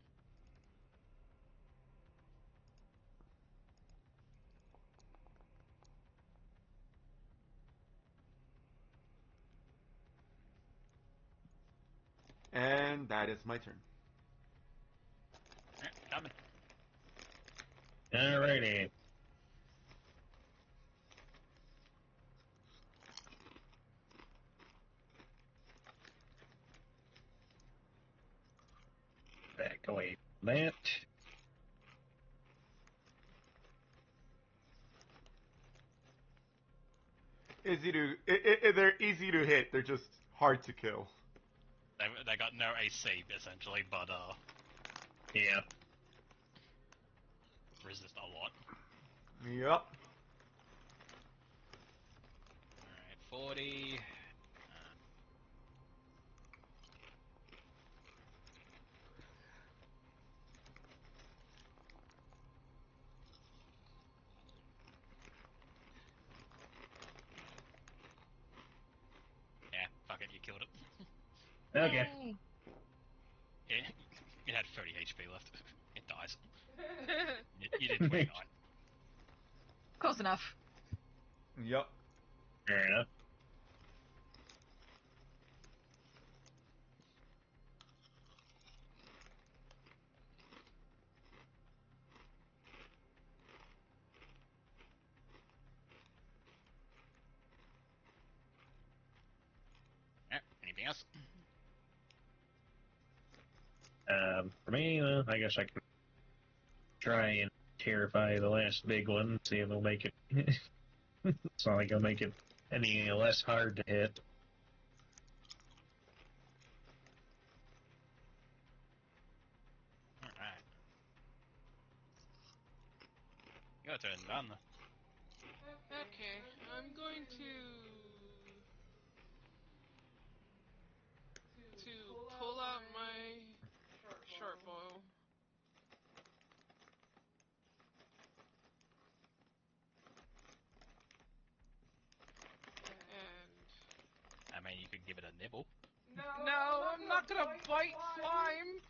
And that is my turn. Alright, coming. Alrighty. Back away from that. They're easy to hit. They're just hard to kill. They got no AC, essentially, but Yeah. resist a lot. Yep. Alright, 40. Yeah, fuck it, you killed it. Okay. Yay. It had 30 HP left. It dies. You did 29. Close enough. Yep. Fair enough. Alright, anything else? For me, well, I guess I can try and terrify the last big one, see if it'll make it. It's not like it'll make it any less hard to hit. Alright. Your turn, done. Okay, I'm going to pull out my short bow. And I mean, you could give it a nibble. no, I'm not gonna bite slime.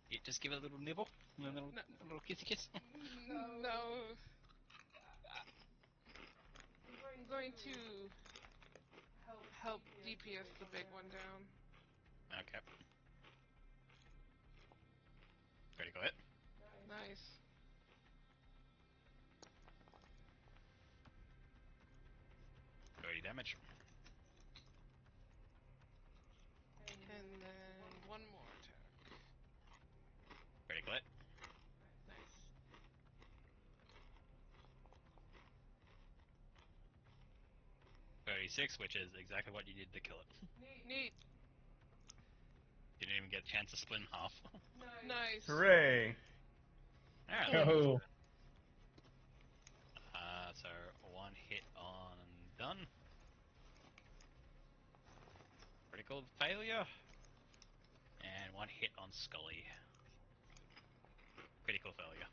Yeah, just give it a little nibble. A little kissy kiss. No. I'm going to help DPS the big one down. Okay. Critical hit. Nice. 30 damage. And then one more attack. Critical hit. Nice. 36, which is exactly what you did to kill it. Neat. even get a chance to split in half. Nice. Hooray! Alright. Yeah. Oh, So one hit on done. Critical failure. And one hit on Scully. Critical failure.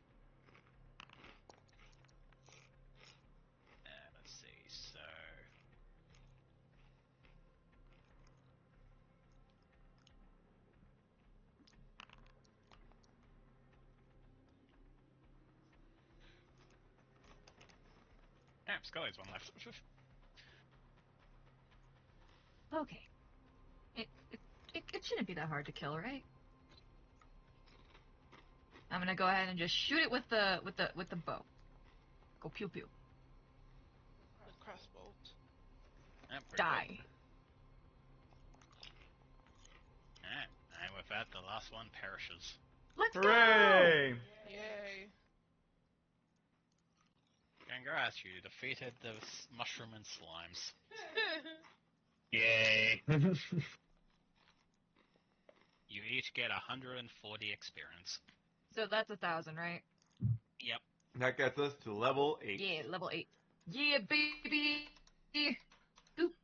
Let's see, so... Damn, Scully's one left. Okay. It shouldn't be that hard to kill, right? I'm gonna go ahead and just shoot it with the bow. Go pew pew. The crossbolt. Yeah, pretty Die. Cool. Alright, and with that, the last one perishes. Let's Hooray! Yay. Congrats, you defeated the mushroom and slimes. yay. You each get 140 experience. go. So that's 1,000, right? Yep. That gets us to level 8. Yeah, level 8. Yeah, baby. Oop,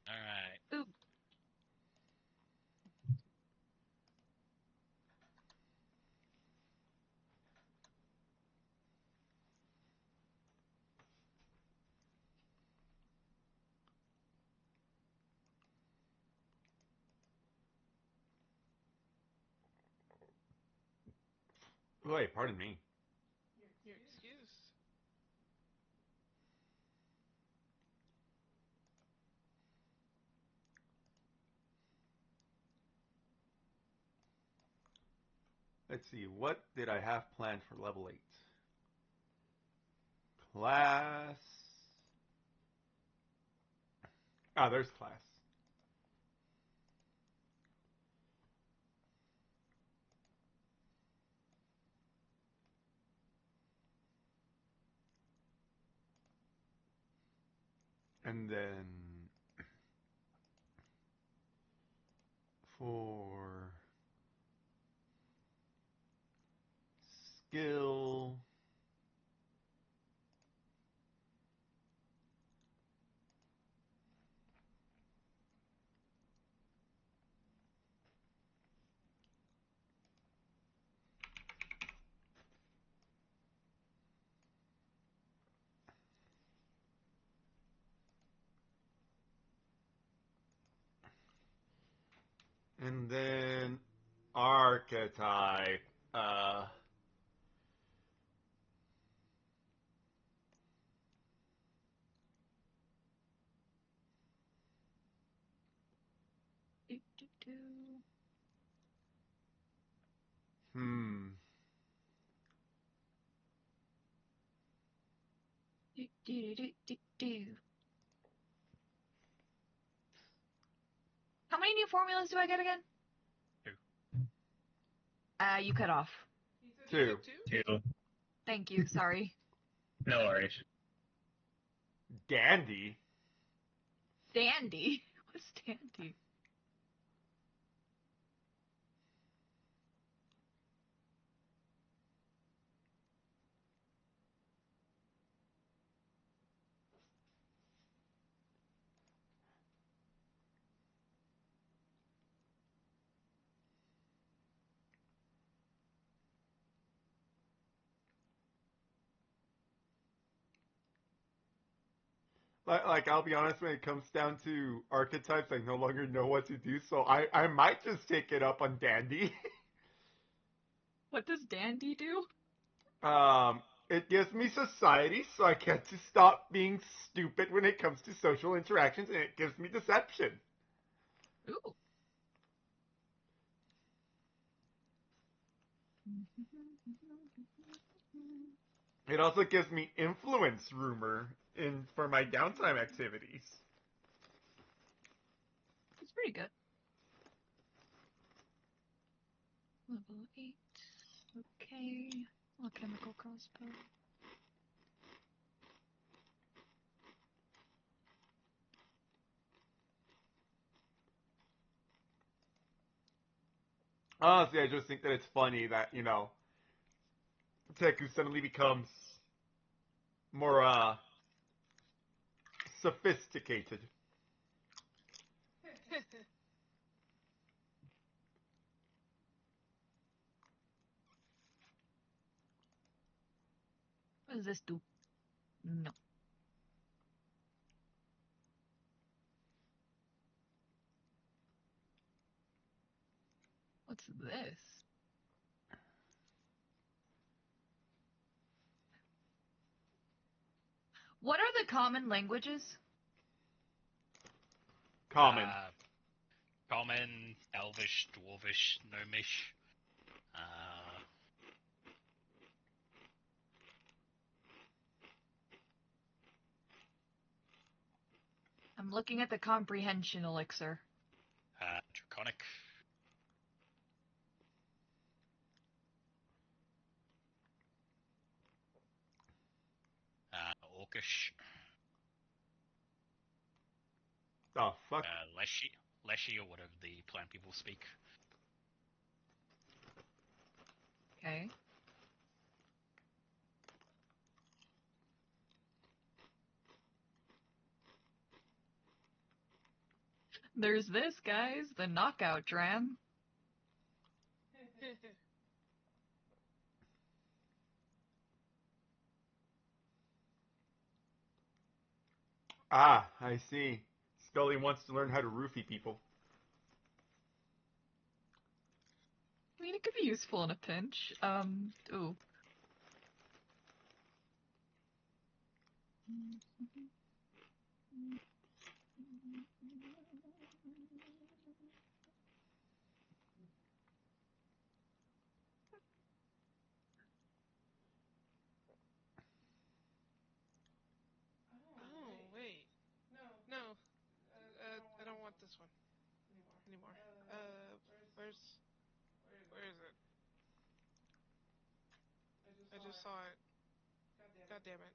Alright. oop. Wait, pardon me. You're excused. Let's see, what did I have planned for level 8? Class. Ah, there's class. And then for skill. And then archetype. Do, do, do. Hmm. Do, do, do, do, do. How many new formulas do I get again? 2. You cut off. You 2. said 2? Two. Thank you, sorry. No worries. Dandy. Dandy? What's dandy? Like, I'll be honest, when it comes down to archetypes, I no longer know what to do, so I might just take it up on Dandy. What does dandy do? It gives me society, so I get to stop being stupid when it comes to social interactions, and it gives me deception. Ooh. It also gives me influence rumor for my downtime activities. It's pretty good. Level 8. Okay. Alchemical crossbow. Honestly, I just think that it's funny that, Teku suddenly becomes more, sophisticated. What does this do? No. What's this? What are the common languages? Common. Common, Elvish, Dwarvish, Gnomish. I'm looking at the comprehension elixir. Draconic. Orcish. The fuck? Leshy, or whatever the plant people speak. Okay. There's this, guys, the knockout dram. Ah, I see. Scully wants to learn how to roofie people. I mean, it could be useful in a pinch. Ooh. Oh, wait. No. I don't want this one anymore. Where is it? I just saw it. God damn it.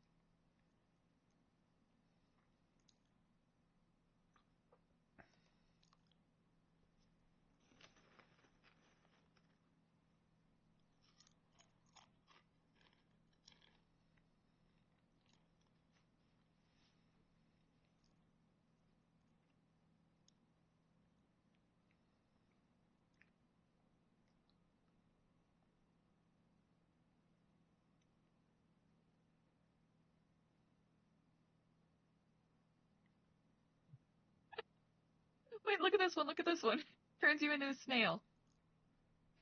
Wait, look at this one, look at this one. Turns you into a snail.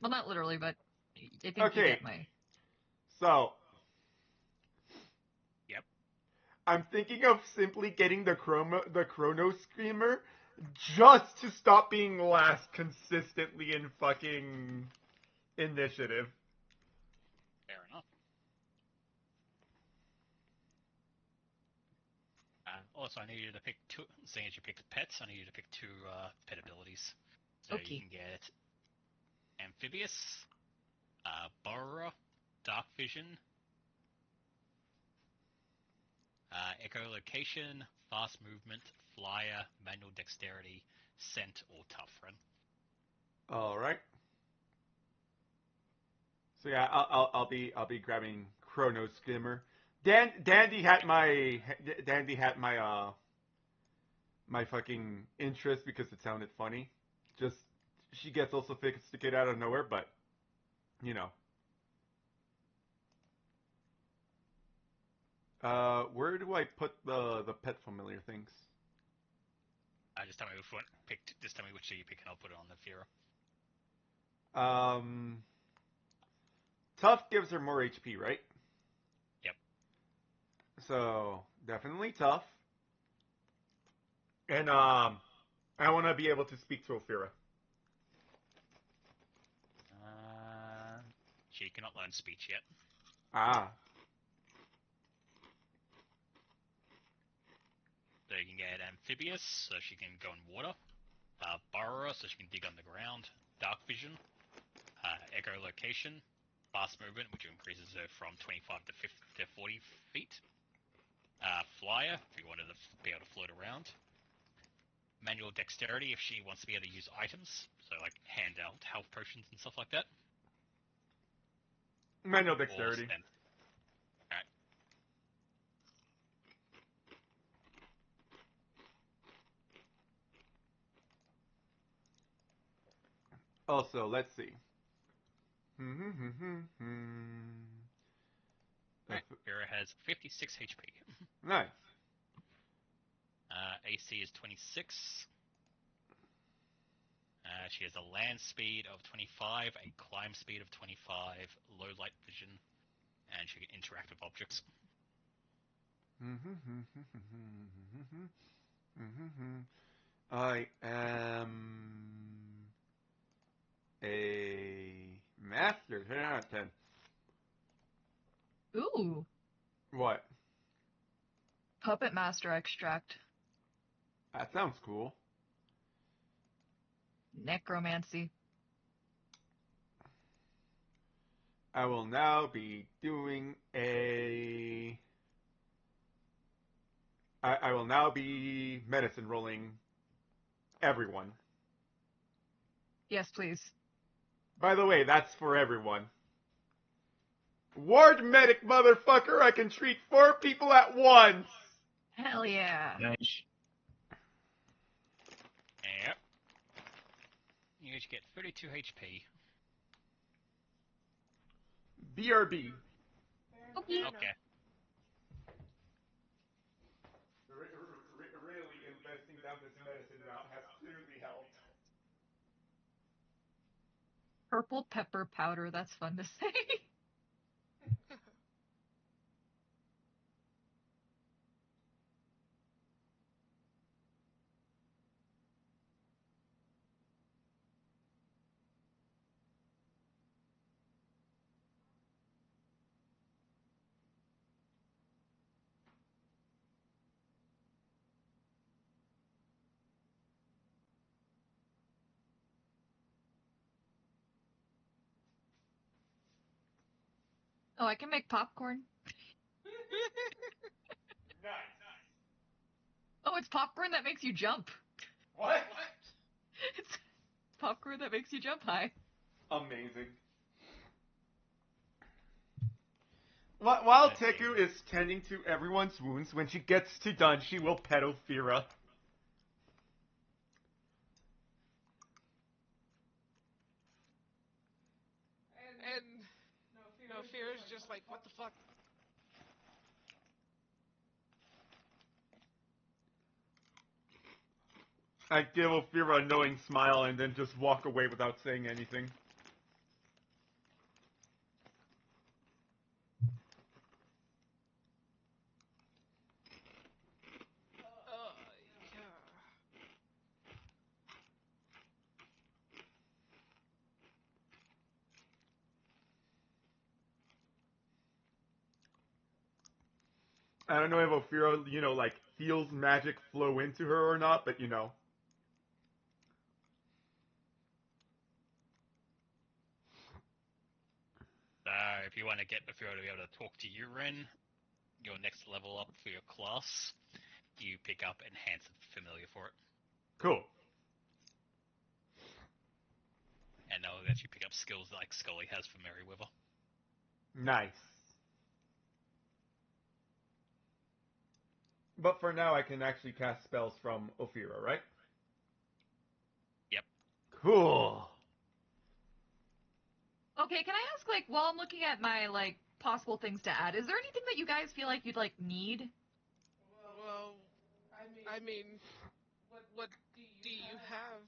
Well, not literally, but I think you Okay, get my... so Yep. I'm thinking of simply getting the Chrono Screamer just to stop being last consistently in fucking initiative. Fair enough. Also, I need you to pick two. Seeing as you picked pets, I need you to pick two pet abilities. So Okay. you can get Amphibious, Borrower, Dark Vision, Echolocation, Fast Movement, Flyer, Manual Dexterity, Scent, or Tough Run. All right. So yeah, I'll be grabbing Chrono Skimmer. Dandy had my my fucking interest because it sounded funny. Just she gets all sophisticated out of nowhere, but you know. Where do I put the pet familiar things? Just tell me which one. Just tell me which two you pick, and I'll put it on the Fira. Tough gives her more HP, right? Yep. So definitely tough. And I want to be able to speak to Ophira. She cannot learn speech yet. Ah. So you can get Amphibious, so she can go in water. Burrower, so she can dig underground. Dark Vision. Echolocation. Fast Movement, which increases her from 25 to 50 to 40 feet. Flyer, if you wanted to be able to float around. manual dexterity if she wants to be able to use items, so like hand out health potions and stuff like that. Manual Or dexterity. stand. Alright. Also, let's see. Alright. Vera has 56 HP. Nice. AC is 26. She has a land speed of 25, a climb speed of 25, low light vision, and she can interact with objects. I am a master. 10 out of 10. Ooh. What? Puppet Master Extract. That sounds cool. Necromancy. I will now be doing a... I will now be medicine rolling everyone. Yes, please. By the way, that's for everyone. Ward medic, motherfucker! I can treat 4 people at once! Hell yeah. Nice. Yep. You each get 32 HP. BRB. Okay. Okay. Really investing down this medicine route has clearly helped. Purple pepper powder. That's fun to say. Oh, I can make popcorn. Nice. Oh, it's popcorn that makes you jump. What? It's popcorn that makes you jump high. Amazing. While Teku is tending to everyone's wounds, when she gets to done, she will pet Ophira. And Fear is just like, what the fuck? I give Ophira a knowing smile and then just walk away without saying anything. Yeah. I don't know if Ophira, like, feels magic flow into her or not, but So if you want to get Ophira to be able to talk to you, Ren, your next level up for your class, you pick up Enhanced Familiar for it. Cool. And that'll let you pick up skills like Scully has for Merryweather. Nice. But for now, I can actually cast spells from Ophira, right? Yep. Cool. Okay, can I ask, like, while I'm looking at my, like, possible things to add, is there anything that you guys feel like you'd, like, need? Well, I mean, what do you have?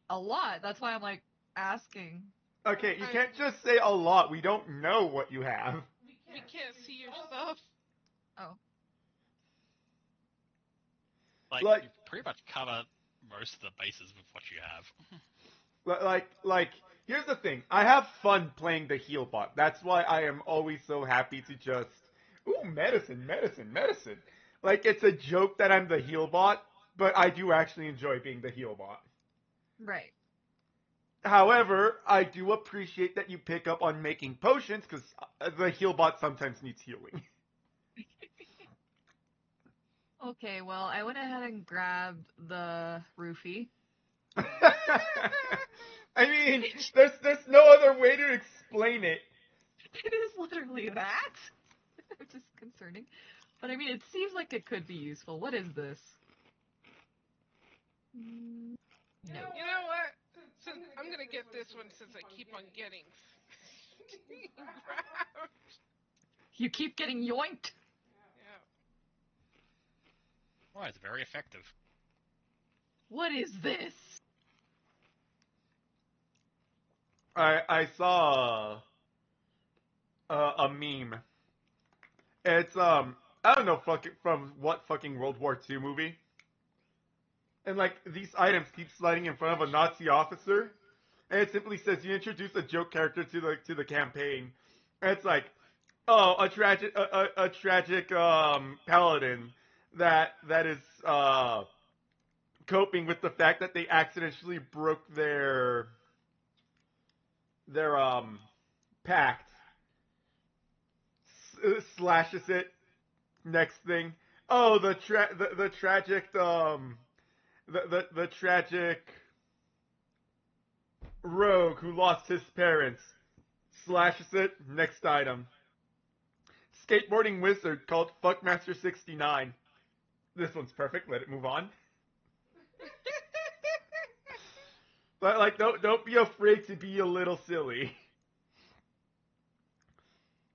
A lot. That's why I'm, like, asking. Okay, you can't just say a lot. We don't know what you have. We can't see your stuff. Oh. Like, you pretty much cover most of the bases with what you have. Like, here's the thing. I have fun playing the heal bot. That's why I am always so happy to just, ooh, medicine. Like, it's a joke that I'm the heal bot, but I do actually enjoy being the heal bot. Right. However, I do appreciate that you pick up on making potions, because the heal bot sometimes needs healing. Okay, well, I went ahead and grabbed the roofie. I mean, there's no other way to explain it. It is literally that. Which is concerning. But I mean, it seems like it could be useful. What is this? No. You know what? Since I'm gonna get this one since I keep on getting grabbed. You keep getting yoinked. Yeah. Oh, it's very effective. What is this? I saw a meme. It's I don't know from what fucking World War II movie. And like these items keep sliding in front of a Nazi officer, and it simply says you introduce a joke character to the campaign. And it's like, oh, a tragic paladin that is coping with the fact that they accidentally broke their pact. Slashes it. Next thing, oh, the tragic the tragic rogue who lost his parents. Slashes it. Next item. Skateboarding wizard called Fuckmaster69. This one's perfect. Let it move on. But like, don't be afraid to be a little silly.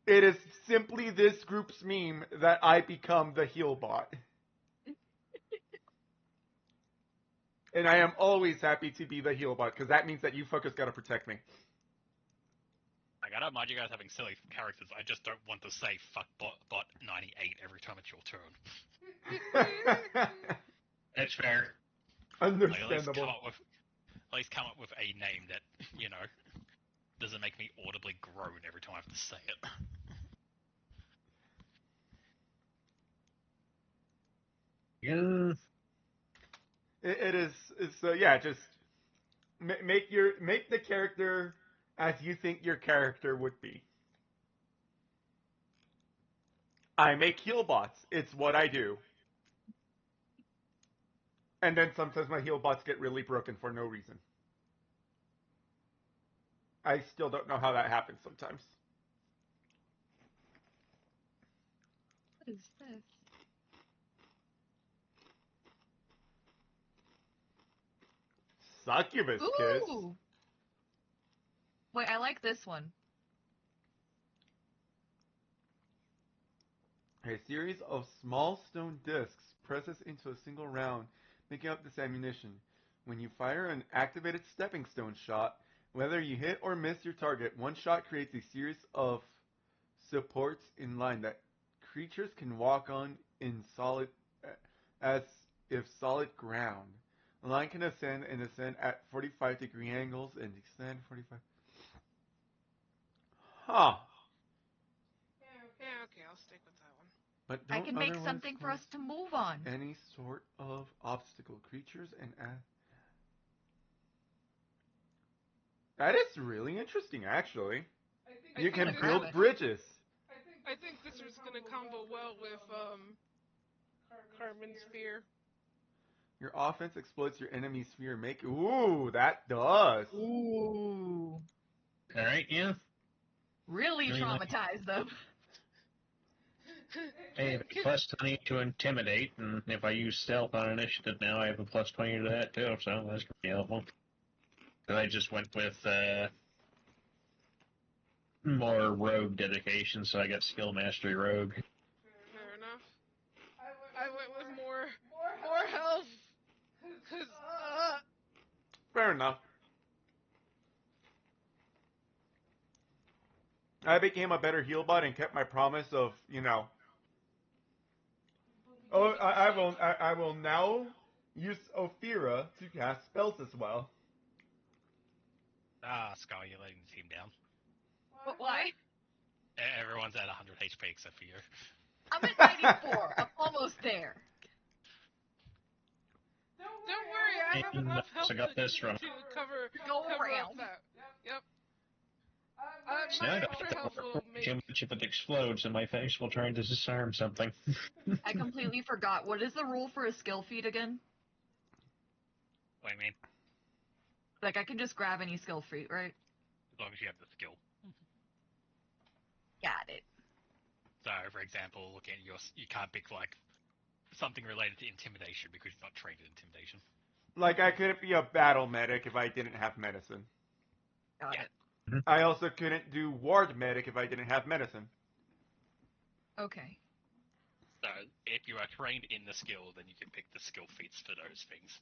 It is simply this group's meme that I become the heal bot. And I am always happy to be the heal bot, because that means that you fuckers gotta protect me. Like, I don't mind you guys having silly characters. I just don't want to say fuck bot 98 every time it's your turn. That's fair. Like, Understandable. at least come up with a name that, you know, doesn't make me audibly groan every time I have to say it. Yeah. It is. So yeah, just make the character as you think your character would be. I make heal bots. It's what I do. And then sometimes my heal bots get really broken for no reason. I still don't know how that happens sometimes. What is this? Succubus kiss. Ooh! Wait, I like this one. A series of small stone discs presses into a single round, making up this ammunition. When you fire an activated stepping stone shot, whether you hit or miss your target, one shot creates a series of supports in line that creatures can walk on in solid, as if solid ground. The line can ascend and ascend at 45-degree angles and descend 45. Huh. Yeah, okay, I'll stick with that one. But I don't can make otherwise something for cause us to move on. any sort of obstacle. Creatures and that is really interesting, actually. You think can this build one- bridges. I think this was gonna combo well with Carbon Sphere. Your offense explodes your enemy sphere. Ooh, that does. Ooh. Alright, yeah. Really Really like- traumatized them. I have a plus 20 to intimidate, and if I use stealth on initiative now, I have a plus 20 to that too, so that's pretty helpful. But I just went with more rogue dedication, so I got skill mastery rogue. Fair enough. I went with more health. Cause Fair enough. I became a better heal bot and kept my promise of, Oh, I will now use Ophira to cast spells as well. Ah, Sky, you're letting the team down. But why? Everyone's at 100 HP except for you. I'm at 94. I'm almost there. don't worry, I have enough health So I got this from to cover Go up around. that. Yep. Now I My don't extra have to health will worry make. too much if it explodes in my face while trying to disarm something. I completely forgot. What is the rule for a skill feat again? What do you mean? Like, I can just grab any skill feat, right? As long as you have the skill. Got it. So, for example, looking at you can't pick like something related to intimidation because you're not trained in intimidation. Like, I couldn't be a battle medic if I didn't have medicine. Got Yeah. it. I also couldn't do ward medic if I didn't have medicine. Okay. So, if you are trained in the skill, then you can pick the skill feats for those things.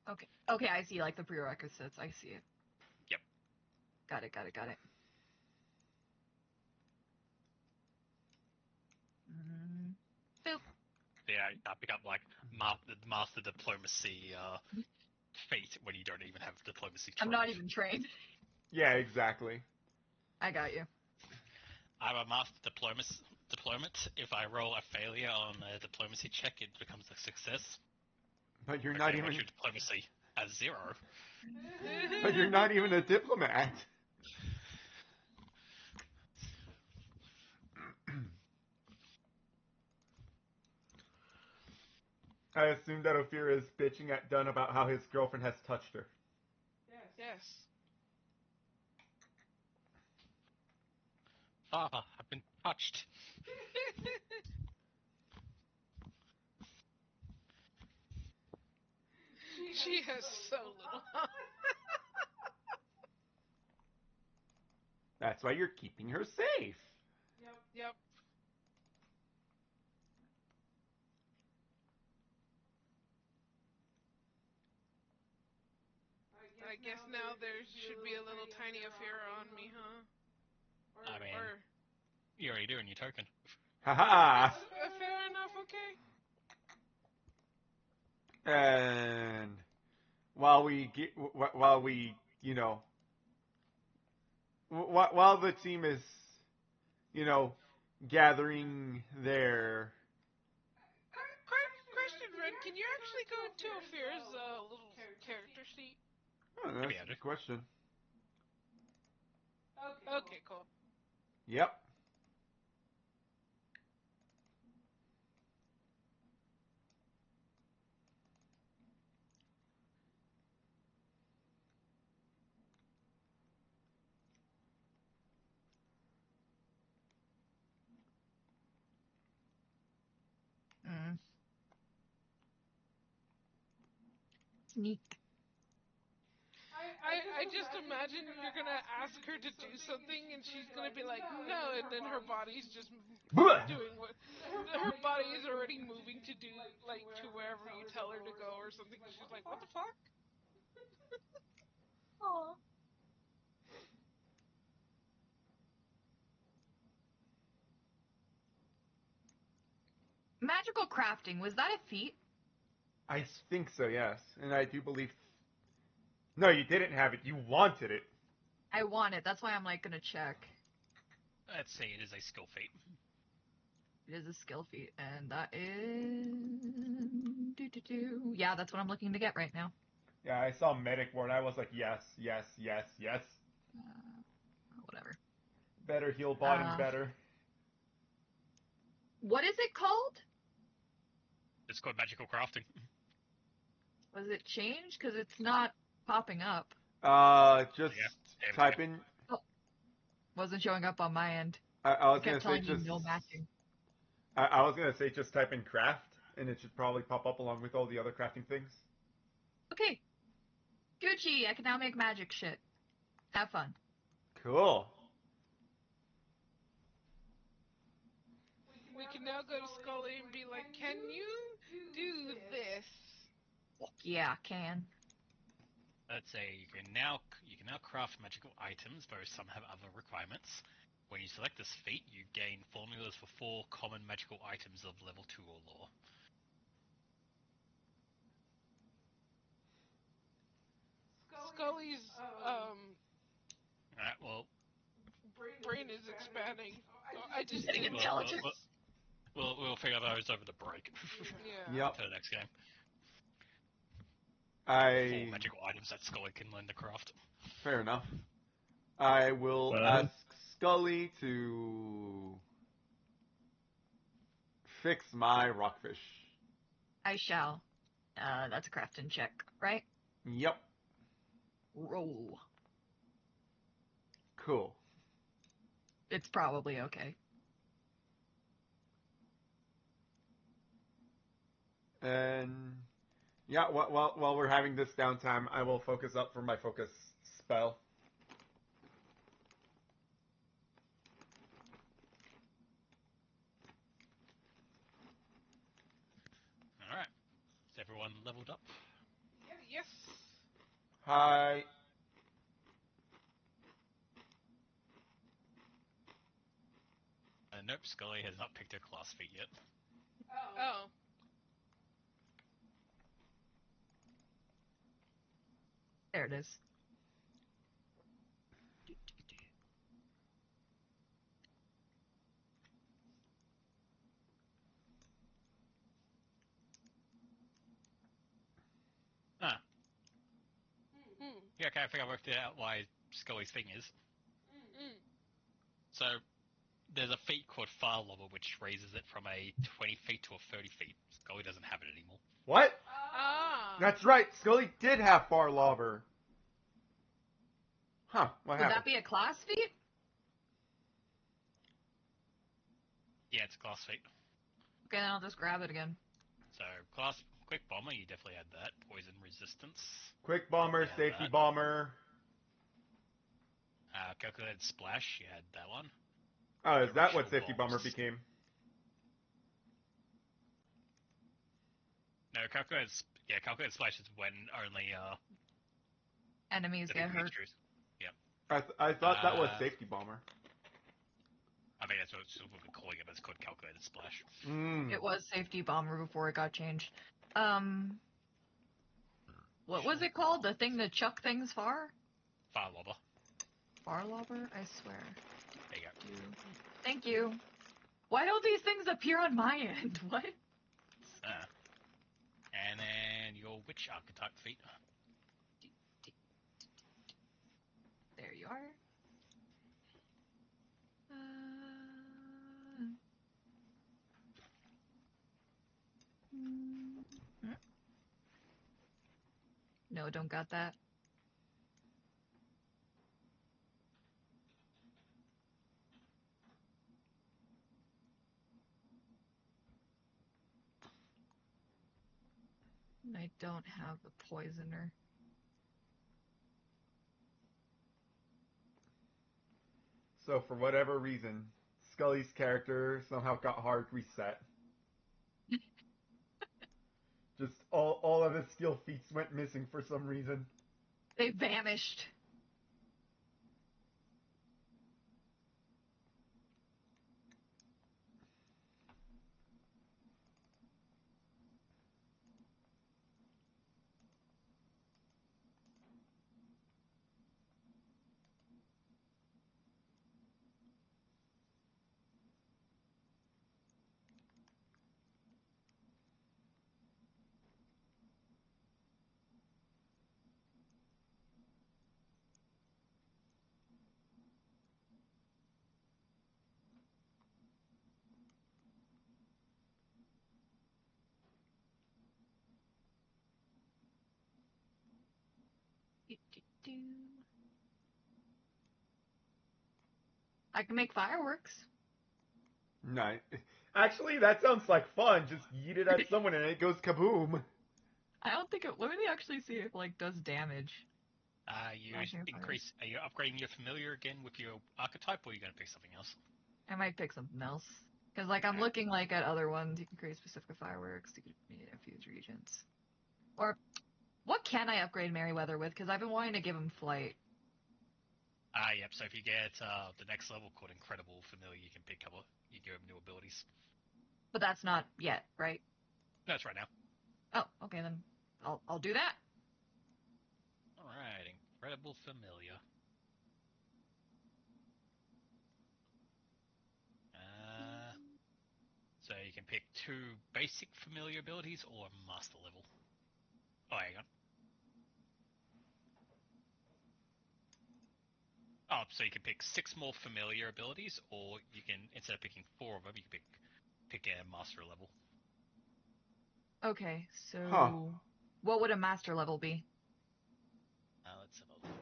Okay. Okay, I see, like, the prerequisites. I see it. Yep. Got it. Boop. Yeah, you can't pick up like master diplomacy feat when you don't even have diplomacy. I'm not even trained. Yeah, exactly. I got you. I'm a master diplomat. If I roll a failure on a diplomacy check, it becomes a success. But you're Okay, not even. what's your diplomacy? A 0. But you're not even a diplomat. I assume that Ophir is bitching at Dunn about how his girlfriend has touched her. Yes. Father, I've been touched. She has so little. That's why you're keeping her safe. Yep. I guess now there should be a little tiny affair on me, huh? I mean, Or you already doing your token. Haha. fair enough, okay. And while we you know, while the team is, you know, gathering their. Question, Red. Can you actually go into Ophir's little character sheet? Oh, that's Yeah, a good question. Okay, cool. Yep. Sneak. I just imagine you're gonna ask her to do something and she's gonna be like, no, and then her body's just doing what her body is already moving to do, like to wherever you tell her to go or something. She's like, what the fuck? Aww. Magical crafting, was that a feat? I think so, yes. And I do believe. No, you didn't have it. You wanted it. I want it. That's why I'm like gonna check. Let's say it is a skill feat. It is a skill feat, and that is. Yeah, that's what I'm looking to get right now. Yeah, I saw medic ward. I was like, yes. Whatever. Better heal botting, better. What is it called? It's called magical crafting. Was it changed? Because it's not popping up. Just Yeah, type in. Oh, wasn't showing up on my end. I was It gonna kept say telling me just. no matching. I was gonna say just type in craft, and it should probably pop up along with all the other crafting things. Okay. Gucci, I can now make magic shit. Have fun. Cool. We can now go to Scully and be like, can you do this? Yeah, can. Let's say you can now craft magical items, though some have other requirements. When you select this feat, you gain formulas for 4 common magical items of level 2 or lower. Scully's Alright, well, brain is expanding. I just Getting didn't. intelligence. we'll figure those over the break. Yeah. Yep. For the next game. 4 I. magical items that Scully can learn to craft. Fair enough. I will Uh-huh. ask Scully to fix my rockfish. I shall. That's a crafting check, right? Yep. Roll. Cool. It's probably okay. And yeah, while we're having this downtime, I will focus up for my focus spell. All right. Is everyone leveled up? Yes. Hi. Nope, Scully has not picked her class feat yet. Oh. There it is. Ah, Hmm. yeah, okay, I think I worked out why Scully's thing is. Mm. So, there's a feat called Fire Lobber, which raises it from a 20 feet to a 30 feet. Scully doesn't have it anymore. What? Ah. That's right. Scully did have far lobber. Huh? What Would happened? that be a class feat? Yeah, it's a class feat. Okay, then I'll just grab it again. So, class Quick Bomber, you definitely had that. Poison Resistance. Quick bomber, Yeah, safety that. bomber. Calculated Splash, you had that one. Oh, is that what Directional safety bomber Bombs. became? No, Calculated Splash is when only Enemies the get big hurt. creatures. Yep. I thought that was safety bomber. I mean, that's what we've been calling it, but it's called Calculated Splash. It was safety bomber before it got changed. What was it called? The thing to chuck things far? Fire Lobber. Far lobber? I swear. There you go. Thank you. Why don't these things appear on my end? What? And then your Witch Archetype feat. There you are. No, don't got that. I don't have the poisoner. So for whatever reason, Scully's character somehow got hard reset. Just all of his skill feats went missing for some reason. They vanished. I can make fireworks. Nice. Actually, that sounds like fun. Just yeet it at someone and it goes kaboom. I don't think it. Let me actually see if like does damage. Are you upgrading your familiar again with your archetype, or are you going to pick something else? I might pick something else. Because like I'm looking like at other ones. You can create specific fireworks. You can infuse regents. Or what can I upgrade Merryweather with? Because I've been wanting to give him flight. Yep, so if you get the next level called Incredible Familiar, you can pick up, you give him new abilities. But that's not yet, right? No, it's right now. Oh, okay then. I'll do that. Alright, Incredible Familiar. So you can pick 2 basic familiar abilities or master level. Oh, hang on. Oh, So you can pick 6 more familiar abilities, or you can, instead of picking 4 of them, you can pick a master level. Okay, so Huh. what would a master level be? Let's have a look.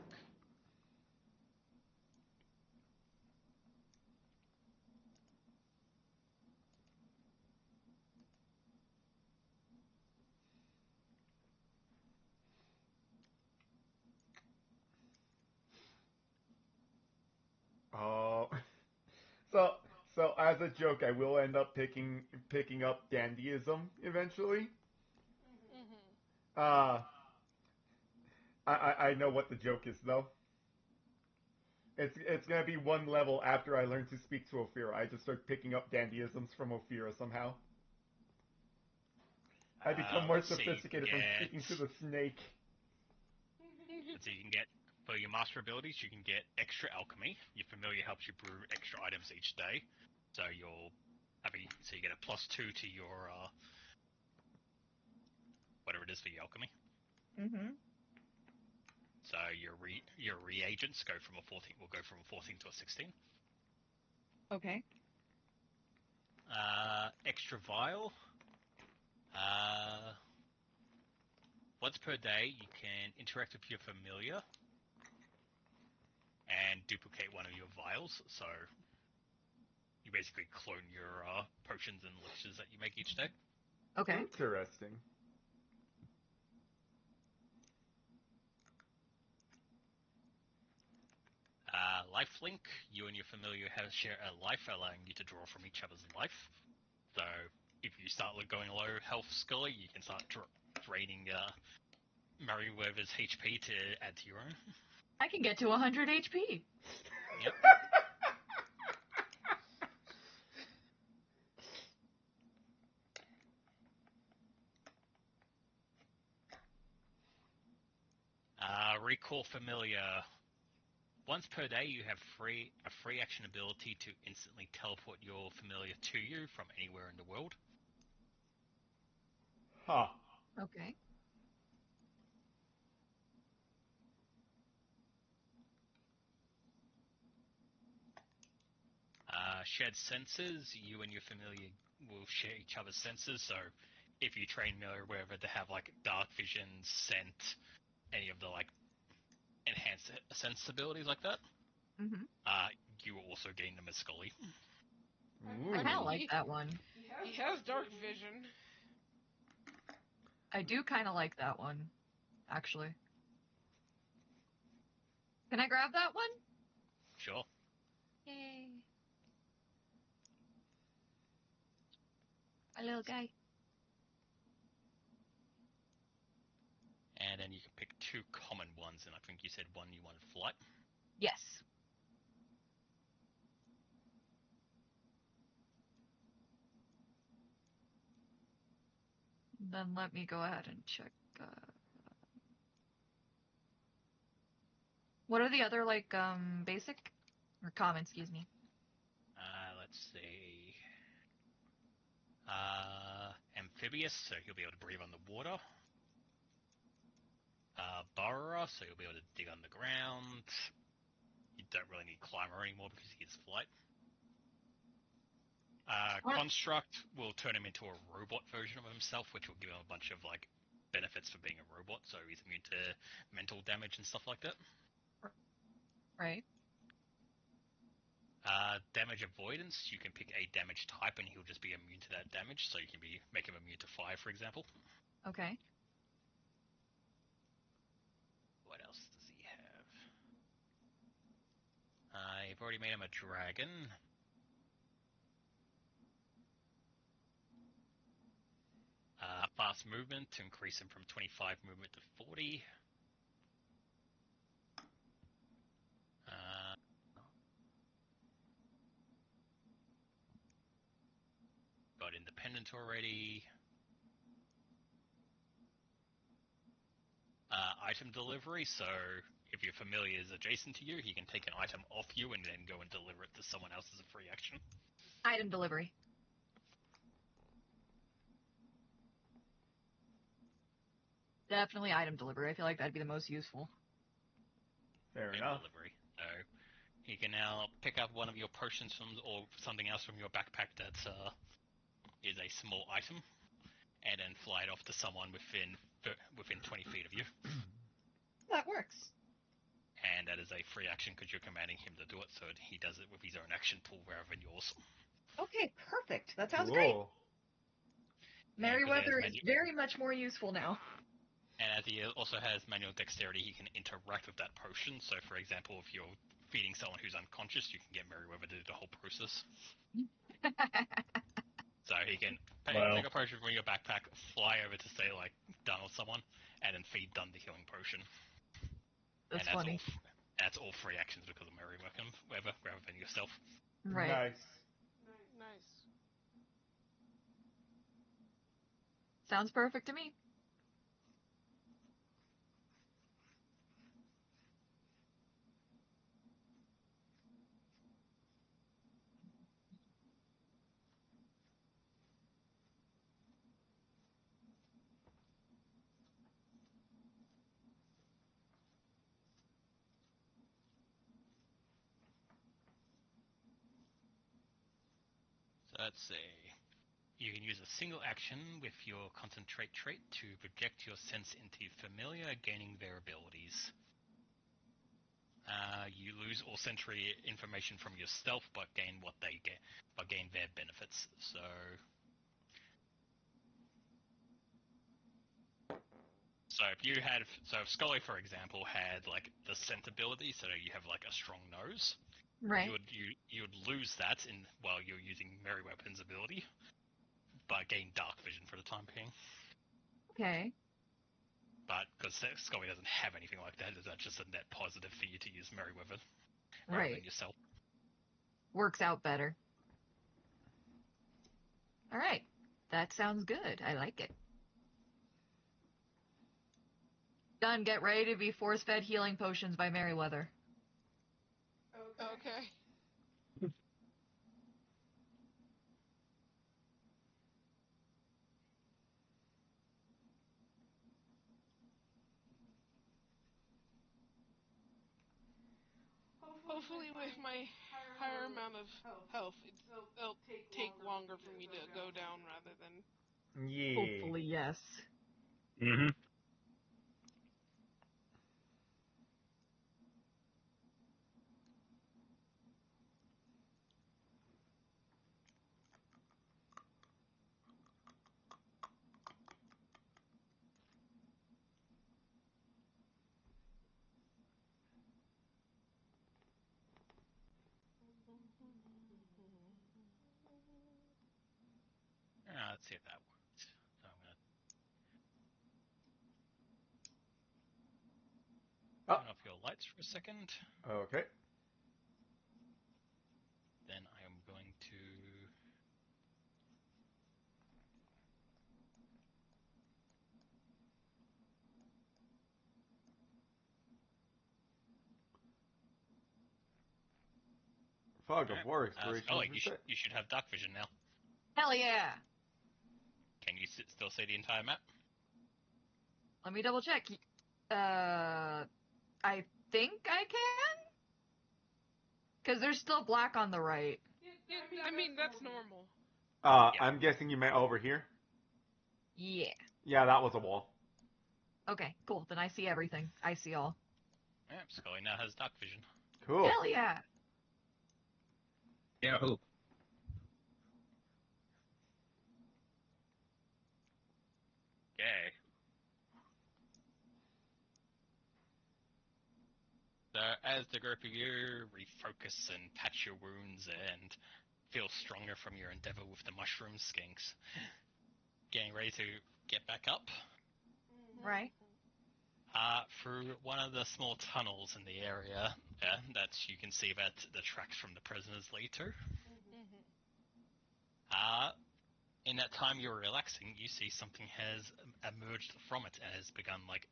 Oh. So as a joke, I will end up picking up dandyism eventually. Mhm. Uh, I know what the joke is though. It's gonna be one level after I learn to speak to Ophira. I just start picking up dandyisms from Ophira somehow. I become more Let's see. You can sophisticated from speaking to the snake. let's see. You can get, for your master abilities, you can get extra alchemy. Your familiar helps you brew extra items each day, so so you get a +2 to your whatever it is for your alchemy. Mm-hmm. So your reagents go from a 14 will go from a 14 to a 16. Okay. Extra vial. Once per day, you can interact with your familiar and duplicate one of your vials. So you basically clone your potions and elixirs that you make each day. Okay. Interesting. Lifelink. You and your familiar share a life, allowing you to draw from each other's life. So if you start going low health Scully, you can start draining Merryweather's HP to add to your own. I can get to 100 HP. Yep. Recall familiar. Once per day, you have a free action ability to instantly teleport your familiar to you from anywhere in the world. Huh. Okay. Shared senses. You and your familiar will share each other's senses. So if you train Merryweather to have like dark vision, scent, any of the like enhanced sense abilities like that, Mm-hmm. you will also gain them as Scully. I kind Ooh. of like that one. He has dark vision. I do kind of like that one, actually. Can I grab that one? Sure. Yay. A little guy. And then you can pick 2 common ones, and I think you said one you wanted flight. Yes. Then let me go ahead and check. What are the other, like, basic? Or common, excuse me. Let's see. Amphibious, so you'll be able to breathe underwater. Burrower, so you'll be able to dig underground. You don't really need Climber anymore because he gets flight. Construct will turn him into a robot version of himself, which will give him a bunch of like benefits for being a robot. So he's immune to mental damage and stuff like that. Right. Damage avoidance, you can pick a damage type and he'll just be immune to that damage. So you can make him immune to fire, for example. Okay. What else does he have? You've already made him a dragon. Fast movement to increase him from 25 movement to 40. Got independent already. Item delivery, so if your familiar is adjacent to you, he can take an item off you and then go and deliver it to someone else as a free action. Item delivery. Definitely item delivery. I feel like that'd be the most useful. Fair Item enough. delivery. So You can now pick up one of your potions or something else from your backpack that is a small item, and then fly it off to someone within 20 feet of you. That works. And that is a free action because you're commanding him to do it, so he does it with his own action pool rather than yours. Okay, perfect. That sounds great. Cool. Merryweather is very much more useful now. And as he also has manual dexterity, he can interact with that potion. So, for example, if you're feeding someone who's unconscious, you can get Merryweather to do the whole process. So he can take a potion from your backpack, fly over to, say, like, Dunn or someone, and then feed Dunn the healing potion. That's funny. That's all free actions because of Merryweather rather than yourself. Right. Nice. Nice. Sounds perfect to me. So let's see. You can use a single action with your concentrate trait to project your sense into familiar, gaining their abilities. You lose all sensory information from your stealth, but gain what they get, but gain their benefits. So if Scully, for example, had like the scent ability, so you have like a strong nose, Right. you would lose that while you're using Merryweapons ability, but gain dark vision for the time being. Okay. But because Scully doesn't have anything like that, is that just a net positive for you to use Merryweather rather than yourself? Works out better. All right. That sounds good. I like it. Done. Get ready to be force-fed healing potions by Merryweather. Okay. Hopefully, with my higher amount of health, it'll take longer for me to go down rather than. Yeah. Hopefully, yes. Mm-hmm. Let's see if that worked. So I'm gonna turn off your lights for a second. Okay. Then I am going to Fog of War Exploration. Scully, you should have dark vision now. Hell yeah. Can you still see the entire map? Let me double check. I think I can? Because there's still black on the right. Yeah, I mean, that's normal. I'm guessing you meant over here? Yeah. Yeah, that was a wall. Okay, cool. Then I see everything. I see all. Yeah, Scully now has dark vision. Cool. Hell yeah. Yahoo. Yay. So as the group of you refocus and patch your wounds and feel stronger from your endeavor with the mushroom skinks, getting ready to get back up. Right. Through one of the small tunnels in the area that you can see that the tracks from the prisoners lead to. In that time you're relaxing, you see something has emerged from it and has begun like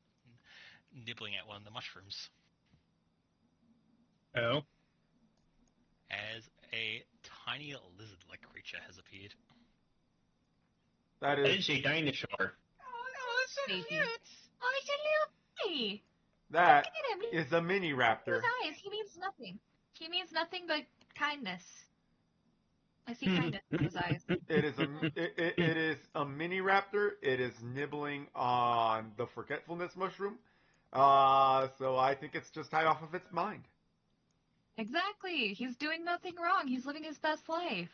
nibbling at one of the mushrooms. Oh. As a tiny lizard-like creature has appeared. That That is is a dinosaur. Oh, that's so Baby. cute. Oh, he's a little baby. that Look at him. is a mini His raptor. eyes. He means nothing. He means nothing but kindness. I see kindness in his eyes. It is a mini raptor. It is nibbling on the forgetfulness mushroom. So I think it's just high off of its mind. Exactly. He's doing nothing wrong. He's living his best life.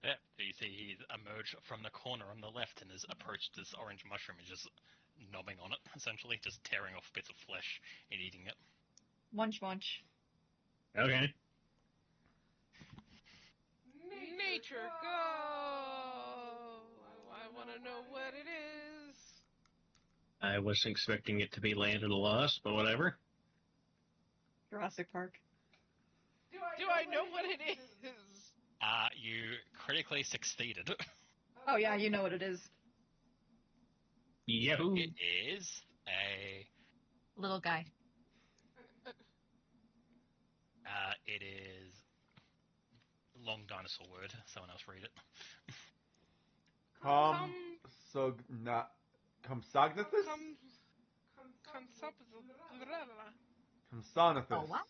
Yeah, so you see he's emerged from the corner on the left and has approached this orange mushroom and just nobbing on it, essentially, just tearing off bits of flesh and eating it. Munch, munch. Okay. Nature, go! I want to know what it is. I was expecting it to be Land of the Lost, but whatever. Jurassic Park. Do I know what it is? You critically succeeded. Oh yeah, you know what it is. Yahoo! It is a... Little guy. It is... long dinosaur word. Someone else read it. Compsognathus? Compsognathus. Oh, what?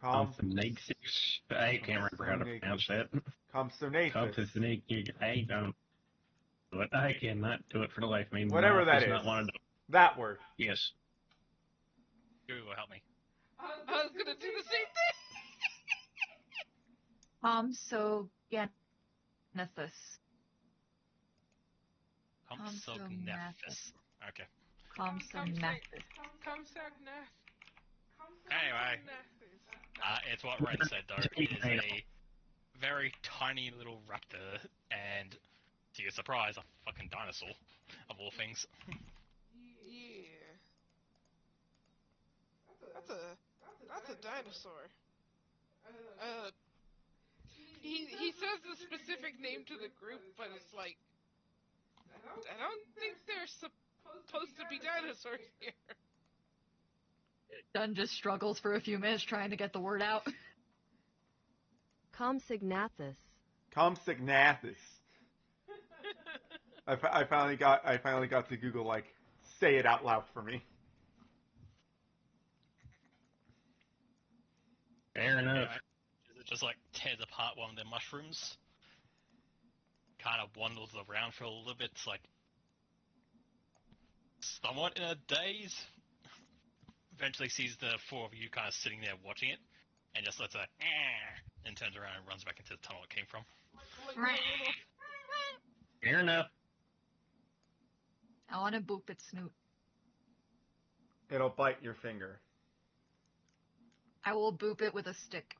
Compsognathus. I can't remember how to pronounce that. Compsognathus. Compsognathus. I don't. But I cannot do it for the life of me. Whatever that does is. not want to do. That word. Yes. Google, help me. I was gonna do the same thing. Compsognathus. Compsognathus. Okay. Compsognathus. Anyway, it's what Ren said though. It is a very tiny little raptor, and to your surprise, a fucking dinosaur, of all things. Yeah. That's a dinosaur. He says the specific name to the group, but it's like I don't think there's supposed to be dinosaurs here. Dunn just struggles for a few minutes trying to get the word out. Compsognathus. Compsognathus. I finally got to Google, like, say it out loud for me. Fair enough. It just like tears apart one of their mushrooms. Kind of wanders around for a little bit, like somewhat in a daze. Eventually sees the four of you kind of sitting there watching it, and just lets a and turns around and runs back into the tunnel it came from. Fair enough. I want to boop its snoot. It'll bite your finger. I will boop it with a stick.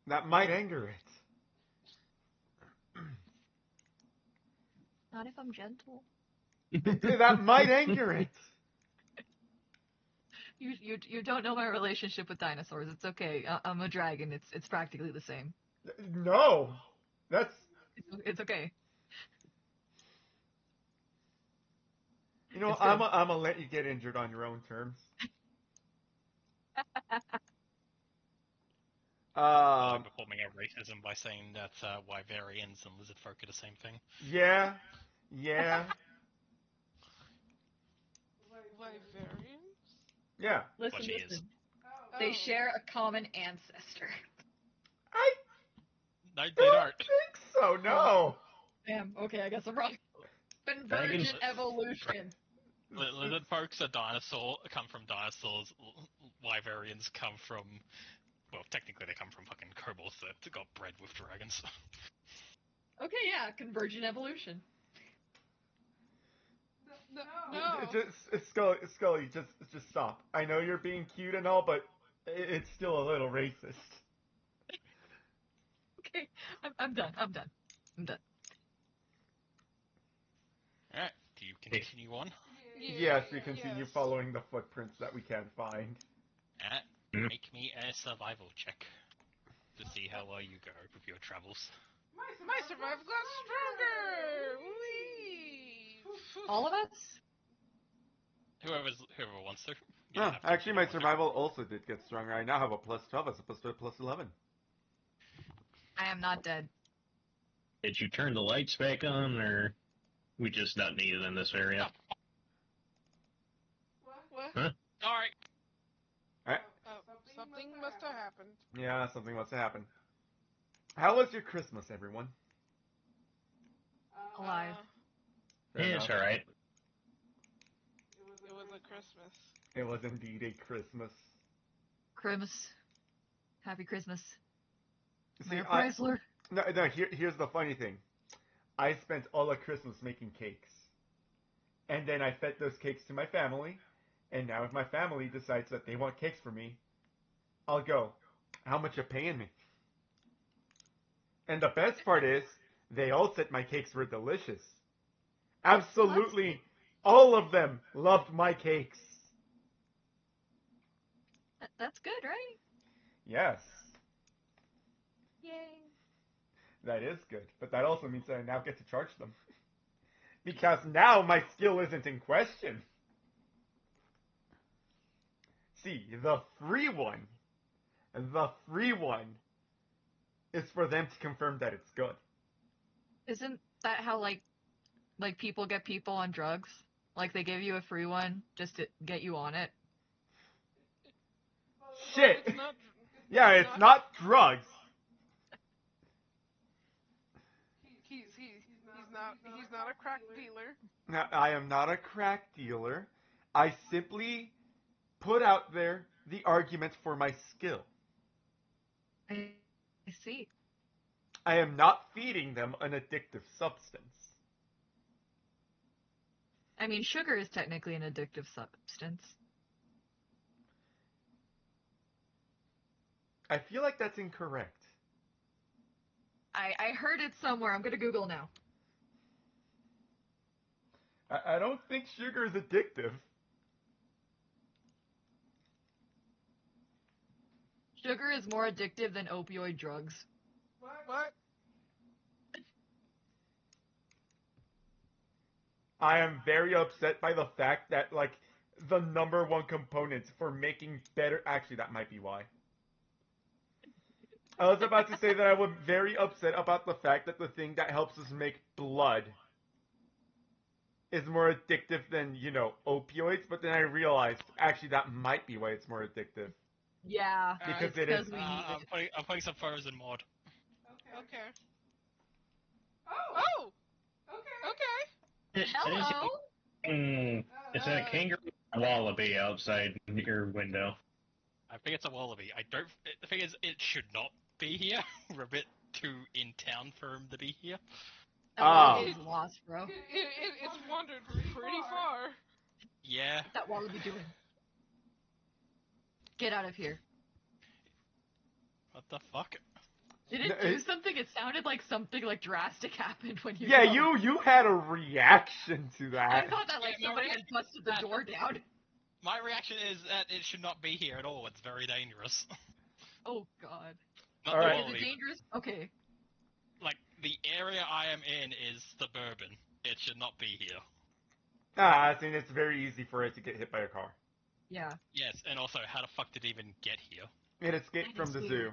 That might anger it. Not if I'm gentle. That might anger it. You don't know my relationship with dinosaurs. It's okay. I'm a dragon. It's practically the same. No, that's. It's okay. You know, I'm gonna let you get injured on your own terms. Performing a racism by saying that Wyverians and lizard folk are the same thing. Yeah. Wyverians? Yeah. What she is. They share a common ancestor. No, they don't don't. think so. No. Damn. Okay, I guess I'm wrong. Convergent evolution. Lizard folks come from dinosaurs. Wyverians come from, well, technically they come from fucking kobolds that got bred with dragons. Okay, yeah, convergent evolution. No. Scully, just stop. I know you're being cute and all, but it's still a little racist. Okay, I'm done. Alright, do you continue on? Yes, we continue following the footprints that we can find. Make me a survival check to see how well you go with your travels. My survival got stronger! Whee! All of us? Whoever wants to. Actually, my survival also did get stronger. I now have a plus 12 as opposed to a plus 11. I am not dead. Did you turn the lights back on, or we just not needed in this area? What? Huh? Oh, Yeah, something must have happened. How was your Christmas, everyone? Alive. Fair Yeah, enough. it's alright. It was a Christmas. It was indeed a Christmas. Christmas. Happy Christmas. See, Mayor Chrysler. no, here's the funny thing. I spent all of Christmas making cakes. And then I fed those cakes to my family. And now if my family decides that they want cakes for me, I'll go, how much you paying me? And the best part is, they all said my cakes were delicious. Absolutely all of them loved my cakes. That's good, right? Yes, Yay. that is good. But that also means that I now get to charge them. Because now my skill isn't in question. See, the free one is for them to confirm that it's good. Isn't that how like people get people on drugs? Like they give you a free one just to get you on it. Shit! It's not. Yeah, it's not drugs. He's not a crack dealer. Now, I am not a crack dealer. I simply put out there the argument for my skill. I see. I am not feeding them an addictive substance. I mean, sugar is technically an addictive substance. I feel like that's incorrect. I heard it somewhere. I'm gonna Google now. I don't think sugar is addictive. Sugar is more addictive than opioid drugs. What? I am very upset by the fact that, like, the number one component for making better... Actually, that might be why. I was about to say that I was very upset about the fact that the thing that helps us make blood is more addictive than, opioids, but then I realized, actually, that might be why it's more addictive. Yeah, Because it's it is- because we need it. I'm putting some photos in mod. Okay. Oh. Okay. Hello. It's a kangaroo wallaby outside your window. I think it's a wallaby. The thing is, it should not be here. We're a bit too in town for him to be here. That is lost, bro. It's wandered pretty far. Yeah. What's that wallaby doing? Get out of here. What the fuck? Did it do something? It sounded like something like drastic happened when you. Yeah, yelled. you had a reaction to I that. thought that like Yeah, somebody had busted the door down. My reaction is that it should not be here at all. It's very dangerous. Oh god. Not All the right. Is it wallaby. dangerous? Okay. Like, the area I am in is suburban. It should not be here. I think it's very easy for it to get hit by a car. Yeah. Yes, and also, how the fuck did it even get here? It escaped from the zoo. weird.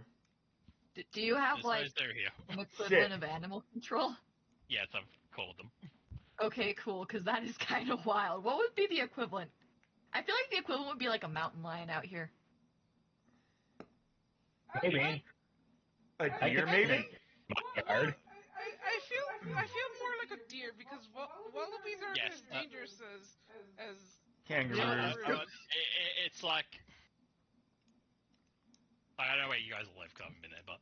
Do you have There's like no zoo here. an equivalent of animal control? Yes, I've called them. Okay, cool, because that is kind of wild. What would be the equivalent? I feel like the equivalent would be like a mountain lion out here. Maybe. A deer, maybe? Yard. I feel more like a deer because wallabies aren't Yes, as dangerous as Kangaroos. It's like... I don't know where you guys live, because I haven't been there, but...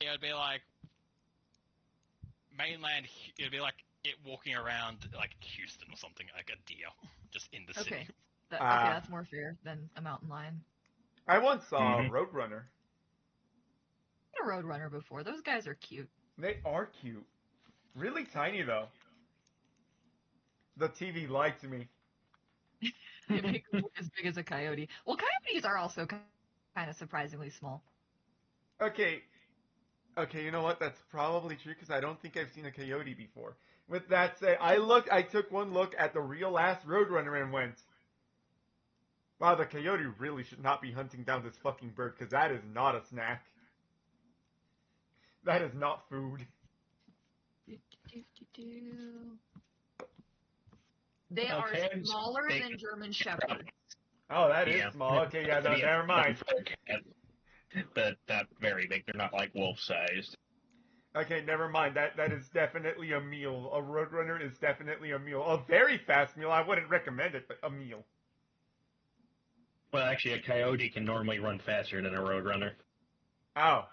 It would be like... Mainland, it would be like it walking around, like, Houston or something, like a deer, just in the city. Okay. Okay, that's more fair than a mountain lion. I once saw a roadrunner. I've seen a roadrunner before. Those guys are cute. They are cute. Really tiny, though. The TV lied to me. They make them look as big as a coyote. Well, coyotes are also kind of surprisingly small. Okay, you know what? That's probably true because I don't think I've seen a coyote before. With that said, I took one look at the real ass roadrunner and went, wow, the coyote really should not be hunting down this fucking bird because that is not a snack. That is not food. They Okay, are smaller they- than German shepherds. Oh, that is Yeah. small. Okay, yeah, no, Yeah, never mind. for a cat, but not very big. They're not like wolf-sized. Okay, never mind. That is definitely a meal. A roadrunner is definitely a meal. A very fast meal. I wouldn't recommend it, but a meal. Well, actually, a coyote can normally run faster than a roadrunner. Oh.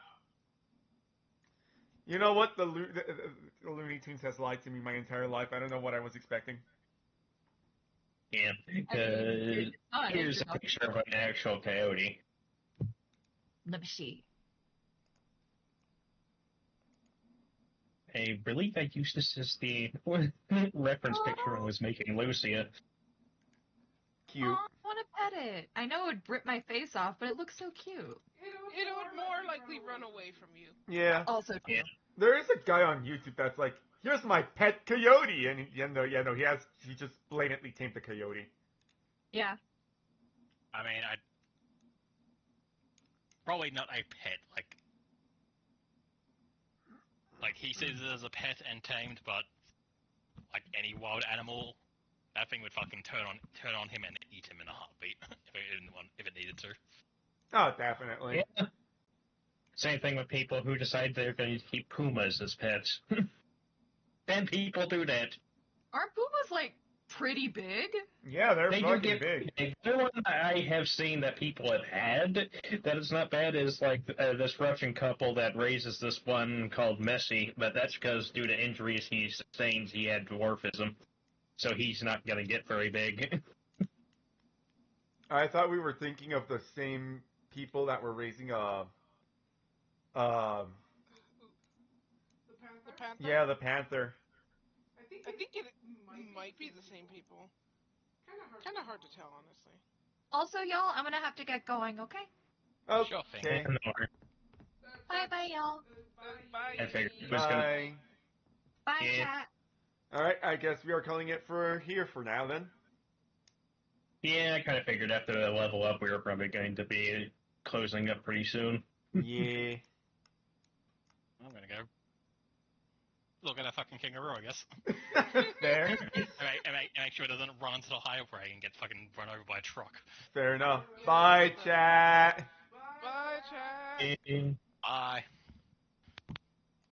You know what? The Looney Tunes has lied to me my entire life. I don't know what I was expecting. Yeah. I mean, it's not an Here's a introduction. picture of an actual coyote. Let me see. I believe I used this as the reference picture when I was making Lucia. Cute. Oh, I want to pet it. I know it would rip my face off, but it looks so cute. It would more likely run away from you. Yeah. Also true. Yeah. There is a guy on YouTube that's like, here's my pet coyote, and he just blatantly tamed the coyote. Yeah. I mean, I probably not a pet. Like he says it as a pet and tamed, but like any wild animal, that thing would fucking turn on him and eat him in a heartbeat if it needed to. Oh, definitely. Yeah. Same thing with people who decide they're going to keep pumas as pets. And people do that. Aren't pumas like pretty big? Yeah, they're They do fucking get big. big. The one I have seen that people have had that is not bad is like this Russian couple that raises this one called Messi, but that's because due to injuries he sustained, he had dwarfism, so he's not going to get very big. I thought we were thinking of the same people that were raising um, The panther? yeah, the panther. I think it might be the same people. Kind of hard to tell, honestly. Also, y'all, I'm gonna have to get going, okay? Sure thing. Okay. Bye bye, y'all. Bye. I figured it was going to. Bye. Bye, Yeah. chat. Alright, I guess we are calling it for here for now then. Yeah, I kind of figured after the level up we were probably going to be closing up pretty soon. Yeah. I'm gonna go look at a fucking kangaroo, I guess. Fair. And make sure it doesn't run onto the highway and get fucking run over by a truck. Fair enough. Bye, chat. Bye, chat. Bye.